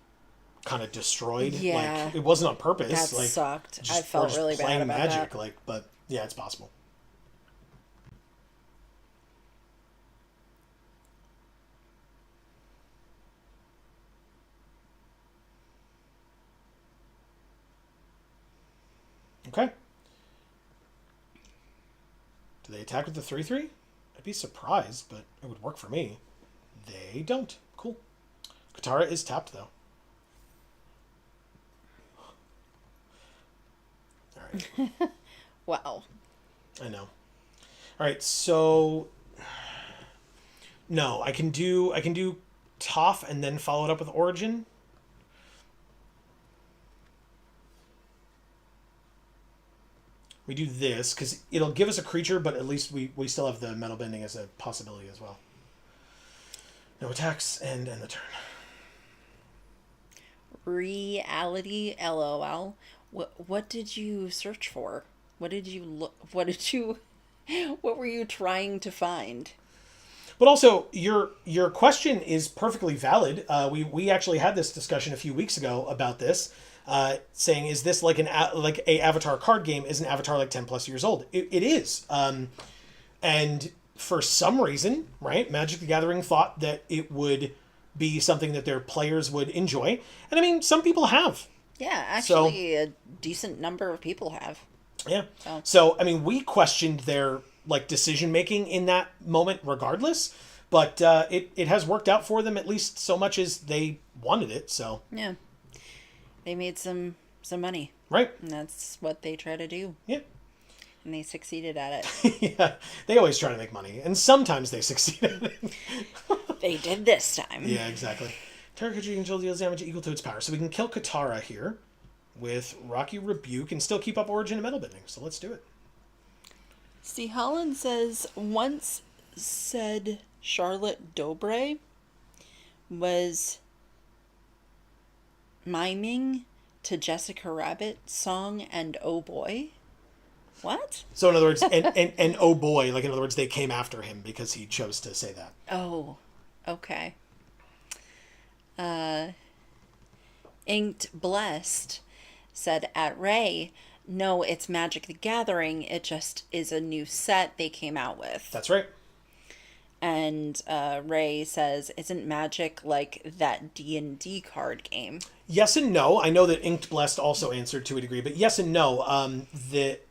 kind of destroyed. Yeah. Like, it wasn't on purpose. That like, sucked. Just, I felt just really bad playing about Magic, that. like, but yeah, it's possible. Okay. Do they attack with the 3/3? I'd be surprised, but it would work for me. They don't. Cool. Katara is tapped, though. All right. Wow. I know. All right, so no, I can do Toph and then follow it up with Origin. We do this because it'll give us a creature, but at least we still have the Metal Bending as a possibility as well. No attacks and end the turn. Reality, LOL. What did you search for? What did you look? What were you trying to find? But also, your question is perfectly valid. We actually had this discussion a few weeks ago about this, saying, is this like a Avatar card game? Is an Avatar like 10 plus years old? It is. And for some reason, right, Magic the Gathering thought that it would be something that their players would enjoy. And I mean, some people have. Yeah, actually, a decent number of people have. Yeah. So, I mean, we questioned their like decision making in that moment regardless, but it has worked out for them at least so much as they wanted it. So yeah, they made some money, right, and that's what they try to do. Yeah, and they succeeded at it. Yeah, they always try to make money, and sometimes they succeed at it. They did this time. Yeah, exactly. Target creature control deals damage equal to its power, so we can kill Katara here with Rocky Rebuke and still keep up Origin and Metal Bending. So let's do it. See, Holland says, once said Charlotte Dobre was miming to Jessica Rabbit song and oh boy. What? So in other words, and oh boy, like in other words, they came after him because he chose to say that. Oh, okay. Inked Blessed said at Ray, no, it's Magic the Gathering. It just is a new set they came out with. That's right. And Ray says, isn't Magic like that D&D card game? Yes and no. I know that Inked Blessed also answered to a degree, but yes and no.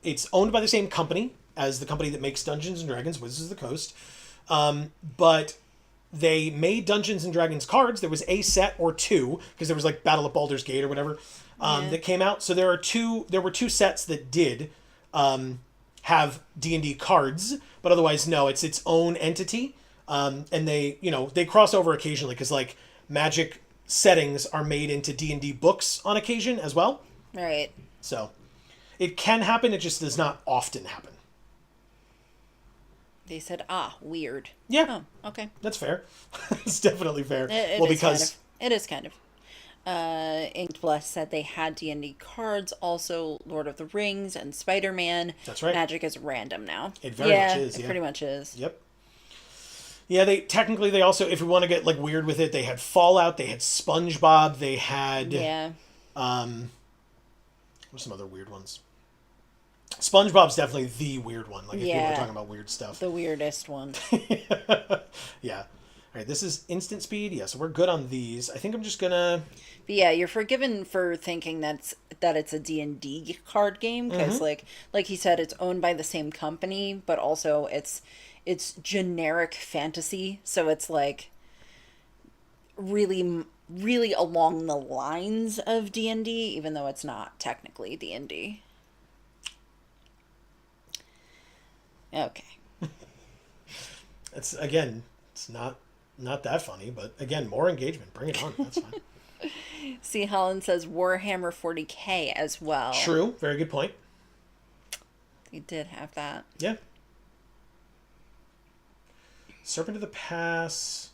It's owned by the same company as the company that makes Dungeons and Dragons, Wizards of the Coast. But they made Dungeons and Dragons cards. There was a set or two, because there was like Battle of Baldur's Gate or whatever, that came out. So there were two sets that did have D&D cards, but otherwise no, it's its own entity. And they cross over occasionally because like Magic settings are made into D&D books on occasion as well. Right. So it can happen. It just does not often happen. They said, weird. Yeah. Oh, okay. That's fair. It's definitely fair. It is kind of. Inked Bless said they had D&D cards, also Lord of the Rings and Spider-Man. That's right. Magic is random now. It very much is, It pretty much is. Yep. Yeah, they also, if we want to get like weird with it, they had Fallout, they had SpongeBob, they had what's some other weird ones? SpongeBob's definitely the weird one. Like if people are talking about weird stuff. The weirdest one. Yeah. All right, this is instant speed. Yeah, so we're good on these. I think I'm just gonna. But yeah, you're forgiven for thinking that it's a D&D card game because, like he said, it's owned by the same company, but also it's generic fantasy, so it's like really really along the lines of D&D, even though it's not technically D&D. Okay. It's not that funny, but again, more engagement. Bring it on. That's fine. See, Helen says Warhammer 40K as well. True. Very good point. He did have that. Yeah. Serpent of the Pass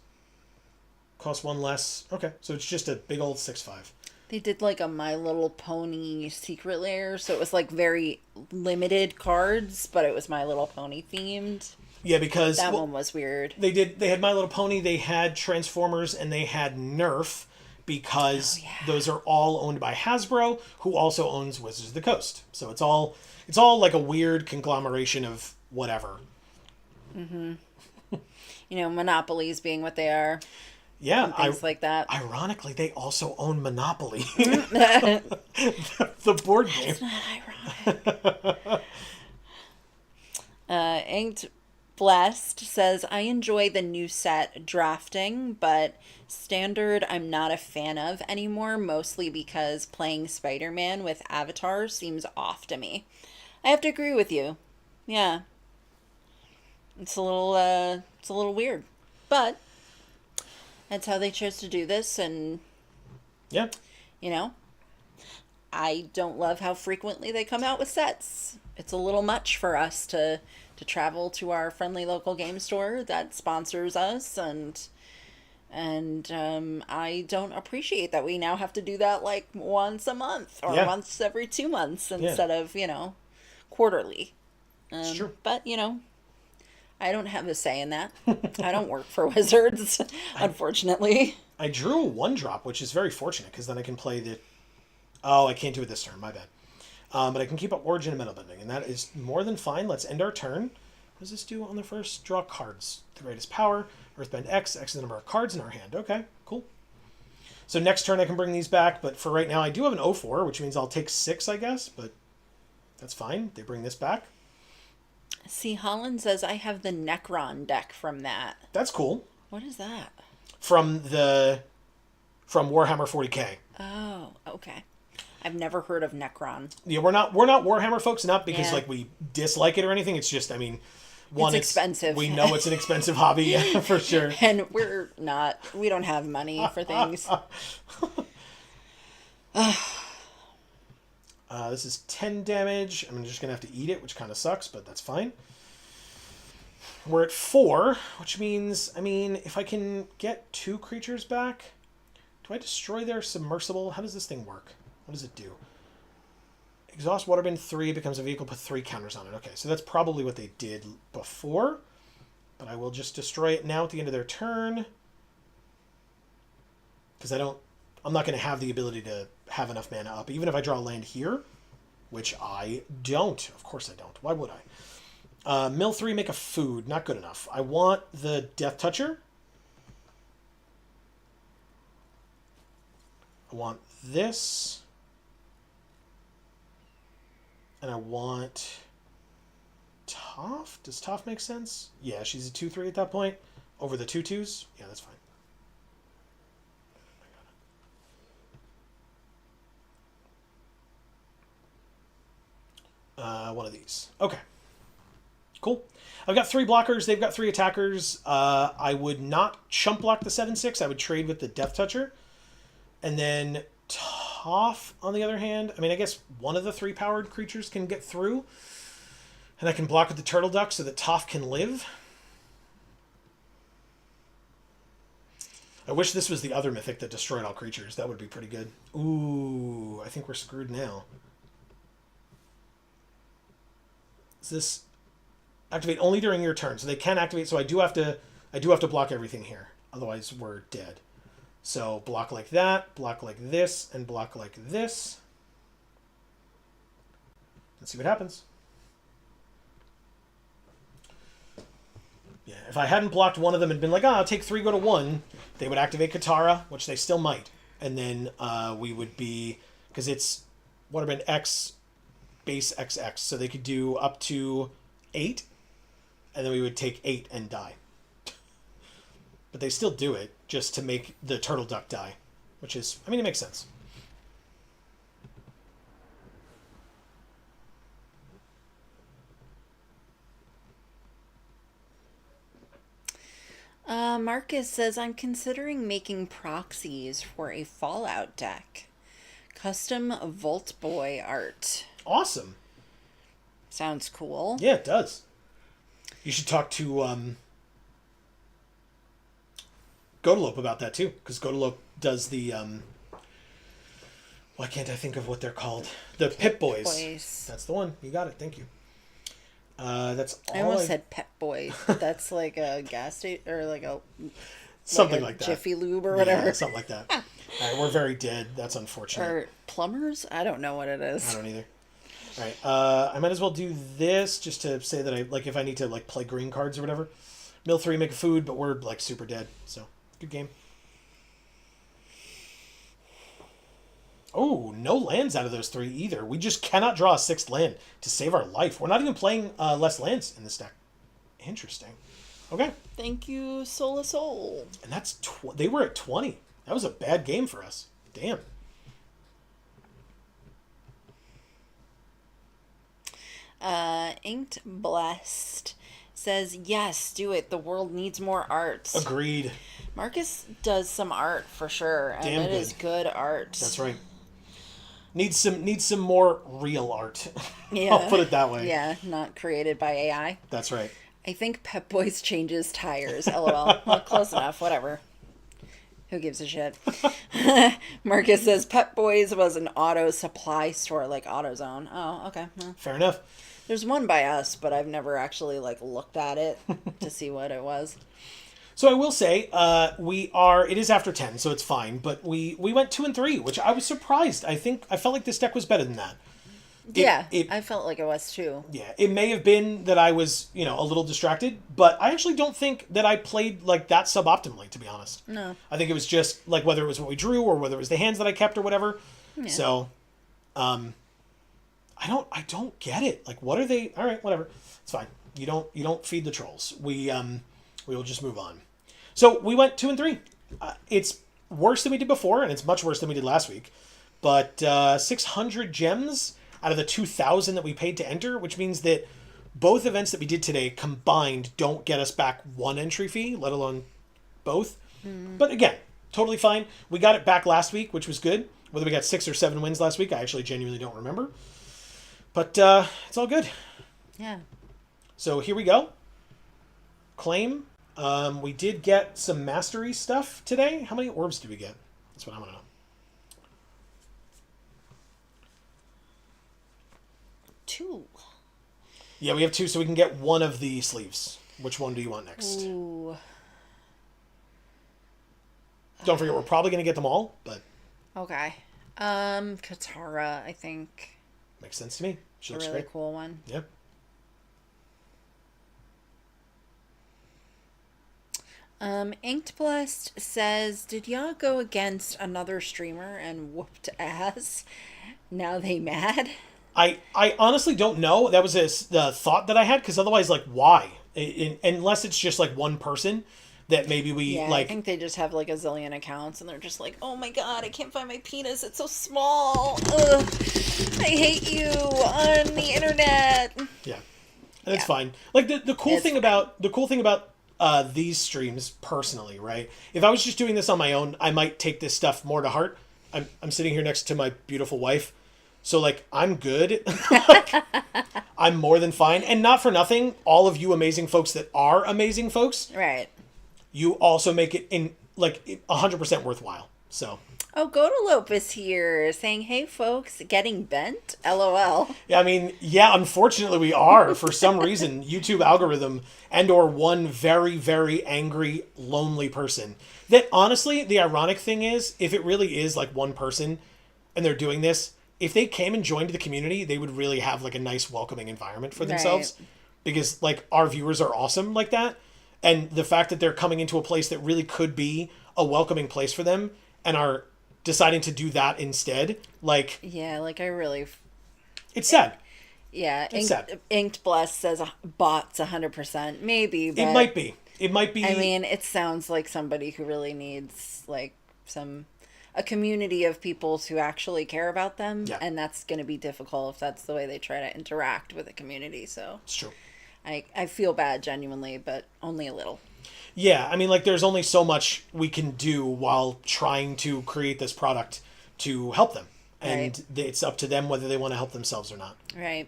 costs one less. Okay, so it's just a big old 6/5. They did like a My Little Pony secret lair, so it was like very limited cards, but it was My Little Pony themed. Yeah, because that one was weird. They had My Little Pony, they had Transformers, and they had Nerf, because those are all owned by Hasbro, who also owns Wizards of the Coast. So it's all like a weird conglomeration of whatever. Mm-hmm. You know, monopolies being what they are. Yeah, and things like that. Ironically, they also own Monopoly, the board game. That's not ironic. Inked Blessed says, I enjoy the new set drafting, but standard I'm not a fan of anymore, mostly because playing Spider-Man with Avatar seems off to me. I have to agree with you. Yeah. It's a little weird. But that's how they chose to do this, and yeah. You know, I don't love how frequently they come out with sets. It's a little much for us to travel to our friendly local game store that sponsors us, and I don't appreciate that we now have to do that like once a month or once every 2 months instead of, quarterly. It's true. But, I don't have a say in that. I don't work for Wizards, unfortunately. I drew a 1-drop, which is very fortunate, because then I can play the... Oh, I can't do it this turn, my bad. But I can keep up Origin and Metal Bending, and that is more than fine. Let's end our turn. What does this do on the first? Draw cards. The greatest power. Earthbend X. X is the number of cards in our hand. Okay, cool. So next turn I can bring these back, but for right now I do have an 0-4, which means I'll take 6, I guess, but that's fine. They bring this back. See, Holland says I have the Necron deck from that. That's cool. What is that? From Warhammer 40K. Oh, okay. I've never heard of Necron. Yeah, we're not Warhammer folks, not because we dislike it or anything. It's just, it's expensive. We know it's an expensive hobby, yeah, for sure. And we don't have money for things. This is 10 damage. I'm just going to have to eat it, which kind of sucks, but that's fine. We're at 4, which means, if I can get 2 creatures back, do I destroy their submersible? How does this thing work? What does it do? Exhaust Waterbend 3 becomes a vehicle, put 3 counters on it. Okay, so that's probably what they did before, but I will just destroy it now at the end of their turn, because I'm not going to have the ability to have enough mana up, even if I draw a land here, which I don't. Of course I don't. Why would I? Mill 3, make a food. Not good enough. I want the Death Toucher. I want this. And I want Toph. Does Toph make sense? Yeah, she's a 2/3 at that point. Over the 2/2s. Yeah, that's fine. One of these. Okay. Cool. I've got 3 blockers. They've got 3 attackers. I would not chump block the 7/6. I would trade with the Death Toucher. And then Toph, on the other hand, I mean, I guess one of the 3 powered creatures can get through. And I can block with the Turtle Duck so that Toph can live. I wish this was the other mythic that destroyed all creatures. That would be pretty good. Ooh, I think we're screwed now. Is this activate only during your turn? So they can activate. So I do have to block everything here. Otherwise, we're dead. So block like that, block like this, and block like this. Let's see what happens. Yeah, if I hadn't blocked one of them and been like, I'll take 3, go to 1, they would activate Katara, which they still might. And then we would be, because it's Waterbend X base XX, so they could do up to 8, and then we would take 8 and die. But they still do it just to make the Turtle Duck die, which is, I mean, it makes sense. Marcus says, I'm considering making proxies for a Fallout deck. Custom Vault Boy art. Awesome. Sounds cool. Yeah, it does. You should talk to Godalope about that too, because Godalope does the why can't I think of what they're called? The Pip Boys. That's the one. You got it. Thank you. That's all. I almost said Pep Boys. That's like a gas station or like a something like that. Jiffy Lube or whatever. Yeah, something like that. All right, we're very dead. That's unfortunate. Or plumbers? I don't know what it is. I don't either. All right, I might as well do this just to say that I like if I need to like play green cards or whatever. Mill 3, make a food, but we're like super dead. So good game. Oh, no lands out of those 3 either. We just cannot draw a 6th land to save our life. We're not even playing less lands in this deck. Interesting. Okay. Thank you, Soul. And that's they were at 20. That was a bad game for us. Damn. Inked Blessed says, yes, do it. The world needs more art. Agreed. Marcus does some art for sure, and Damn it good. is good art. That's right. Needs some more real art. Yeah. I'll put it that way. Yeah, not created by AI. That's right. I think Pep Boys changes tires. LOL. Well, close enough. Whatever. Who gives a shit? Marcus says Pep Boys was an auto supply store like AutoZone. Oh, okay. Well, fair enough. there's one by us, but I've never actually like looked at it to see what it was. So I will say, it is after 10, so it's fine, but we went 2 and 3, which I was surprised. I felt like this deck was better than that. I felt like it was too. Yeah, it may have been that I was, a little distracted, but I actually don't think that I played like that suboptimally, to be honest. No. I think it was just like whether it was what we drew or whether it was the hands that I kept or whatever. Yeah. So, I don't get it. Like, what are they? All right, whatever. It's fine. You don't feed the trolls. We will just move on. So we went 2 and 3. It's worse than we did before, and it's much worse than we did last week. But 600 gems out of the 2,000 that we paid to enter, which means that both events that we did today combined don't get us back 1 entry fee, let alone both. Mm. But again, totally fine. We got it back last week, which was good. Whether we got 6 or 7 wins last week, I actually genuinely don't remember. But it's all good. Yeah. So here we go. Claim. We did get some mastery stuff today. How many orbs did we get? That's what I want to know. 2. Yeah, we have 2, so we can get 1 of the sleeves. Which one do you want next? Ooh. Don't forget, we're probably going to get them all, but... Okay. Katara, I think. Makes sense to me. She looks a really great. Cool one. Yeah. Inked Blessed says, did y'all go against another streamer and whooped ass? Now they mad? I honestly don't know. That was the thought that I had, because otherwise, like, why? Unless it's just, like, one person that maybe we, like... I think they just have, like, a zillion accounts, and they're just like, oh my god, I can't find my penis, it's so small. Ugh, I hate you on the internet. Yeah. And it's fine. Like, the cool thing about these streams, personally, right? If I was just doing this on my own, I might take this stuff more to heart. I'm sitting here next to my beautiful wife. So, like, I'm good. Like, I'm more than fine. And not for nothing, all of you amazing folks that are amazing folks, Right. you also make it in, like, 100% worthwhile. So, Oh, Godalope is here saying, hey, folks, getting bent? LOL. yeah, I mean, yeah, unfortunately we are. For some reason, YouTube algorithm and or one very, very angry, lonely person. That, honestly, the ironic thing is, if it really is, like, one person and they're doing this, if they came and joined the community, they would really have like a nice welcoming environment for themselves, Right. because like our viewers are awesome like that. And the fact that they're coming into a place that really could be a welcoming place for them and are deciding to do that instead, like, Yeah, like I really... it's sad. Yeah, It's sad. Inked Bless says bots 100%. Maybe, but... It might be. It might be. I mean, it sounds like somebody who really needs like a community of people who actually care about them, Yeah. and that's going to be difficult if that's the way they try to interact with a community. So It's true. I feel bad genuinely, but only a little. Yeah, I mean, like, there's only so much we can do while trying to create this product to help them. And it's up to them whether they want to help themselves or not. Right.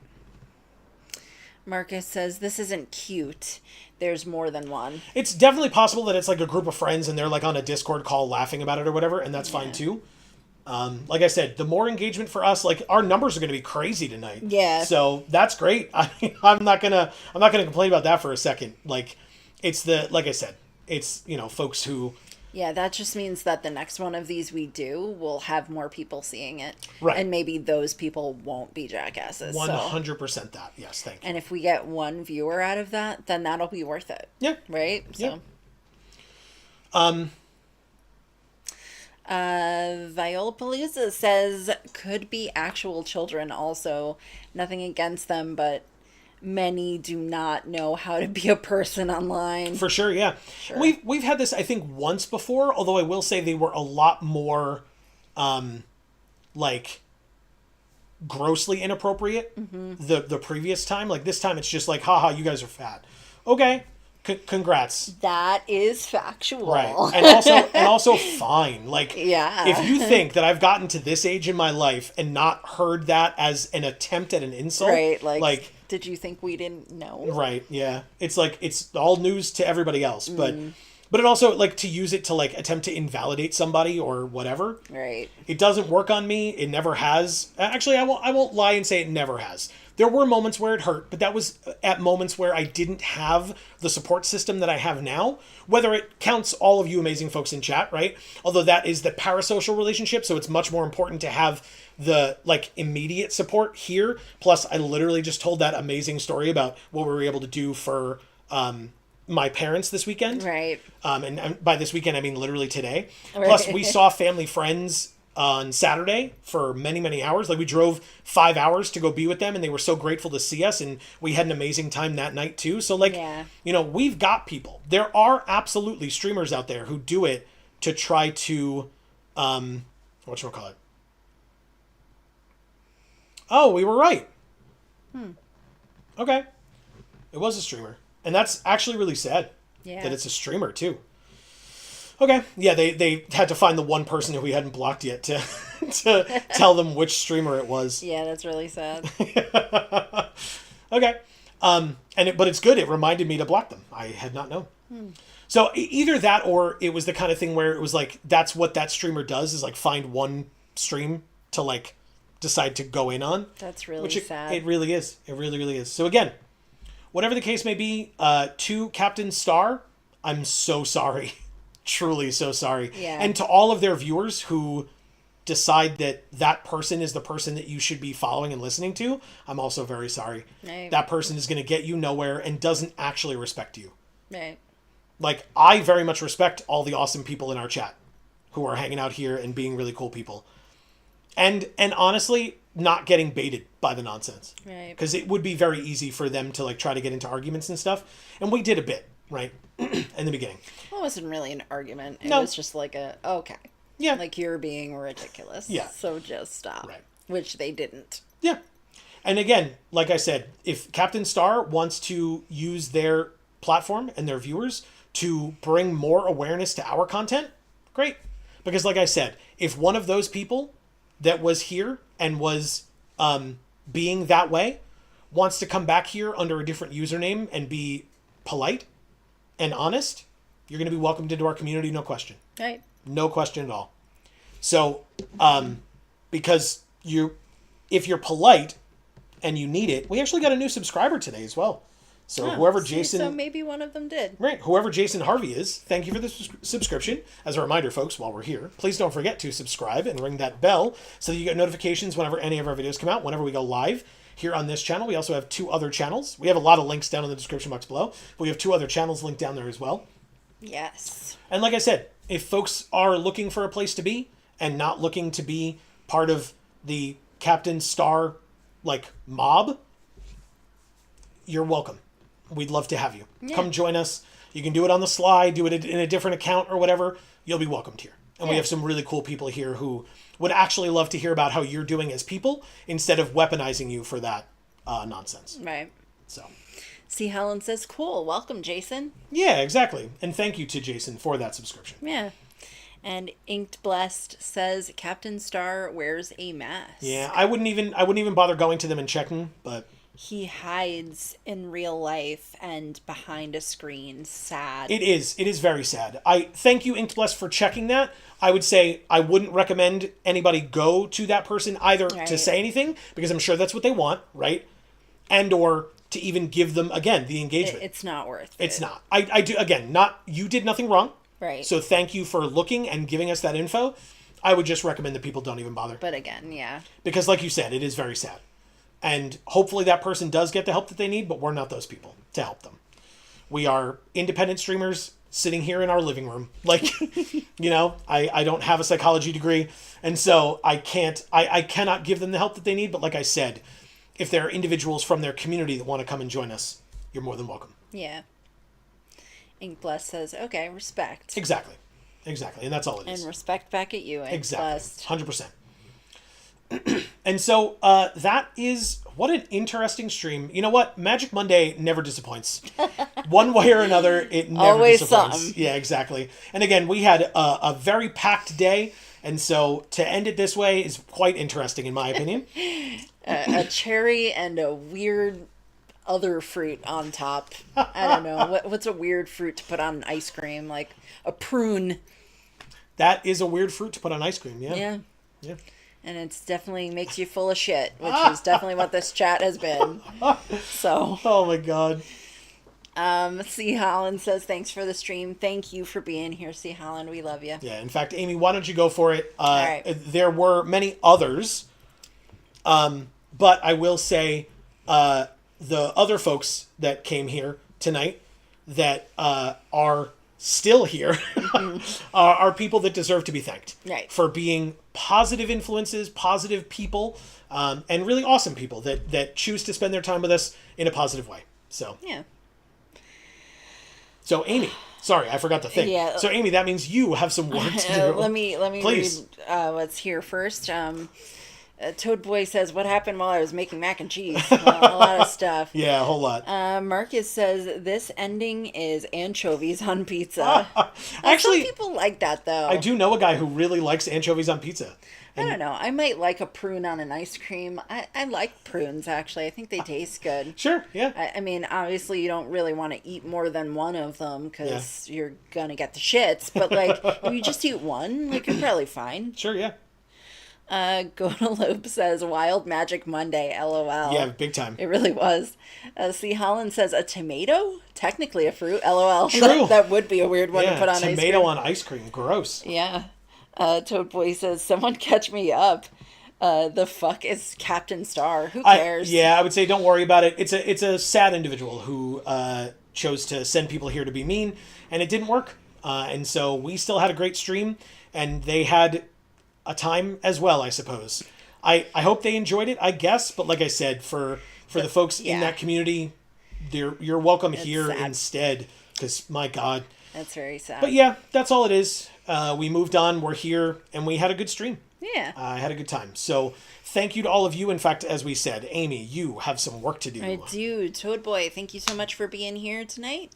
Marcus says this isn't cute. There's more than one. It's definitely possible that it's like a group of friends and they're like on a Discord call laughing about it or whatever, and that's fine too. Like I said, the more engagement for us, like our numbers are going to be crazy tonight. Yeah. So that's great. I mean, I'm not gonna complain about that for a second. Like, it's like I said, it's, you know, folks who. Yeah, that just means that the next one of these we do will have more people seeing it. Right. And maybe those people won't be jackasses. 100% that. Yes, thank you. And if we get one viewer out of that, then that'll be worth it. Yeah. Right? So. Yeah. Viola Palooza says could be actual children also. Nothing against them, but many do not know how to be a person online. For sure, yeah. Sure. We've had this, I think, once before, although I will say they were a lot more like grossly inappropriate the previous time. Like, this time it's just like, haha, you guys are fat. Okay. Congrats. That is factual. Right. And also fine. Like, Yeah. if you think that I've gotten to this age in my life and not heard that as an attempt at an insult, Right. Like, did you think we didn't know? right, yeah. It's like, it's all news to everybody else, but it also, like, to use it to like attempt to invalidate somebody or whatever. Right. It doesn't work on me. It never has. Actually, I won't lie and say it never has. There were moments where it hurt, but that was at moments where I didn't have the support system that I have now. Whether it counts all of you amazing folks in chat, right? Although that is the parasocial relationship, so it's much more important to have the like immediate support here. Plus, I literally just told that amazing story about what we were able to do for my parents this weekend. Right. And by this weekend, I mean literally today. Right. Plus, we saw family friends on Saturday for many, many hours. Like, we drove 5 hours to go be with them, and they were so grateful to see us, and we had an amazing time that night too. So, like, Yeah. you know, we've got people. There are absolutely streamers out there who do it to try to, whatchamacallit? Oh, we were right. Okay. It was a streamer. And that's actually really sad. Yeah. That it's a streamer too. Okay. Yeah, they had to find the one person who we hadn't blocked yet to to tell them which streamer it was. Yeah, that's really sad. Okay. But it's good. It reminded me to block them. I had not known. So either that, or it was the kind of thing where it was like, that's what that streamer does, is like find one stream to like decide to go in on. That's really Which sad. it really is. It really, really is. So again, whatever the case may be, to Captain Star, I'm so sorry. Truly so sorry. Yeah. And to all of their viewers who decide that that person is the person that you should be following and listening to, I'm also very sorry. Right. That person is going to get you nowhere and doesn't actually respect you. Right. Like, I very much respect all the awesome people in our chat who are hanging out here and being really cool people. And honestly, not getting baited by the nonsense. Right. Because it would be very easy for them to like try to get into arguments and stuff. And we did a bit, right? In the beginning. Well, it wasn't really an argument. It No. was just like okay. Yeah. Like, you're being ridiculous. Yeah. So just stop. Right. Which they didn't. Yeah. And again, like I said, if Captain Star wants to use their platform and their viewers to bring more awareness to our content, great. Because like I said, if one of those people that was here and was being that way wants to come back here under a different username and be polite and honest, you're going to be welcomed into our community, no question. Right. No question at all. So, because if you're polite and you need it, we actually got a new subscriber today as well. So So maybe one of them did. Right, whoever Jason Harvey is, thank you for the subscription. As a reminder, folks, while we're here, please don't forget to subscribe and ring that bell so that you get notifications whenever any of our videos come out, whenever we go live here on this channel. We also have 2 other channels. We have a lot of links down in the description box below, but we have 2 other channels linked down there as well. Yes. And like I said, if folks are looking for a place to be and not looking to be part of the Captain Star, mob, you're welcome. We'd love to have you. Yeah. Come join us. You can do it on the sly, do it in a different account or whatever. You'll be welcomed here. And we have some really cool people here who would actually love to hear about how you're doing as people instead of weaponizing you for that nonsense. Right. So. See, Helen says, cool. Welcome, Jason. Yeah, exactly. And thank you to Jason for that subscription. Yeah. And Inked Blessed says Captain Star wears a mask. Yeah, I wouldn't even bother going to them and checking, but he hides in real life and behind a screen. Sad. It is very sad. I thank you, Inked Blessed, for checking that. I would say I wouldn't recommend anybody go to that person either to say anything, because I'm sure that's what they want, right? And or to even give them, again, the engagement. It's not worth it. It's not. I do, again, you did nothing wrong. Right. So thank you for looking and giving us that info. I would just recommend that people don't even bother. But again, yeah. Because like you said, it is very sad. And hopefully that person does get the help that they need, but we're not those people to help them. We are independent streamers sitting here in our living room. I don't have a psychology degree. And so I cannot give them the help that they need. But like I said, if there are individuals from their community that want to come and join us, you're more than welcome. Yeah. Ink Bless says, okay, respect. Exactly. And that's all it is. And respect back at you, Ink exactly. Blessed. 100%. And so that is, what an interesting stream. You know what? Magic Monday never disappoints. One way or another, it never Always disappoints. something. Yeah, exactly. And again, we had a very packed day. And so to end it this way is quite interesting, in my opinion. A cherry and a weird other fruit on top. I don't know. What's a weird fruit to put on ice cream? Like a prune. That is a weird fruit to put on ice cream, yeah. Yeah. And it's definitely makes you full of shit, which is definitely what this chat has been. So. Oh my God. C. Holland says, thanks for the stream. Thank you for being here, C. Holland. We love you. Yeah, in fact, Amy, why don't you go for it? All right. There were many others, but I will say the other folks that came here tonight that are still here are people that deserve to be thanked. Right. For being positive influences, positive people, and really awesome people that choose to spend their time with us in a positive way. So. Yeah. So, Amy, sorry, I forgot the thing. Yeah. So, Amy, that means you have some work to do. Let me Please. read what's here first. Toad Boy says, what happened while I was making mac and cheese? A lot of stuff. Yeah, a whole lot. Marcus says, this ending is anchovies on pizza. Actually, some people like that, though. I do know a guy who really likes anchovies on pizza. I don't know. I might like a prune on an ice cream. I like prunes, actually. I think they taste good. Sure, yeah. I mean, obviously, you don't really want to eat more than one of them because you're going to get the shits. But, if you just eat one, you're probably fine. Sure, yeah. Gonalope says, Wild Magic Monday, LOL. Yeah, big time. It really was. C. Holland says, a tomato? Technically a fruit, LOL. True. That would be a weird one to put on ice cream. Tomato on ice cream, gross. Yeah. Toad Boy says, someone catch me up. The fuck is Captain Star? Who cares? I would say don't worry about it. It's a sad individual who chose to send people here to be mean, and it didn't work. And so we still had a great stream, and they had a time as well, I suppose. I hope they enjoyed it, I guess, but like I said, for the folks in that community, you're welcome here instead, because my God. That's very sad. But yeah, that's all it is. We moved on, we're here, and we had a good stream. Yeah. I had a good time. So thank you to all of you. In fact, as we said, Amy, you have some work to do. I do. Toad Boy, thank you so much for being here tonight.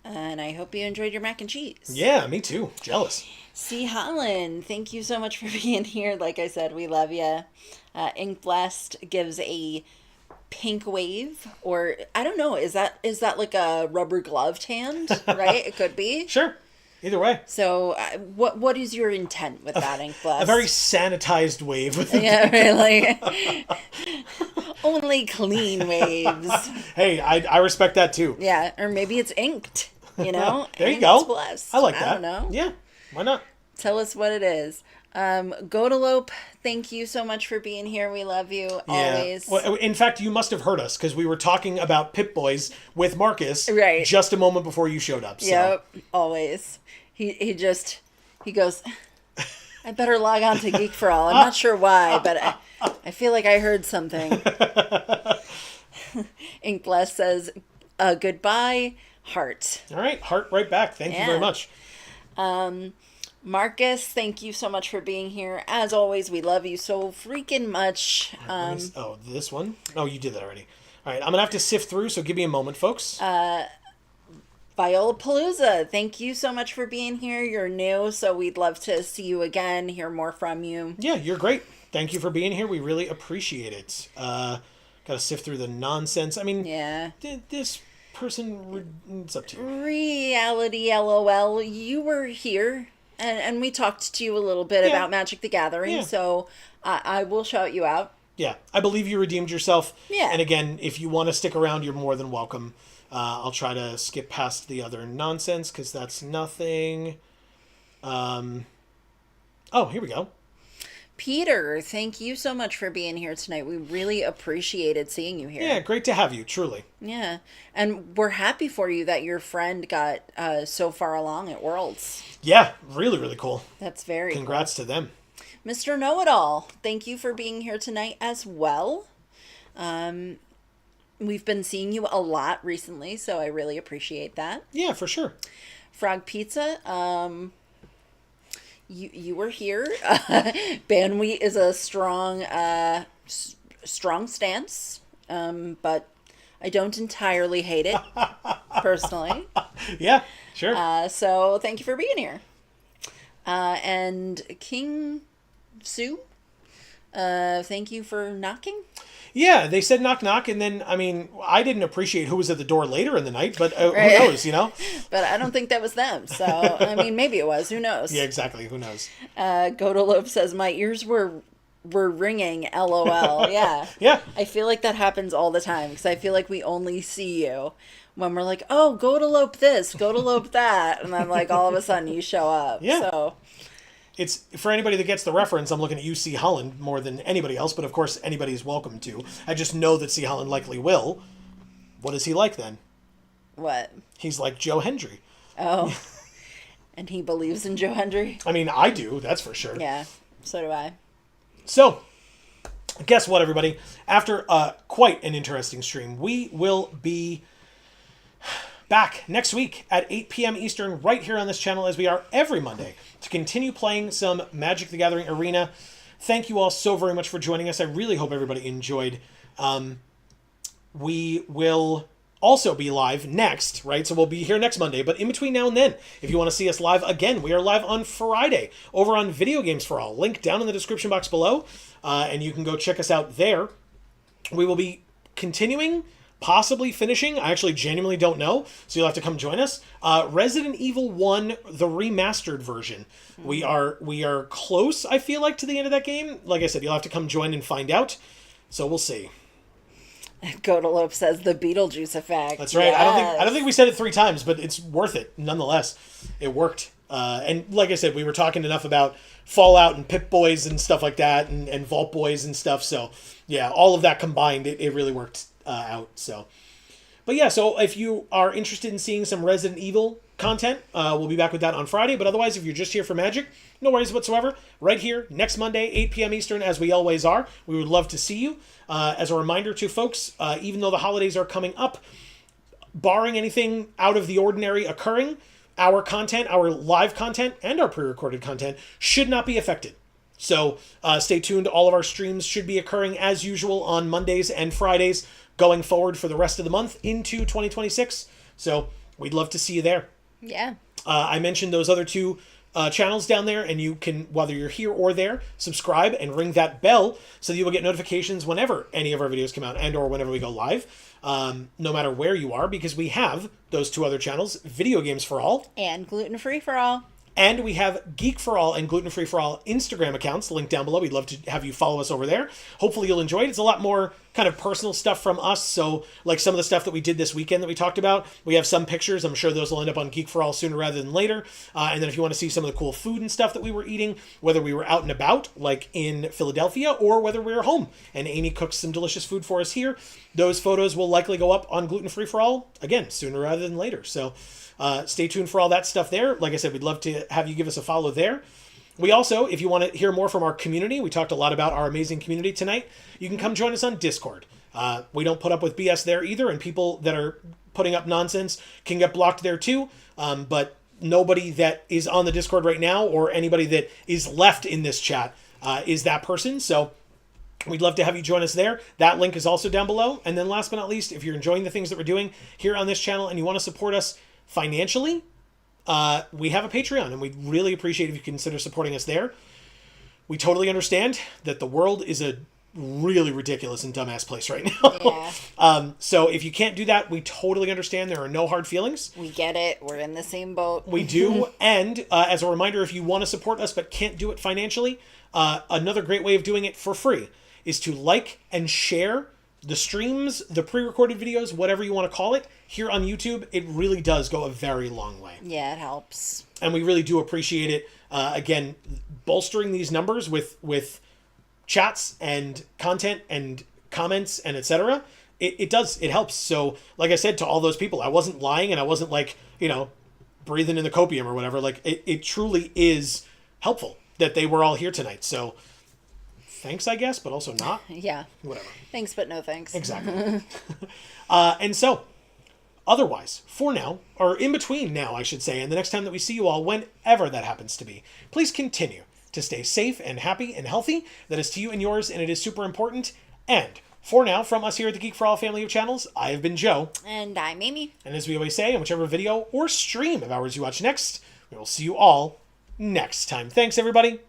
And I hope you enjoyed your mac and cheese. Yeah, me too. Jealous. C. Holland, thank you so much for being here. Like I said, we love you. Ink Blessed gives a pink wave, or I don't know, is that like a rubber gloved hand, right? It could be. Sure. Either way. So what is your intent with that, Ink Blessed? A very sanitized wave. Yeah, really. Only clean waves. Hey, I respect that too. Yeah, or maybe it's inked, you know? There you and go. It's blessed. I like that. I don't know. Yeah, why not? Tell us what it is. Godalope, thank you so much for being here. We love you always. Well, in fact, you must have heard us because we were talking about Pip Boys with Marcus right. just a moment before you showed up. So. Yep, always. He goes, I better log on to Geek for All. I'm not sure why, but I feel like I heard something. Inkless says, goodbye, heart. All right, heart right back. Thank you very much. Marcus, thank you so much for being here. As always, we love you so freaking much. This one? Oh, you did that already. All right, I'm going to have to sift through, so give me a moment, folks. Viola Palooza, thank you so much for being here. You're new, so we'd love to see you again, hear more from you. Yeah, you're great. Thank you for being here. We really appreciate it. Got to sift through the nonsense. I mean, yeah. This person, it's up to you. Reality LOL, you were here, and we talked to you a little bit about Magic the Gathering, so I will shout you out. Yeah, I believe you redeemed yourself. Yeah. And again, if you want to stick around, you're more than welcome. I'll try to skip past the other nonsense because that's nothing. Oh, here we go. Peter, thank you so much for being here tonight. We really appreciated seeing you here. Yeah, great to have you, truly. Yeah, and we're happy for you that your friend got so far along at Worlds. Yeah, really, really cool. That's very Congrats to them. Mr. Know-It-All, thank you for being here tonight as well. We've been seeing you a lot recently, so I really appreciate that. Yeah, for sure. Frog Pizza, you were here. Banwheat is a strong stance, but I don't entirely hate it, personally. Yeah, sure. So thank you for being here. And King Sue, thank you for knocking. Yeah, they said knock knock, and then, I mean, I didn't appreciate who was at the door later in the night, but who knows, you know? But I don't think that was them, so, I mean, maybe it was, who knows? Yeah, exactly, who knows? Godalope says, my ears were ringing, LOL, yeah. Yeah. I feel like that happens all the time, because I feel like we only see you when we're like, oh, Godalope this, Godalope that, and then, like, all of a sudden you show up, so... It's, for anybody that gets the reference, I'm looking at you, C. Holland, more than anybody else, but of course anybody is welcome to. I just know that C. Holland likely will. What is he like then? What? He's like Joe Hendry. Oh. And he believes in Joe Hendry? I mean, I do, that's for sure. Yeah, so do I. So, guess what, everybody? After quite an interesting stream, we will be back next week at 8 p.m. Eastern right here on this channel as we are every Monday to continue playing some Magic the Gathering Arena. Thank you all so very much for joining us. I really hope everybody enjoyed. We will also be live next, right? So we'll be here next Monday, but in between now and then, if you want to see us live again, we are live on Friday over on Video Games for All. Link down in the description box below, and you can go check us out there. We will be continuing, possibly finishing, I actually genuinely don't know, so you'll have to come join us. Resident Evil 1, the remastered version. We are close, I feel like, to the end of that game. Like I said, you'll have to come join and find out, so we'll see. Godalope says the Beetlejuice effect. That's right. Yes. I don't think we said it 3 times, but it's worth it nonetheless. It worked. And like I said, we were talking enough about Fallout and Pip Boys and stuff like that, and Vault Boys and stuff, so yeah, all of that combined, it really worked out. So, but yeah, so if you are interested in seeing some Resident Evil content, we'll be back with that on Friday. But otherwise, if you're just here for Magic, no worries whatsoever. Right here next Monday, 8 p.m. Eastern, as we always are. We would love to see you. As a reminder to folks, even though the holidays are coming up, barring anything out of the ordinary occurring, our content, our live content, and our pre-recorded content should not be affected. So stay tuned. All of our streams should be occurring as usual on Mondays and Fridays going forward for the rest of the month into 2026. So we'd love to see you there. Yeah. I mentioned those other two channels down there, and you can, whether you're here or there, subscribe and ring that bell so that you will get notifications whenever any of our videos come out and or whenever we go live, no matter where you are, because we have those two other channels, Video Games for All. And Gluten Free for All. And we have Geek for All and Gluten Free for All Instagram accounts linked down below. We'd love to have you follow us over there. Hopefully you'll enjoy it. It's a lot more kind of personal stuff from us. So like some of the stuff that we did this weekend that we talked about, we have some pictures. I'm sure those will end up on Geek for All sooner rather than later. And then if you want to see some of the cool food and stuff that we were eating, whether we were out and about, like in Philadelphia, or whether we were home and Amy cooks some delicious food for us here, those photos will likely go up on Gluten Free for All, again, sooner rather than later. So stay tuned for all that stuff there. Like I said, we'd love to have you give us a follow there. We also, if you want to hear more from our community, we talked a lot about our amazing community tonight. You can come join us on Discord. We don't put up with BS there either, and people that are putting up nonsense can get blocked there too. But nobody that is on the Discord right now, or anybody that is left in this chat, is that person. So we'd love to have you join us there. That link is also down below. And then last but not least, if you're enjoying the things that we're doing here on this channel and you want to support us financially, we have a Patreon, and we'd really appreciate if you consider supporting us there. We totally understand that the world is a really ridiculous and dumbass place right now. Yeah. So if you can't do that, we totally understand. There are no hard feelings. We get it. We're in the same boat. We do. And as a reminder, if you want to support us but can't do it financially, another great way of doing it for free is to like and share the streams, the pre-recorded videos, whatever you want to call it, here on YouTube. It really does go a very long way. Yeah, it helps. And we really do appreciate it. Again, bolstering these numbers with chats and content and comments and etc. It helps. So like I said to all those people, I wasn't lying, and I wasn't like, breathing in the copium or whatever. Like it truly is helpful that they were all here tonight. So thanks, I guess, but also not. Yeah. Whatever. Thanks, but no thanks. Exactly. And so, otherwise, for now, or in between now, I should say, and the next time that we see you all, whenever that happens to be, please continue to stay safe and happy and healthy. That is to you and yours, and it is super important. And for now, from us here at the Geek for All family of channels, I have been Joe. And I'm Amy. And as we always say, in whichever video or stream of ours you watch next, we will see you all next time. Thanks, everybody.